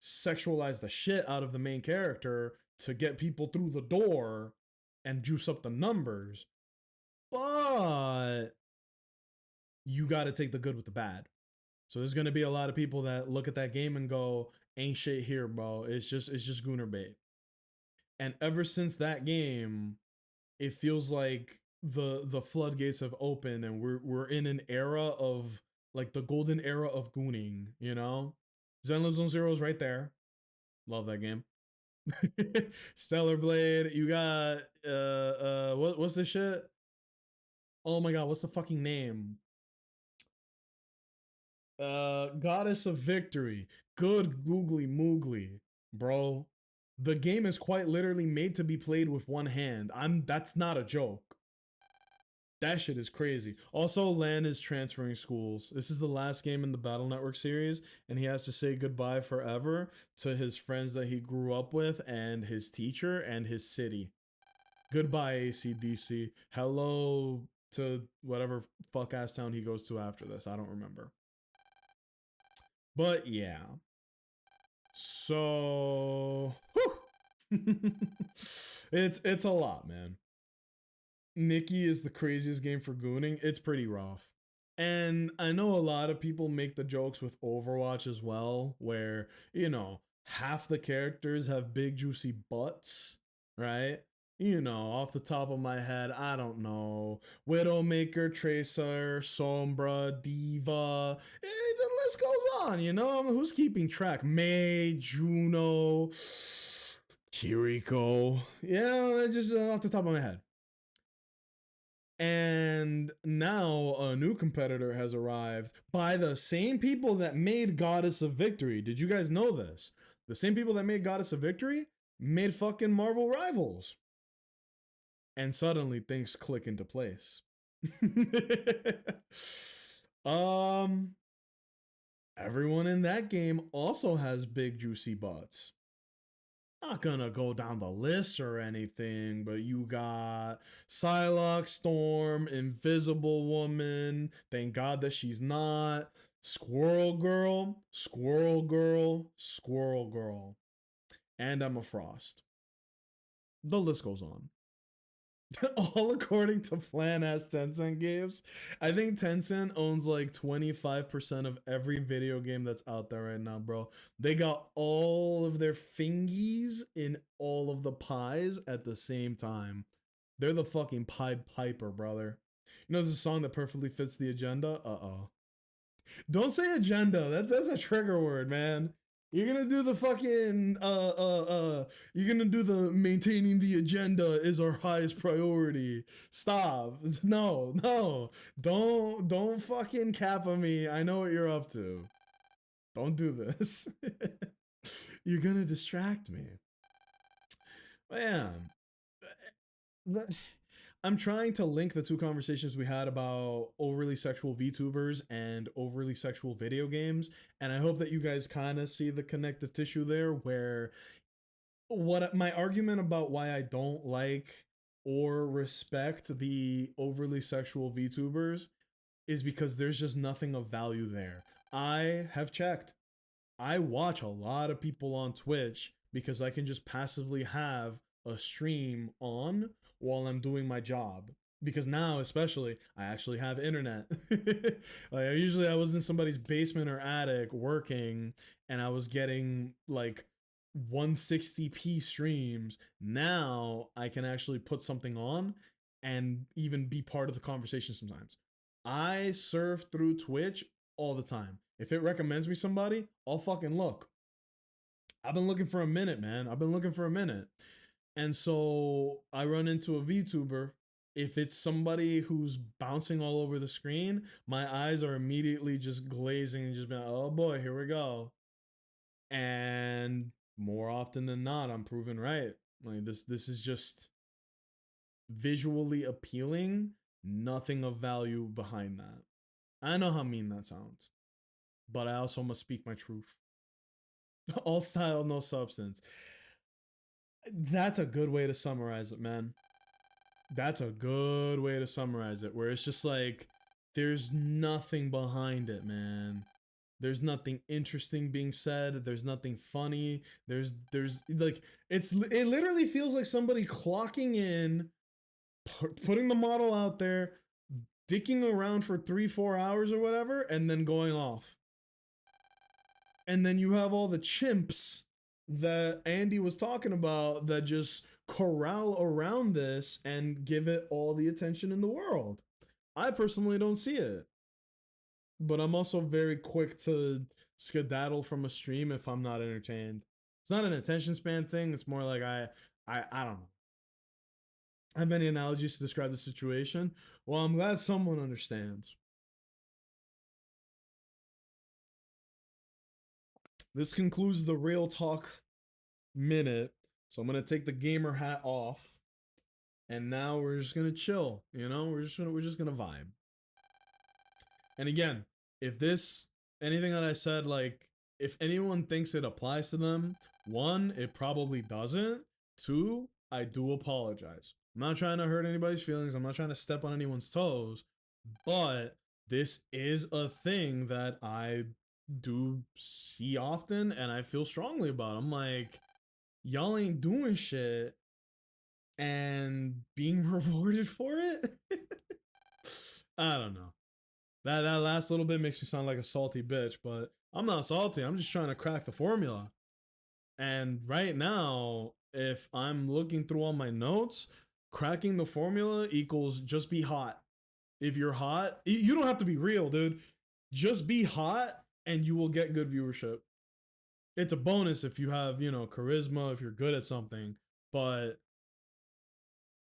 sexualize the shit out of the main character to get people through the door and juice up the numbers. But you got to take the good with the bad. So there's gonna be a lot of people that look at that game and go, "Ain't shit here, bro. It's just gooner bait." And ever since that game, it feels like the floodgates have opened and we're in an era of like the golden era of gooning, you know? Zenless Zone Zero is right there. Love that game. Stellar Blade, you got what's this shit? Oh my god, what's the fucking name? Goddess of Victory. Good googly moogly, bro. The game is quite literally made to be played with one hand. That's not a joke. That shit is crazy. Also, Lan is transferring schools. This is the last game in the Battle Network series, and he has to say goodbye forever to his friends that he grew up with, and his teacher, and his city. Goodbye, ACDC. Hello to whatever fuck ass town he goes to after this. I don't remember. But yeah. So it's a lot, man. Nikki is the craziest game for gooning. It's pretty rough. And I know a lot of people make the jokes with Overwatch as well, where, you know, half the characters have big juicy butts, right? You know, off the top of my head, I don't know. Widowmaker, Tracer, Sombra, Diva. The list goes on, you know? I mean, who's keeping track? Mei, Juno, Kiriko. Yeah, just off the top of my head. And now a new competitor has arrived by the same people that made Goddess of Victory. Did you guys know this? The same people that made Goddess of Victory made fucking Marvel Rivals. And suddenly things click into place. Everyone in that game also has big juicy butts. Not gonna go down the list or anything, but you got Psylocke, Storm, Invisible Woman. Thank God that she's not. Squirrel Girl, Squirrel Girl, Squirrel Girl, and Emma Frost. The list goes on. All according to Plan as Tencent Games. I think Tencent owns like 25% of every video game that's out there right now, bro. They got all of their fingies in all of the pies at the same time. They're the fucking Pied Piper, brother. You know, there's a song that perfectly fits the agenda? Uh-oh. Don't say agenda. That's a trigger word, man. You're gonna do the fucking you're gonna do the maintaining the agenda is our highest priority. Stop. No. Don't fucking cap on me. I know what you're up to. Don't do this. You're gonna distract me. Man. I'm trying to link the two conversations we had about overly sexual VTubers and overly sexual video games, and I hope that you guys kind of see the connective tissue there, where what my argument about why I don't like or respect the overly sexual VTubers is because there's just nothing of value there. I have checked. I watch a lot of people on Twitch because I can just passively have a stream on while I'm doing my job. Because now, especially, I actually have internet. Like I was in somebody's basement or attic working, and I was getting like 160p streams. Now I can actually put something on and even be part of the conversation sometimes. I surf through Twitch all the time. If it recommends me somebody, I'll fucking look. I've been looking for a minute, man. I've been looking for a minute. And so I run into a VTuber. If it's somebody who's bouncing all over the screen, my eyes are immediately just glazing and just being, oh boy, here we go. And more often than not, I'm proven right. Like this is just visually appealing, nothing of value behind that. I know how mean that sounds, but I also must speak my truth. All style, no substance. That's a good way to summarize it, man. That's a good way to summarize it, where it's just like there's nothing behind it, man. There's nothing interesting being said. There's nothing funny. There's like it literally feels like somebody clocking in, putting the model out there, dicking around for 3-4 hours or whatever, and then going off. And then you have all the chimps that Andy was talking about that just corral around this and give it all the attention in the world. I personally don't see it, but I'm also very quick to skedaddle from a stream if I'm not entertained. It's not an attention span thing. It's more like I don't know. I have many analogies to describe the situation. Well, I'm glad someone understands. This concludes the real talk minute. So I'm gonna take the gamer hat off, and now we're just gonna chill. You know, we're just gonna vibe. And again, if this anything that I said, like if anyone thinks it applies to them, one, it probably doesn't. Two, I do apologize. I'm not trying to hurt anybody's feelings. I'm not trying to step on anyone's toes, but this is a thing that I do see often and I feel strongly about. I'm like, y'all ain't doing shit and being rewarded for it. I don't know. That last little bit makes me sound like a salty bitch, but I'm not salty. I'm just trying to crack the formula. And right now, if I'm looking through all my notes, cracking the formula equals just be hot. If you're hot, you don't have to be real, dude. Just be hot and you will get good viewership. It's a bonus if you have, you know, charisma, if you're good at something. But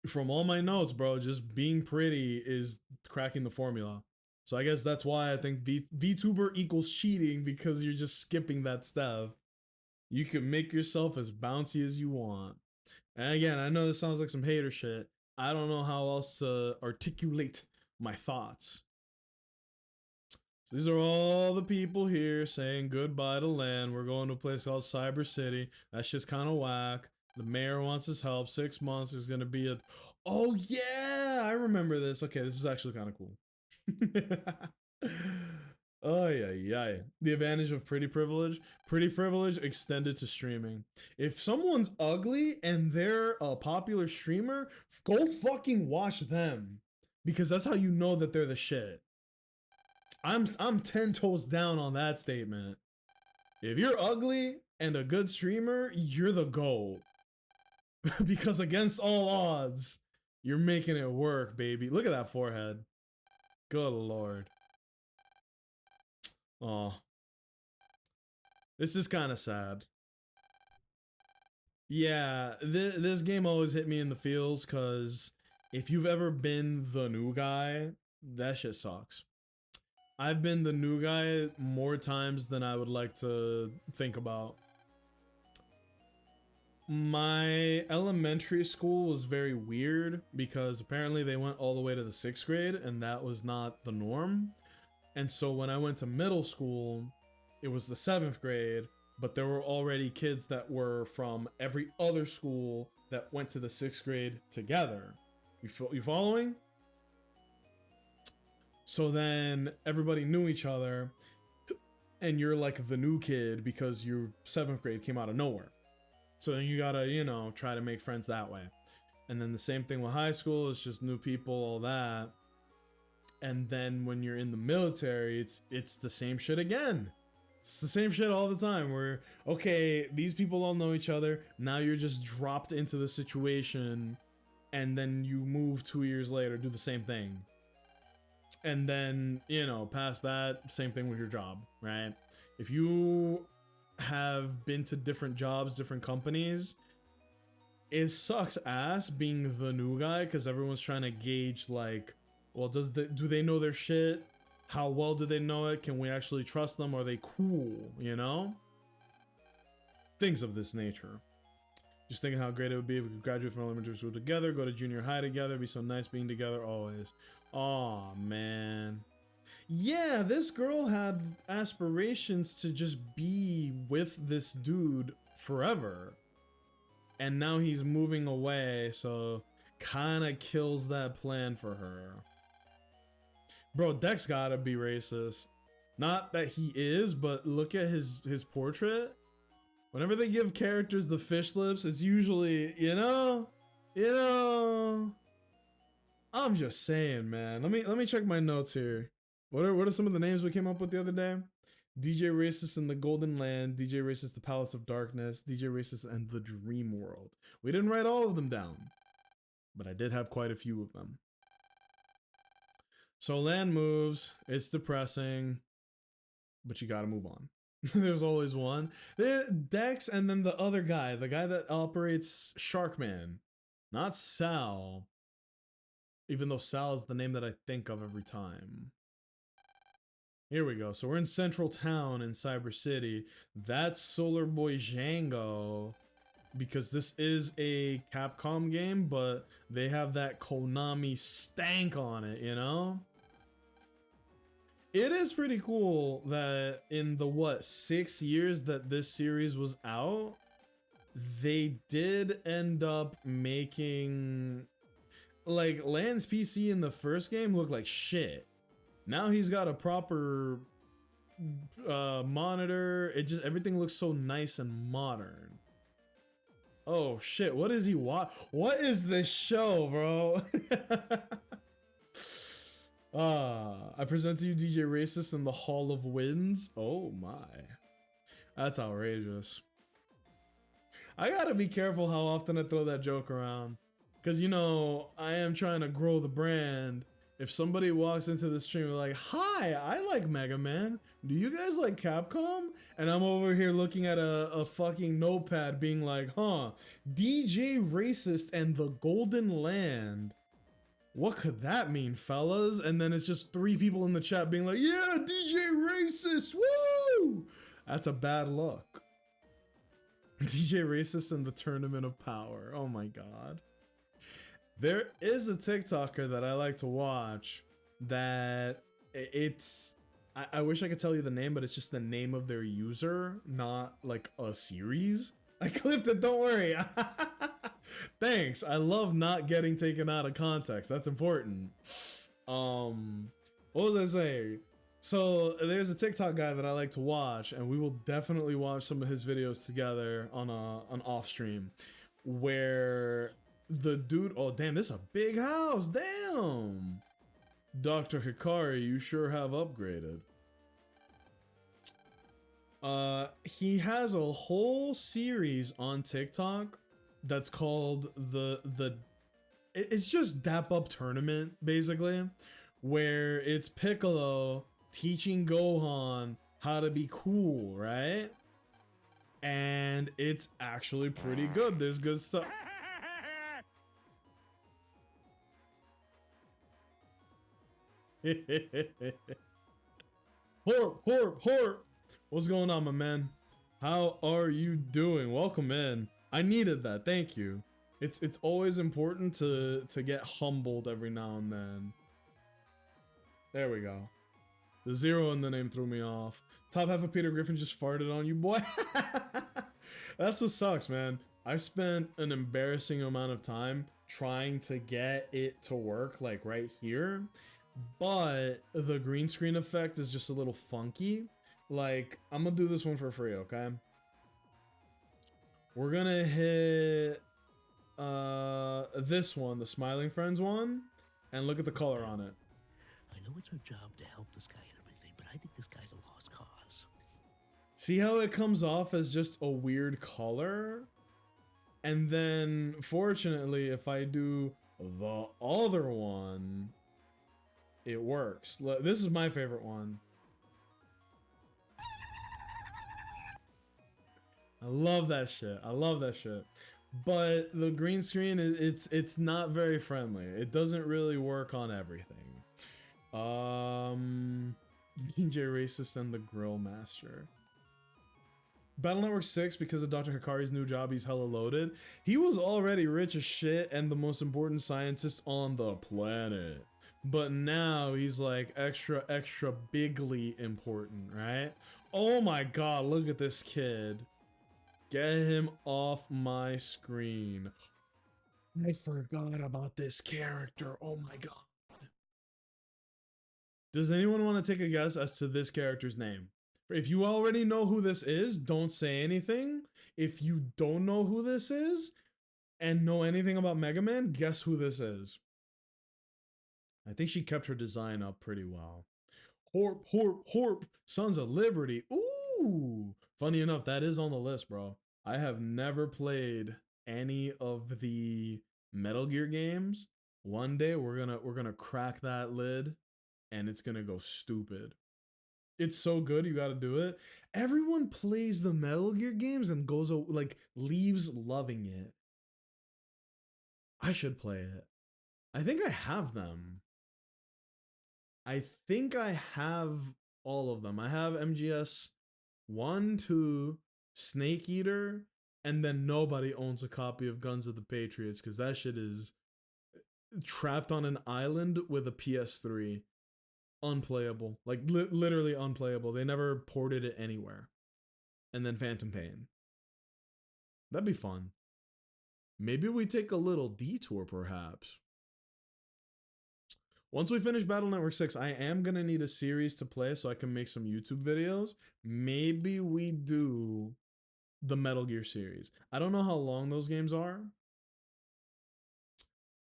from all my notes, bro, just being pretty is cracking the formula. So I guess that's why I think VTuber equals cheating, because you're just skipping that step. You can make yourself as bouncy as you want. And again, I know this sounds like some hater shit. I don't know how else to articulate my thoughts. So these are all the people here saying goodbye to land. We're going to a place called Cyber City. That shit's kind of whack. The mayor wants his help. 6 months. There's going to be a... Oh, yeah! I remember this. Okay, this is actually kind of cool. Oh yeah. The advantage of pretty privilege. Pretty privilege extended to streaming. If someone's ugly and they're a popular streamer, go fucking watch them, because that's how you know that they're the shit. I'm 10 toes down on that statement. If you're ugly and a good streamer, you're the GOAT. Because against all odds, you're making it work, baby. Look at that forehead. Good lord. Oh. This is kind of sad. Yeah, this game always hit me in the feels, because if you've ever been the new guy, that shit sucks. I've been the new guy more times than I would like to think about. My elementary school was very weird because apparently they went all the way to the 6th grade and that was not the norm. And so when I went to middle school, it was the 7th grade, but there were already kids that were from every other school that went to the 6th grade together. You following? So then everybody knew each other, and you're like the new kid because your 7th grade came out of nowhere. So then you gotta, you know, try to make friends that way. And then the same thing with high school, it's just new people, all that. And then when you're in the military, it's the same shit again. It's the same shit all the time where, okay, these people all know each other. Now you're just dropped into the situation, and then you move 2 years later, do the same thing. And then, you know, past that, same thing with your job, right? If you have been to different jobs, different companies, it sucks ass being the new guy because everyone's trying to gauge, like, well, do they know their shit? How well do they know it? Can we actually trust them? Are they cool? You know? Things of this nature. Just thinking how great it would be if we could graduate from elementary school together, go to junior high together, it'd be so nice being together always. Aw, man. Yeah, this girl had aspirations to just be with this dude forever. And now he's moving away, so kinda kills that plan for her. Bro, Dex gotta be racist. Not that he is, but look at his portrait. Whenever they give characters the fish lips, it's usually, you know, I'm just saying, man. Let me check my notes here. What are some of the names we came up with the other day? DJ Racist and the Golden Land, DJ Racist the Palace of Darkness, DJ Racist and the Dream World. We didn't write all of them down, but I did have quite a few of them. So land moves, it's depressing, but you gotta move on. There's always one. Dex and then the other guy, the guy that operates Sharkman. Not Sal. Even though Sal is the name that I think of every time. Here we go. So we're in Central Town in Cyber City. That's Solar Boy Django. Because this is a Capcom game, but they have that Konami stank on it, you know? It is pretty cool that in the 6 years that this series was out, they did end up making like Land's PC in the first game looked like shit. Now he's got a proper monitor. It just everything looks so nice and modern. Oh shit, what is he what is this show, bro? I present to you DJ Racist in the Hall of Winds. Oh my. That's outrageous. I gotta be careful how often I throw that joke around. Because, you know, I am trying to grow the brand. If somebody walks into the stream like, hi, I like Mega Man. Do you guys like Capcom? And I'm over here looking at a fucking notepad being like, huh, DJ Racist and the Golden Land. What could that mean, fellas? And then it's just 3 people in the chat being like, yeah, DJ Racist, woo! That's a bad look. DJ Racist and the Tournament of Power. Oh my god. There is a TikToker that I like to watch that it's... I wish I could tell you the name, but it's just the name of their user, not like a series. I clipped it, don't worry. Thanks. I love not getting taken out of context. That's important. What was I saying? So there's a TikTok guy that I like to watch, and we will definitely watch some of his videos together on an off stream, where the dude, oh damn, this is a big house, damn. Dr. Hikari, you sure have upgraded. He has a whole series on TikTok that's called it's just Dap Up Tournament, basically, where it's Piccolo teaching Gohan how to be cool, right? And it's actually pretty good. There's good stuff. Horp. What's going on, my man? How are you doing? Welcome in. I needed that. Thank you. It's always important to get humbled every now and then. There we go. The 0 in the name threw me off. Top half of Peter Griffin just farted on you, boy. That's what sucks, man. I spent an embarrassing amount of time trying to get it to work, like right here. But the green screen effect is just a little funky. Like, I'm gonna do this one for free, okay? We're gonna hit this one, the Smiling Friends one, and look at the color on it. I know it's our job to help this guy and everything, but I think this guy's a lost cause. See how it comes off as just a weird color? And then, fortunately, if I do the other one, it works. This is my favorite one. I love that shit. I love that shit. But the green screen, it's not very friendly. It doesn't really work on everything. DJ Racist and the Grill Master. Battle Network 6, because of Dr. Hikari's new job, he's hella loaded. He was already rich as shit and the most important scientist on the planet. But now he's like extra bigly important, right? Oh my god, look at this kid. Get him off my screen. I forgot about this character. Oh my god. Does anyone want to take a guess as to this character's name? If you already know who this is, don't say anything. If you don't know who this is and know anything about Mega Man, guess who this is. I think she kept her design up pretty well. Horp, horp, horp. Sons of Liberty. Ooh. Funny enough, that is on the list, bro. I have never played any of the Metal Gear games. One day we're gonna crack that lid and it's gonna go stupid. It's so good, you gotta do it. Everyone plays the Metal Gear games and goes like leaves loving it. I should play it. I think I have them. I think I have all of them. I have MGS 1, 2, Snake Eater, and then nobody owns a copy of Guns of the Patriots because that shit is trapped on an island with a PS3. Unplayable. Like literally unplayable. They never ported it anywhere. And then Phantom Pain. That'd be fun. Maybe we take a little detour perhaps. Once we finish Battle Network 6, I am going to need a series to play so I can make some YouTube videos. Maybe we do the Metal Gear series. I don't know how long those games are.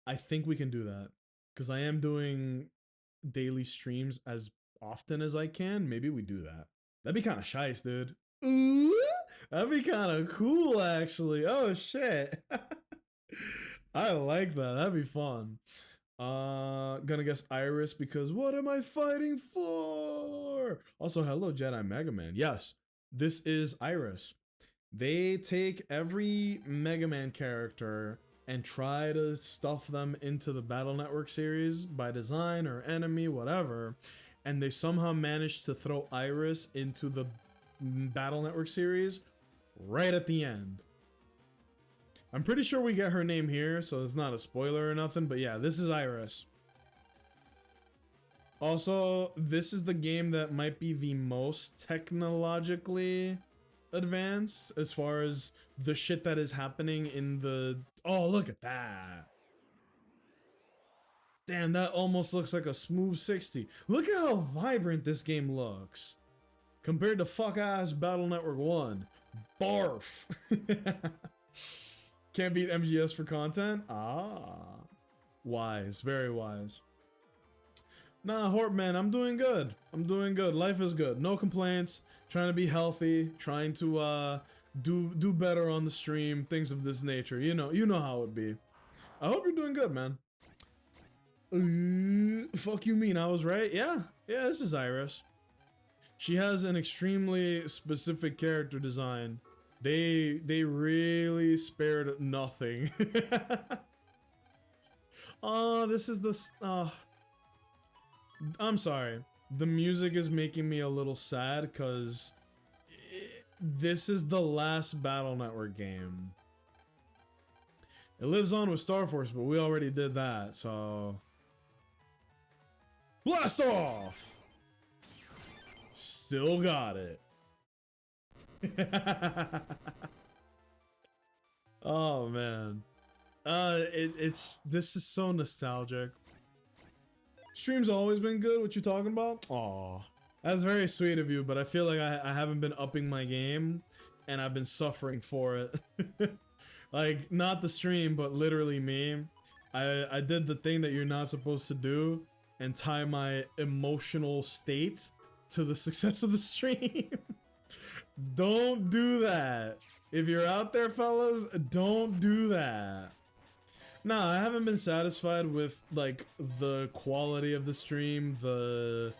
I think we can do that because I am doing daily streams as often as I can. Maybe we do that. That'd be kind of shice, dude. Ooh, that'd be kind of cool, actually. Oh, shit. I like that. That'd be fun. Gonna guess Iris because what am I fighting for? Also, hello, Jedi Mega Man. Yes, this is Iris. They take every Mega Man character and try to stuff them into the Battle Network series by design or enemy, whatever, and they somehow managed to throw Iris into the Battle Network series right at the end. I'm pretty sure we get her name here, so it's not a spoiler or nothing, but yeah, this is Iris. Also, this is the game that might be the most technologically advanced as far as the shit that is happening in the... Oh, look at that. Damn, that almost looks like a smooth 60. Look at how vibrant this game looks. Compared to fuck-ass Battle Network 1. Barf. Can't beat MGS for content? Ah. Wise. Very wise. Nah, Horp, man, I'm doing good. I'm doing good. Life is good. No complaints. Trying to be healthy. Trying to do better on the stream. Things of this nature. You know how it be. I hope you're doing good, man. Fuck you mean I was right? Yeah. Yeah, this is Iris. She has an extremely specific character design. They really spared nothing. Oh, this is the... I'm sorry. The music is making me a little sad because this is the last Battle Network game. It lives on with Star Force, but we already did that, so... Blast off! Still got it. Oh man, this is so nostalgic. Stream's always been good. What you talking about? Aw, that's very sweet of you, but I feel like I haven't been upping my game, and I've been suffering for it. Like not the stream, but literally me. I did the thing that you're not supposed to do, and tie my emotional state to the success of the stream. Don't do that. If you're out there, fellas, don't do that. Nah, I haven't been satisfied with like the quality of the stream, the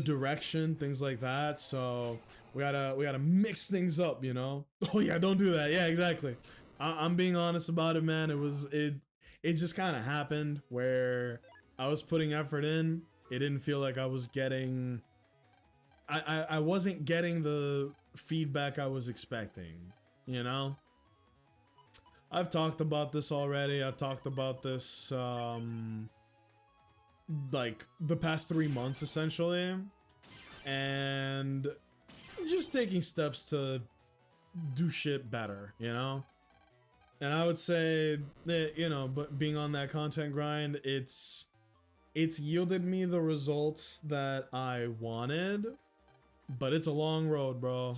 direction, things like that. So we gotta mix things up, you know. Oh yeah, don't do that. Yeah, exactly. I'm being honest about it, man. It just kind of happened where I was putting effort in. It didn't feel like I was getting. I wasn't getting the feedback I was expecting, you know? I've talked about this already. I've talked about this, like, the past 3 months, essentially. And just taking steps to do shit better, you know? And I would say that, you know, but being on that content grind, it's yielded me the results that I wanted. But it's a long road, bro.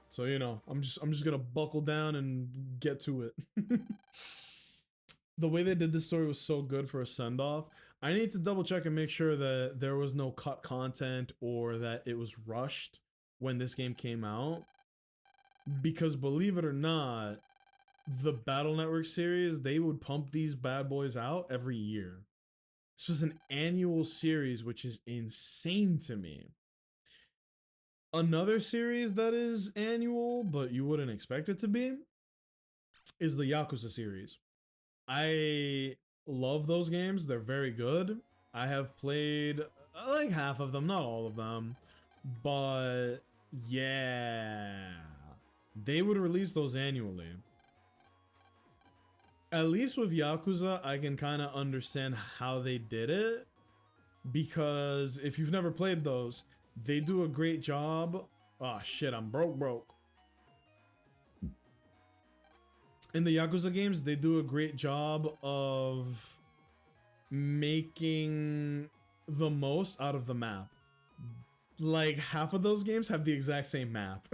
So, you know, I'm just gonna buckle down and get to it. the way they did this story was so good for a send-off. I need to double check and make sure that there was no cut content or that it was rushed when this game came out. Because believe it or not, the Battle Network series, they would pump these bad boys out every year. This was an annual series, which is insane to me. Another series that is annual, but you wouldn't expect it to be, is the Yakuza series. I love those games. They're very good. I have played like half of them, not all of them. But yeah, they would release those annually. At least with Yakuza, I can kind of understand how they did it. Because if you've never played those, they do a great job. Oh shit, I'm broke. In the Yakuza games, they do a great job of making the most out of the map. Like half of those games have the exact same map.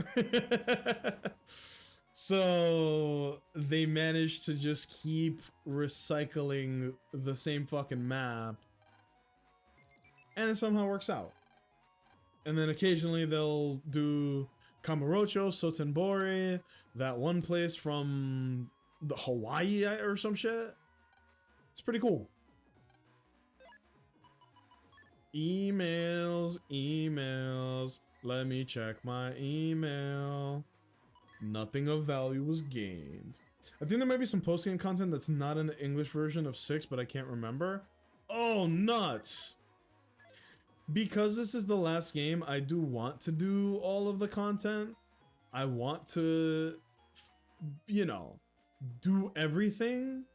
So they managed to just keep recycling the same fucking map. And it somehow works out. And then occasionally they'll do Kamurocho, Sotenbori, that one place from the Hawaii or some shit. It's pretty cool. Emails. Let me check my email. Nothing of value was gained. I think there might be some post-game content that's not in the English version of 6, but I can't remember. Oh, nuts! Because this is the last game, I do want to do all of the content. I want to, you know, do everything,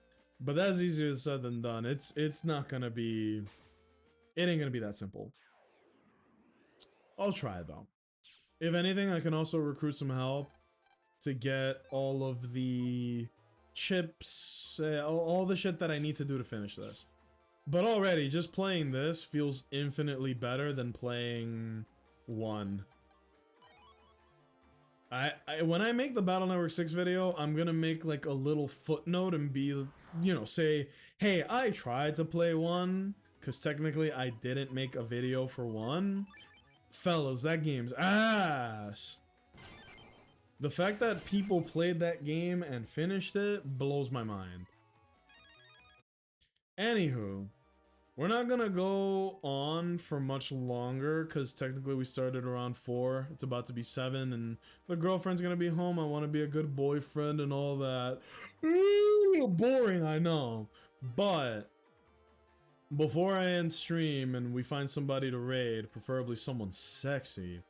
but that's easier said than done. It's not gonna be, it ain't gonna be that simple. I'll try though. If anything, I can also recruit some help to get all of the chips, all the shit that I need to do to finish this. But already, just playing this feels infinitely better than playing 1. When I make the Battle Network 6 video, I'm gonna make like a little footnote and be, you know, say, hey, I tried to play 1, because technically I didn't make a video for 1. Fellas, that game's ass. The fact that people played that game and finished it blows my mind. Anywho, we're not gonna go on for much longer because technically we started around 4. It's about to be 7 and the girlfriend's gonna be home. I want to be a good boyfriend and all that. Ooh, boring, I know. But before I end stream and we find somebody to raid, preferably someone sexy,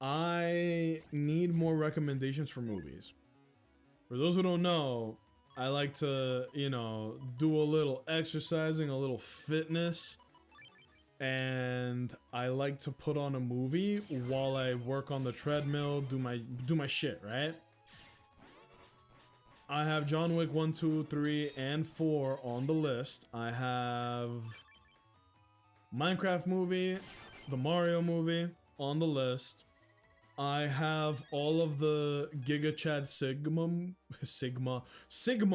I need more recommendations for movies. For those who don't know, I like to, you know, do a little exercising, a little fitness, and I like to put on a movie while I work on the treadmill, do my shit, right? I have John Wick 1, 2, 3, and 4 on the list. I have Minecraft movie, the Mario movie on the list. I have all of the Giga Chad Sigma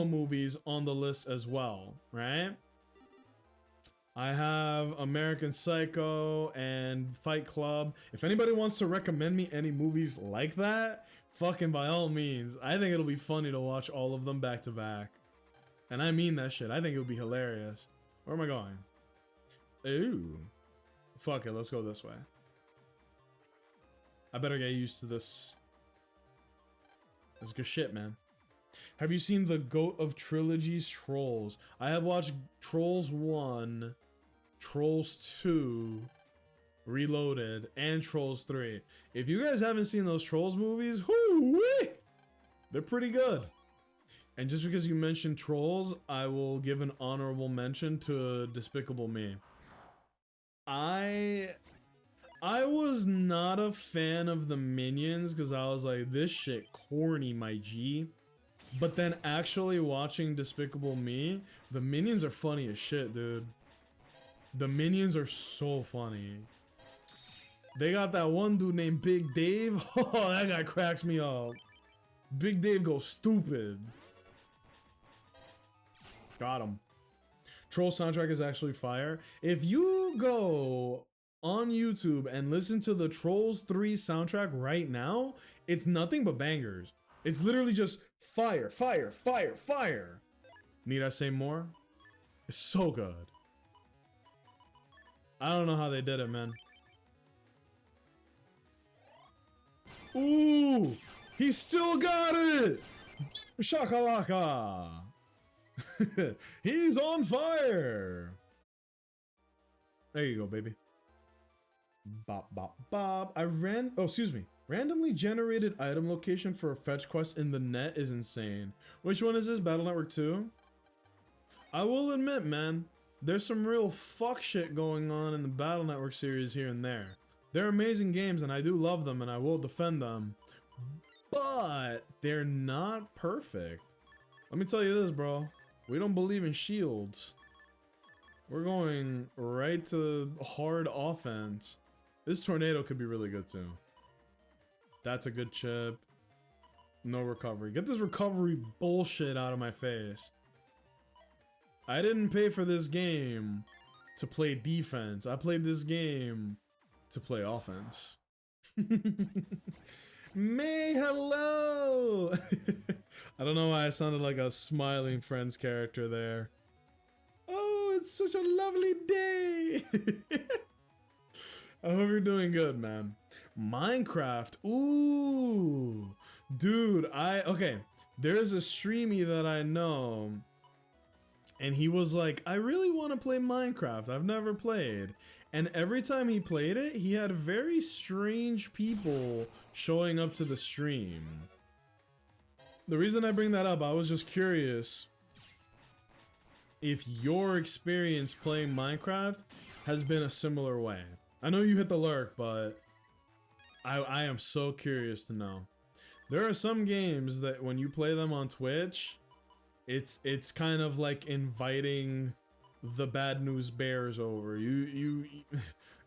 movies on the list as well, right? I have American Psycho and Fight Club. If anybody wants to recommend me any movies like that, fucking by all means. I think it'll be funny to watch all of them back to back. And I mean that shit. I think it would be hilarious. Where am I going? Ooh. Fuck it, let's go this way. I better get used to this. That's good shit, man. Have you seen the GOAT of trilogies, Trolls? I have watched Trolls 1, Trolls 2, Reloaded, and Trolls 3. If you guys haven't seen those Trolls movies, whoo-wee, they're pretty good. And just because you mentioned Trolls, I will give an honorable mention to Despicable Me. I was not a fan of the Minions because I was like, this shit corny, my G. But then actually watching Despicable Me, the Minions are funny as shit, dude. The Minions are so funny. They got that one dude named Big Dave. Oh, that guy cracks me up. Big Dave goes stupid. Got him. Troll soundtrack is actually fire. If you go on YouTube and listen to the Trolls 3 soundtrack right now, it's nothing but bangers. It's literally just fire, fire, fire, fire. Need I say more? It's so good. I don't know how they did it, man. Ooh, he still got it. Shakalaka. He's on fire. There you go, baby. Bop, bop, bop. Randomly generated item location for a fetch quest in the net is insane. Which one is this? Battle Network 2? I will admit, man, there's some real fuck shit going on in the Battle Network series here and there. They're amazing games and I do love them and I will defend them. But they're not perfect. Let me tell you this, bro. We don't believe in shields. We're going right to hard offense. This tornado could be really good too. That's a good chip. No recovery. Get this recovery bullshit out of my face. I didn't pay for this game to play defense. I played this game to play offense. May, hello! I don't know why I sounded like a Smiling Friends character there. Oh, it's such a lovely day! I hope you're doing good, man. Minecraft, ooh! Dude, okay, there's a streamy that I know, and he was like, I really want to play Minecraft, I've never played. And every time he played it, he had very strange people showing up to the stream. The reason I bring that up, I was just curious if your experience playing Minecraft has been a similar way. I know you hit the lurk, but I am so curious to know. There are some games that when you play them on Twitch, it's kind of like inviting the bad news bears over. You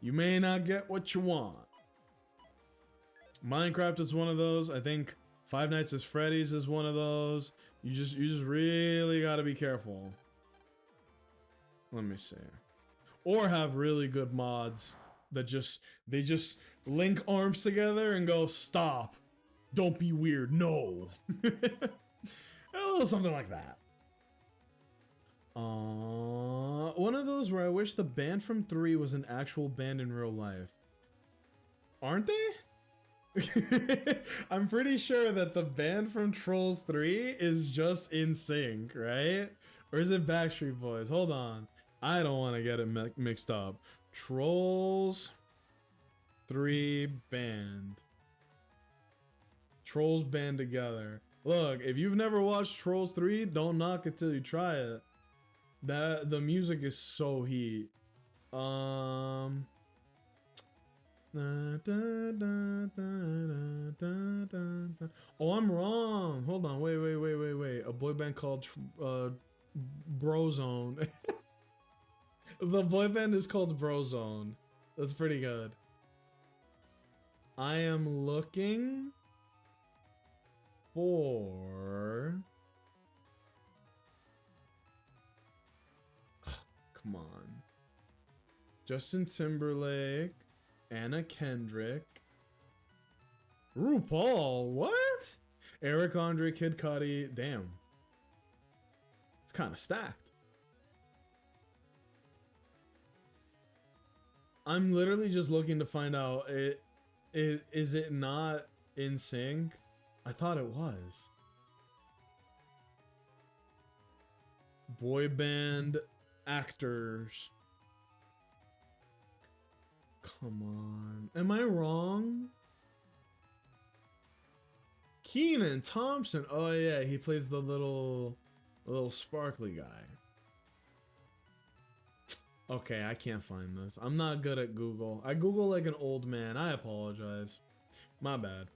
may not get what you want. Minecraft is one of those. I think Five Nights at Freddy's is one of those. You just really gotta be careful. Let me see. Or have really good mods that they just link arms together and go, stop. Don't be weird. No. A little something like that. One of those where I wish the band from 3 was an actual band in real life. Aren't they? I'm pretty sure that the band from Trolls 3 is just in sync, right? Or is it Backstreet Boys? Hold on. I don't want to get it mixed up. Trolls 3 band. Trolls band together. Look, if you've never watched Trolls 3, don't knock it till you try it. The music is so heat. Oh, I'm wrong. Hold on. Wait. A boy band called Brozone. The boy band is called Brozone. That's pretty good. I am looking for... Come on. Justin Timberlake, Anna Kendrick, RuPaul, what? Eric Andre, Kid Cudi, damn. It's kind of stacked. I'm literally just looking to find out, is it not in sync? I thought it was. Boy band actors. Come on. Am I wrong? Kenan Thompson. Oh yeah, he plays the little sparkly guy. Okay, I can't find this. I'm not good at Google. I Google like an old man. I apologize. My bad.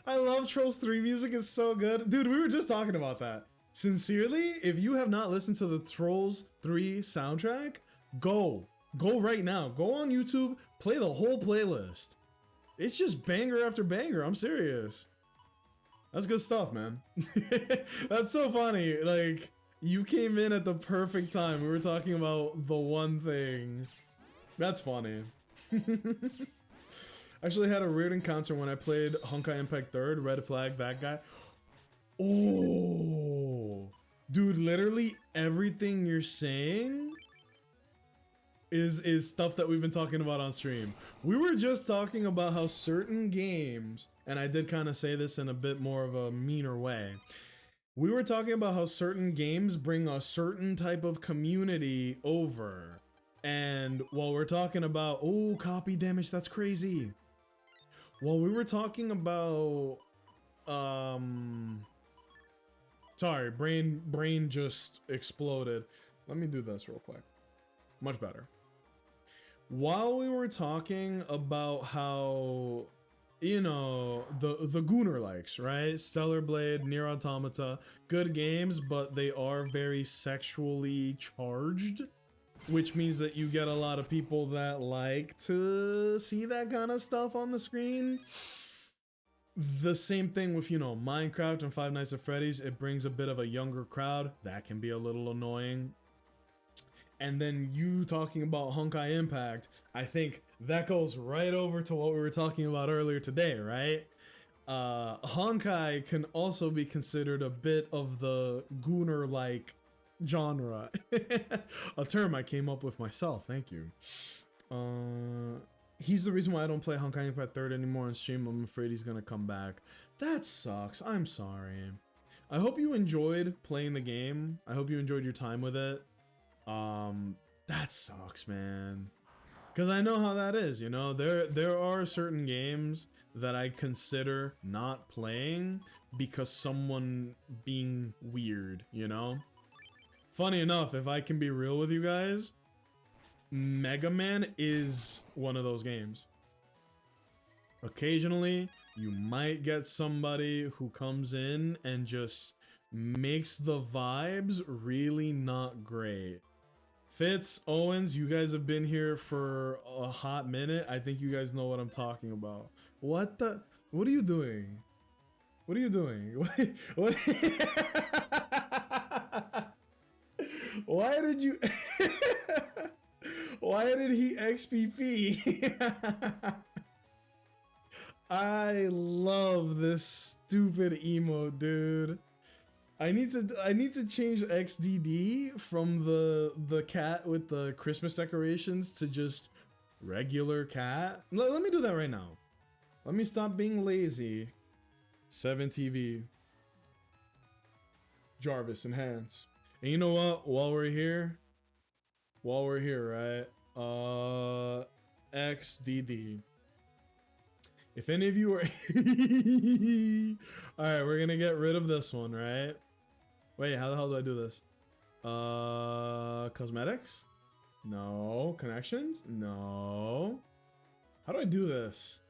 I love Trolls 3 music. It's so good. Dude, we were just talking about that. Sincerely, if you have not listened to the Trolls 3 soundtrack, go right now. Go on YouTube, play the whole playlist. It's just banger after banger. I'm serious. That's good stuff, man. That's so funny. Like, You came in at the perfect time. We were talking about the one thing. That's funny. Actually had a weird encounter when I played Honkai Impact 3rd, red flag, that guy. Oh, dude, literally everything you're saying is stuff that we've been talking about on stream. We were just talking about how certain games, and I did kind of say this in a bit more of a meaner way. We were talking about how certain games bring a certain type of community over. And while we're talking about, oh, copy damage, that's crazy. While we were talking about, sorry, brain just exploded. Let me do this real quick. Much better. While we were talking about how, you know, the Gooner likes, right? Stellar Blade, Nier Automata, good games, but they are very sexually charged, which means that you get a lot of people that like to see that kind of stuff on the screen. The same thing with, you know, Minecraft and Five Nights at Freddy's. It brings a bit of a younger crowd. That can be a little annoying. And then you talking about Honkai Impact, I think that goes right over to what we were talking about earlier today, right? Honkai can also be considered a bit of the Gooner-like genre. A term I came up with myself, thank you. He's the reason why I don't play Honkai Impact 3rd anymore on stream. I'm afraid he's gonna come back. That sucks, I'm sorry. I hope you enjoyed playing the game. I hope you enjoyed your time with it. That sucks, man. Because I know how that is, you know? There are certain games that I consider not playing because someone being weird, you know? Funny enough, if I can be real with you guys, Megaman is one of those games. Occasionally, you might get somebody who comes in and just makes the vibes really not great. Fitz, Owens, you guys have been here for a hot minute. I think you guys know what I'm talking about. What the? What are you doing? What are you doing? What? Why did you? Why did he XPP? I love this stupid emote, dude. I need to change XDD from the cat with the Christmas decorations to just regular cat. Let me do that right now. Let me stop being lazy. 7TV. Jarvis enhance. And you know what? While we're here, right? XDD. If any of you are all right, we're gonna get rid of this one, right? Wait, how the hell do I do this? Cosmetics? No. Connections? No. How do I do this?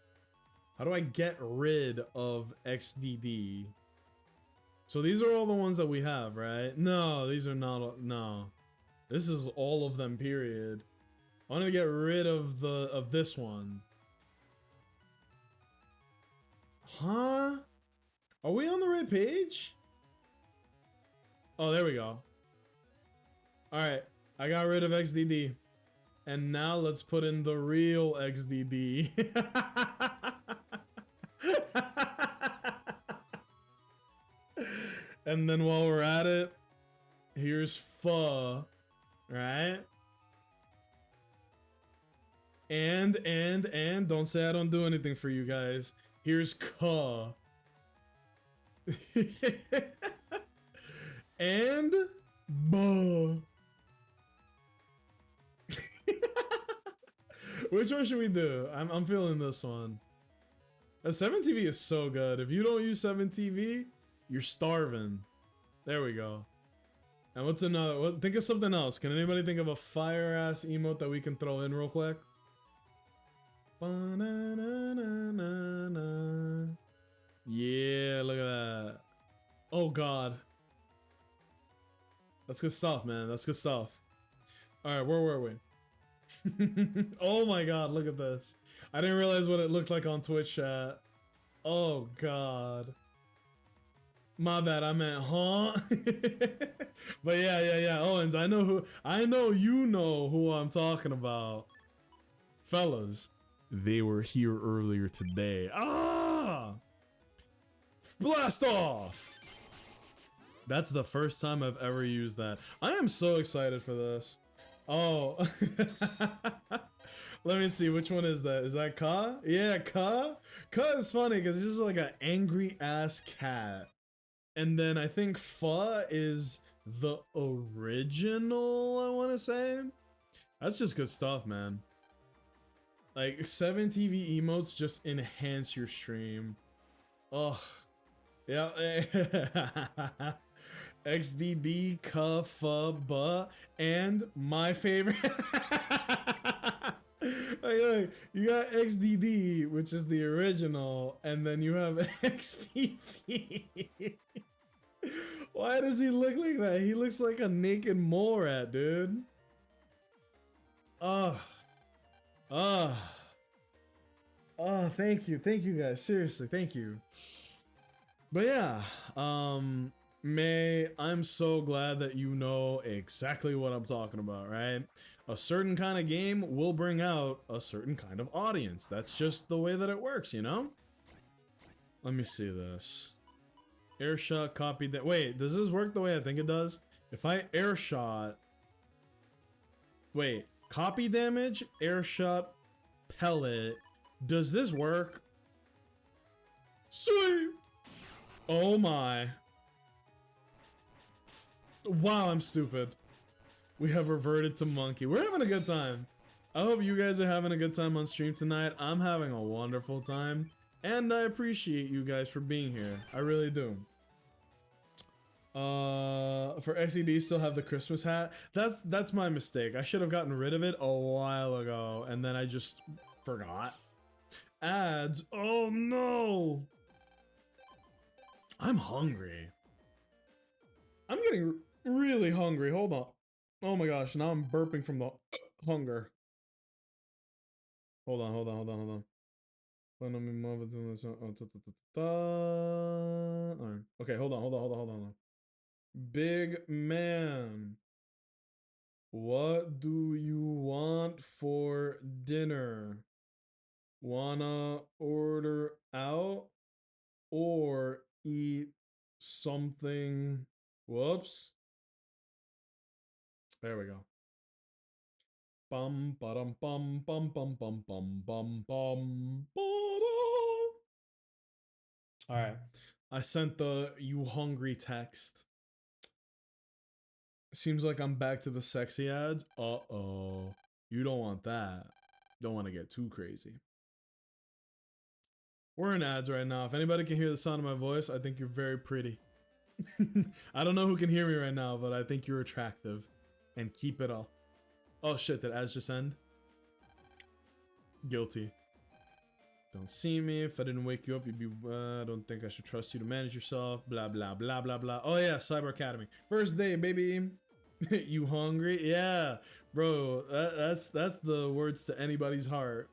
How do I get rid of XDD? So these are all the ones that we have, right? No, these are not. No. This is all of them, period. I want to get rid of this one. Huh? Are we on the right page? Oh, there we go. Alright, I got rid of XDD. And now let's put in the real XDD. And then while we're at it, here's pho, right? And don't say I don't do anything for you guys. Here's ka. And buh. Which one should we do? I'm feeling this one. 7TV is so good. If you don't use 7TV, you're starving. There we go. And what's another? Think of something else. Can anybody think of a fire ass emote that we can throw in real quick? Yeah, look at that. Oh god. That's good stuff, man. That's good stuff. Alright, where were we? Oh my god, look at this. I didn't realize what it looked like on Twitch chat. Oh god. My bad, I meant huh? But yeah. Owens, I know you know who I'm talking about. Fellas, they were here earlier today. Ah! Blast off! That's the first time I've ever used that. I am so excited for this. Oh. Let me see, which one is that? Is that Ka? Yeah, Ka? Ka is funny because he's just like an angry ass cat. And then I think Fa is the original, I want to say. That's just good stuff, man. Like 7 TV emotes just enhance your stream. Ugh. Yeah. XDD, Ka, Fa, Ba, and my favorite. Like, you got XDD, which is the original, and then you have XPP. Why does he look like that? He looks like a naked mole rat, dude. Ugh. Ugh. Oh, thank you guys. Seriously, thank you. But yeah, May, I'm so glad that you know exactly what I'm talking about, right? A certain kind of game will bring out a certain kind of audience. That's just the way that it works, you know? Let me see this. Air shot, copy that. Wait, does this work the way I think it does? If I air shot. Wait, copy damage, air shot, pellet. Does this work? Sweet! Oh my. Wow, I'm stupid. We have reverted to monkey. We're having a good time. I hope you guys are having a good time on stream tonight. I'm having a wonderful time. And I appreciate you guys for being here. I really do. For XED still have the Christmas hat. That's my mistake. I should have gotten rid of it a while ago, and then I just forgot. Ads. Oh no. I'm hungry. I'm getting really hungry. Hold on. Oh my gosh, now I'm burping from the hunger. Hold on. Alright. Okay, hold on. Big man, what do you want for dinner? Wanna order out or eat something? Whoops. There we go. Bum bum bum bum bum bum bum bum bum. All right, I sent the "you hungry" text. Seems like I'm back to the sexy ads. Uh-oh. You don't want that. Don't want to get too crazy. We're in ads right now. If anybody can hear the sound of my voice, I think you're very pretty. I don't know who can hear me right now, but I think you're attractive. And keep it all. Oh shit, did ads just end? Guilty. Don't see me. If I didn't wake you up, you'd be, I don't think I should trust you to manage yourself. Blah, blah, blah, blah, blah. Oh yeah, Cyber Academy. First day, baby. You hungry? Yeah, bro, that's the words to anybody's heart.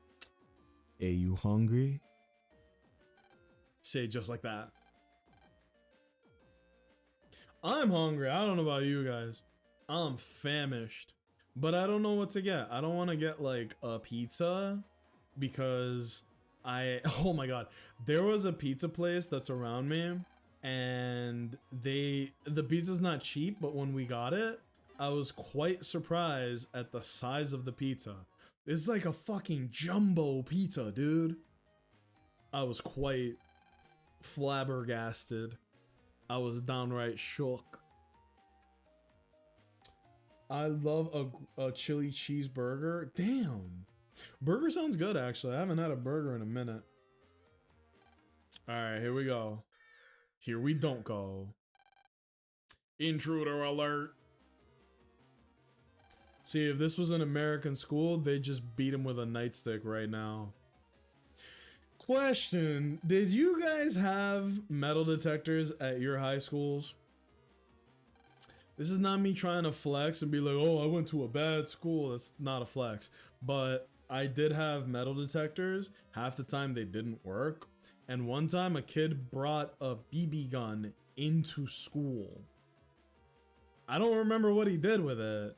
Hey, you hungry? Say it just like that. I'm hungry. I don't know about you guys. I'm famished. But I don't know what to get. I don't want to get like a pizza because oh my god, there was a pizza place that's around me and the pizza's not cheap, but when we got it, I was quite surprised at the size of the pizza. It's like a fucking jumbo pizza, dude. I was quite flabbergasted. I was downright shook. I love a chili cheeseburger. Damn. Burger sounds good, actually. I haven't had a burger in a minute. Alright, here we go. Here we don't go. Intruder alert. See, if this was an American school, they'd just beat him with a nightstick right now. Question. Did you guys have metal detectors at your high schools? This is not me trying to flex and be like, oh, I went to a bad school. That's not a flex. But I did have metal detectors. Half the time they didn't work. And one time a kid brought a BB gun into school. I don't remember what he did with it,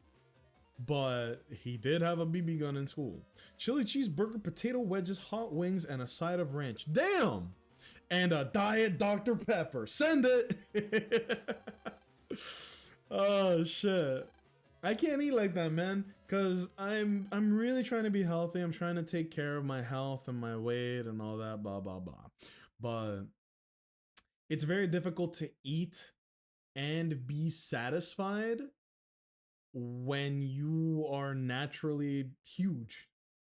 but he did have a BB gun in school. Chili cheeseburger, potato wedges, hot wings, and a side of ranch. Damn! And a diet Dr. Pepper. Send it! Oh shit. I can't eat like that, man, cuz I'm really trying to be healthy. I'm trying to take care of my health and my weight and all that blah blah blah. But it's very difficult to eat and be satisfied when you are naturally huge.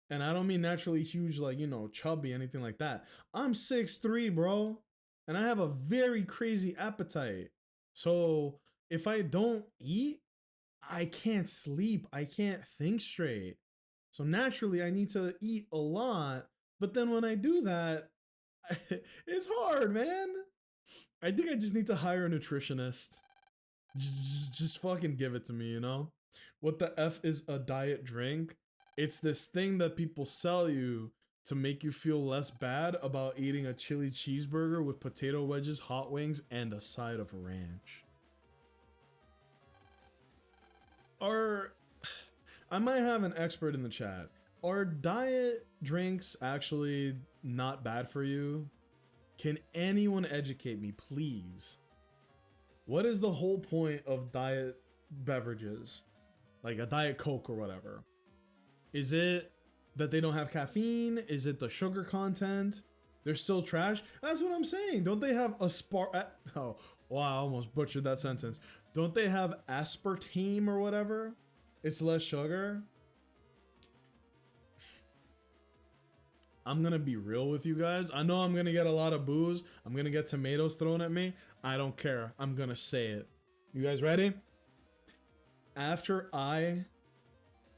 And I don't mean naturally huge like, you know, chubby, anything like that. I'm 6'3", bro, and I have a very crazy appetite. So if I don't eat, I can't sleep. I can't think straight. So naturally, I need to eat a lot. But then when I do that, it's hard, man. I think I just need to hire a nutritionist. Just fucking give it to me, you know? What the F is a diet drink? It's this thing that people sell you to make you feel less bad about eating a chili cheeseburger with potato wedges, hot wings, and a side of ranch. I might have an expert in the chat. Are diet drinks actually not bad for you? Can anyone educate me, please? What is the whole point of diet beverages? Like a Diet Coke or whatever. Is it that they don't have caffeine? Is it the sugar content? They're still trash? That's what I'm saying. Don't they have oh, wow, I almost butchered that sentence. Don't they have aspartame or whatever? It's less sugar. I'm gonna be real with you guys. I know I'm gonna get a lot of boos. I'm gonna get tomatoes thrown at me. I don't care. I'm gonna say it. You guys ready? After I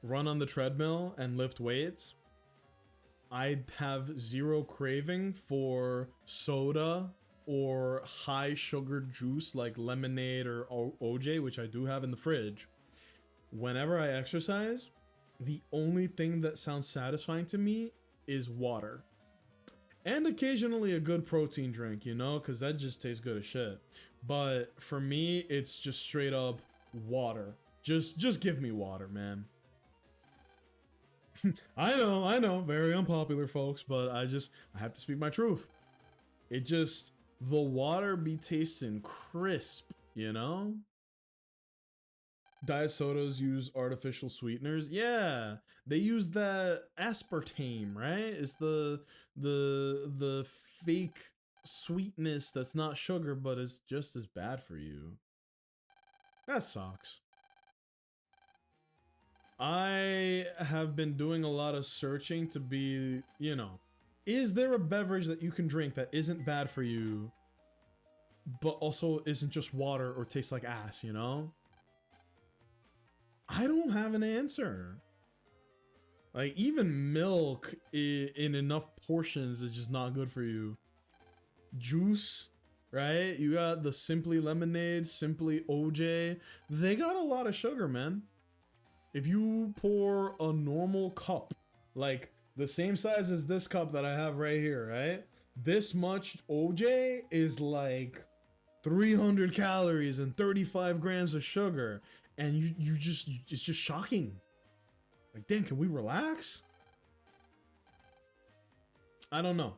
run on the treadmill and lift weights, I have zero craving for soda or high sugar juice like lemonade or OJ, which I do have in the fridge. Whenever I exercise, the only thing that sounds satisfying to me is water. And occasionally a good protein drink, you know, because that just tastes good as shit. But for me, it's just straight up water. Just give me water, man. I know, very unpopular, folks, but I have to speak my truth. The water be tasting crisp, you know? Diet sodas use artificial sweeteners. Yeah, they use that aspartame, right? It's the fake sweetness that's not sugar, but is just as bad for you. That sucks. I have been doing a lot of searching to be, you know, is there a beverage that you can drink that isn't bad for you, but also isn't just water or tastes like ass, you know? I don't have an answer. Like, even milk in enough portions is just not good for you. Juice, right? You got the Simply Lemonade, Simply OJ. They got a lot of sugar, man. If you pour a normal cup, like the same size as this cup that I have right here, right? This much OJ is like 300 calories and 35 grams of sugar. And it's just shocking. Like, damn, can we relax? I don't know.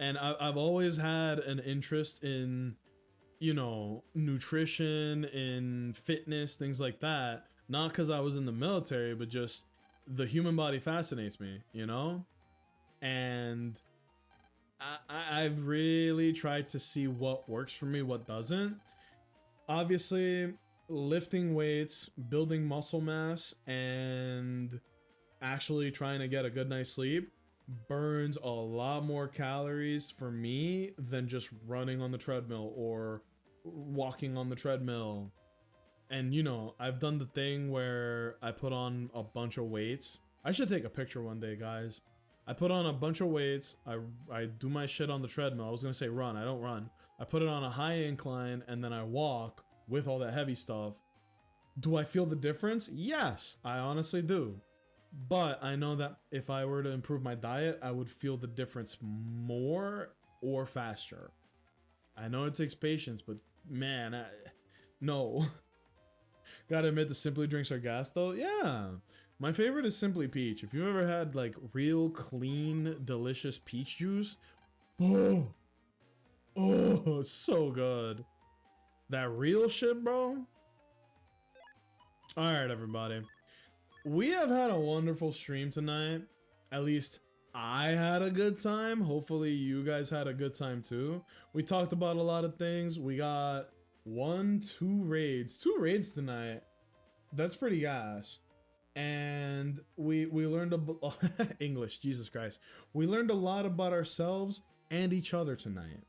And I've always had an interest in, you know, nutrition, in fitness, things like that. Not because I was in the military, but just the human body fascinates me, you know? And I've really tried to see what works for me, what doesn't. Obviously, lifting weights, building muscle mass, and actually trying to get a good night's sleep burns a lot more calories for me than just running on the treadmill or walking on the treadmill. And you know, I've done the thing where I put on a bunch of weights. I should take a picture one day, guys. I put on a bunch of weights. I do my shit on the treadmill. I was gonna say run. I don't run. I put it on a high incline and then I walk with all that heavy stuff. Do I feel the difference? Yes, I honestly do. But I know that if I were to improve my diet, I would feel the difference more or faster. I know it takes patience, but man, no. Gotta admit, the Simply drinks are gas though. Yeah, my favorite is Simply Peach. If you've ever had like real clean, delicious peach juice, oh, oh, so good. That real shit, bro. All right, everybody. We have had a wonderful stream tonight. At least I had a good time. Hopefully you guys had a good time too. We talked about a lot of things. We got 2 raids tonight. That's pretty gas. And we learned English, Jesus Christ. We learned a lot about ourselves and each other tonight.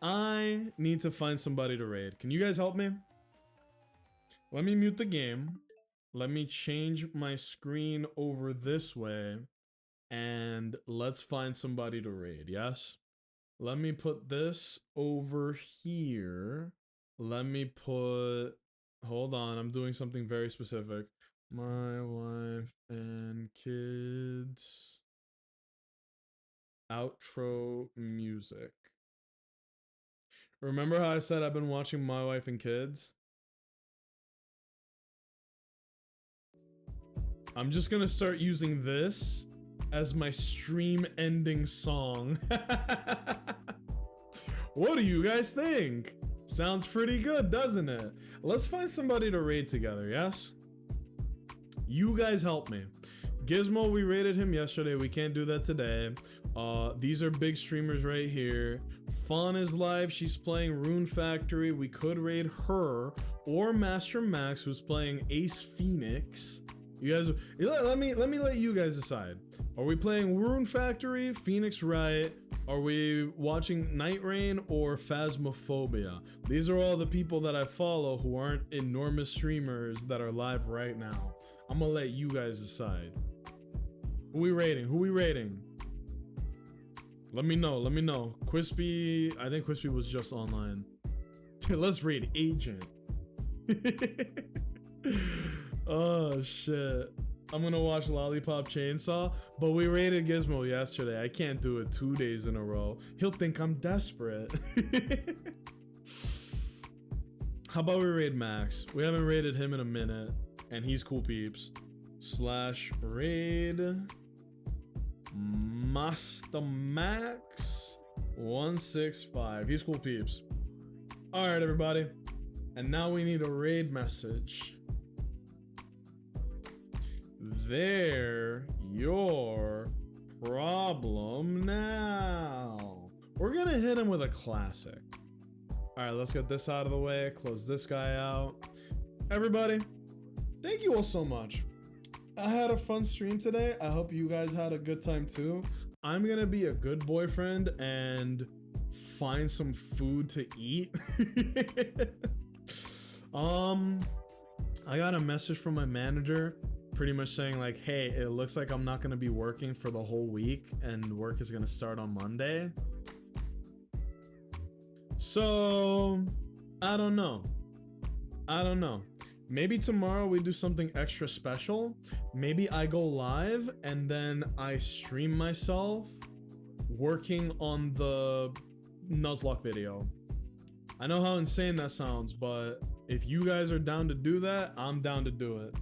I need to find somebody to raid. Can you guys help me? Let me mute the game. Let me change my screen over this way. And let's find somebody to raid, yes? Let me put this over here. Let me put... Hold on, I'm doing something very specific. My wife and kids. Outro music. Remember how I said I've been watching My Wife and Kids? I'm just gonna start using this as my stream ending song. What do you guys think? Sounds pretty good, doesn't it? Let's find somebody to raid together, yes? You guys help me. Gizmo, we raided him yesterday. We can't do that today. These are big streamers right here. Fawn is live. She's playing Rune Factory. We could raid her or Master Max, who's playing Ace Phoenix. You guys, let me let you guys decide. Are we playing Rune Factory, Phoenix Wright? Are we watching Night Rain or Phasmophobia? These are all the people that I follow who aren't enormous streamers that are live right now. I'm gonna let you guys decide. Who we rating? Who we rating? Let me know. Let me know. Quispy, I think Quispy was just online. Let's raid Agent. Oh shit. I'm gonna watch Lollipop Chainsaw, but we raided Gizmo yesterday. I can't do it 2 days in a row. He'll think I'm desperate. How about we raid Max? We haven't raided him in a minute, and he's cool peeps. / raid Master Max 165. He's cool peeps. All right, everybody. And now we need a raid message. They're your problem now. We're gonna hit him with a classic. All right, let's get this out of the way. Close this guy out. Everybody, thank you all so much. I had a fun stream today. I hope you guys had a good time too. I'm gonna be a good boyfriend and find some food to eat. I got a message from my manager pretty much saying like, hey, it looks like I'm not gonna be working for the whole week and work is gonna start on Monday. So I don't know. Maybe tomorrow we do something extra special. Maybe I go live and then I stream myself working on the Nuzlocke video. I know how insane that sounds, but if you guys are down to do that, I'm down to do it.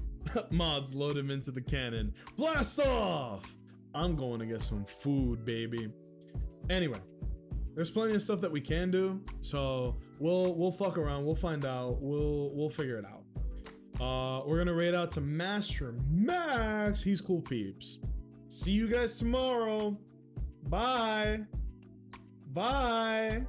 Mods, load him into the cannon. Blast off! I'm going to get some food, baby. Anyway, there's plenty of stuff that we can do, so we'll fuck around. We'll find out. We'll figure it out. We're gonna raid out to Master Max. He's cool peeps. See you guys tomorrow. Bye. Bye.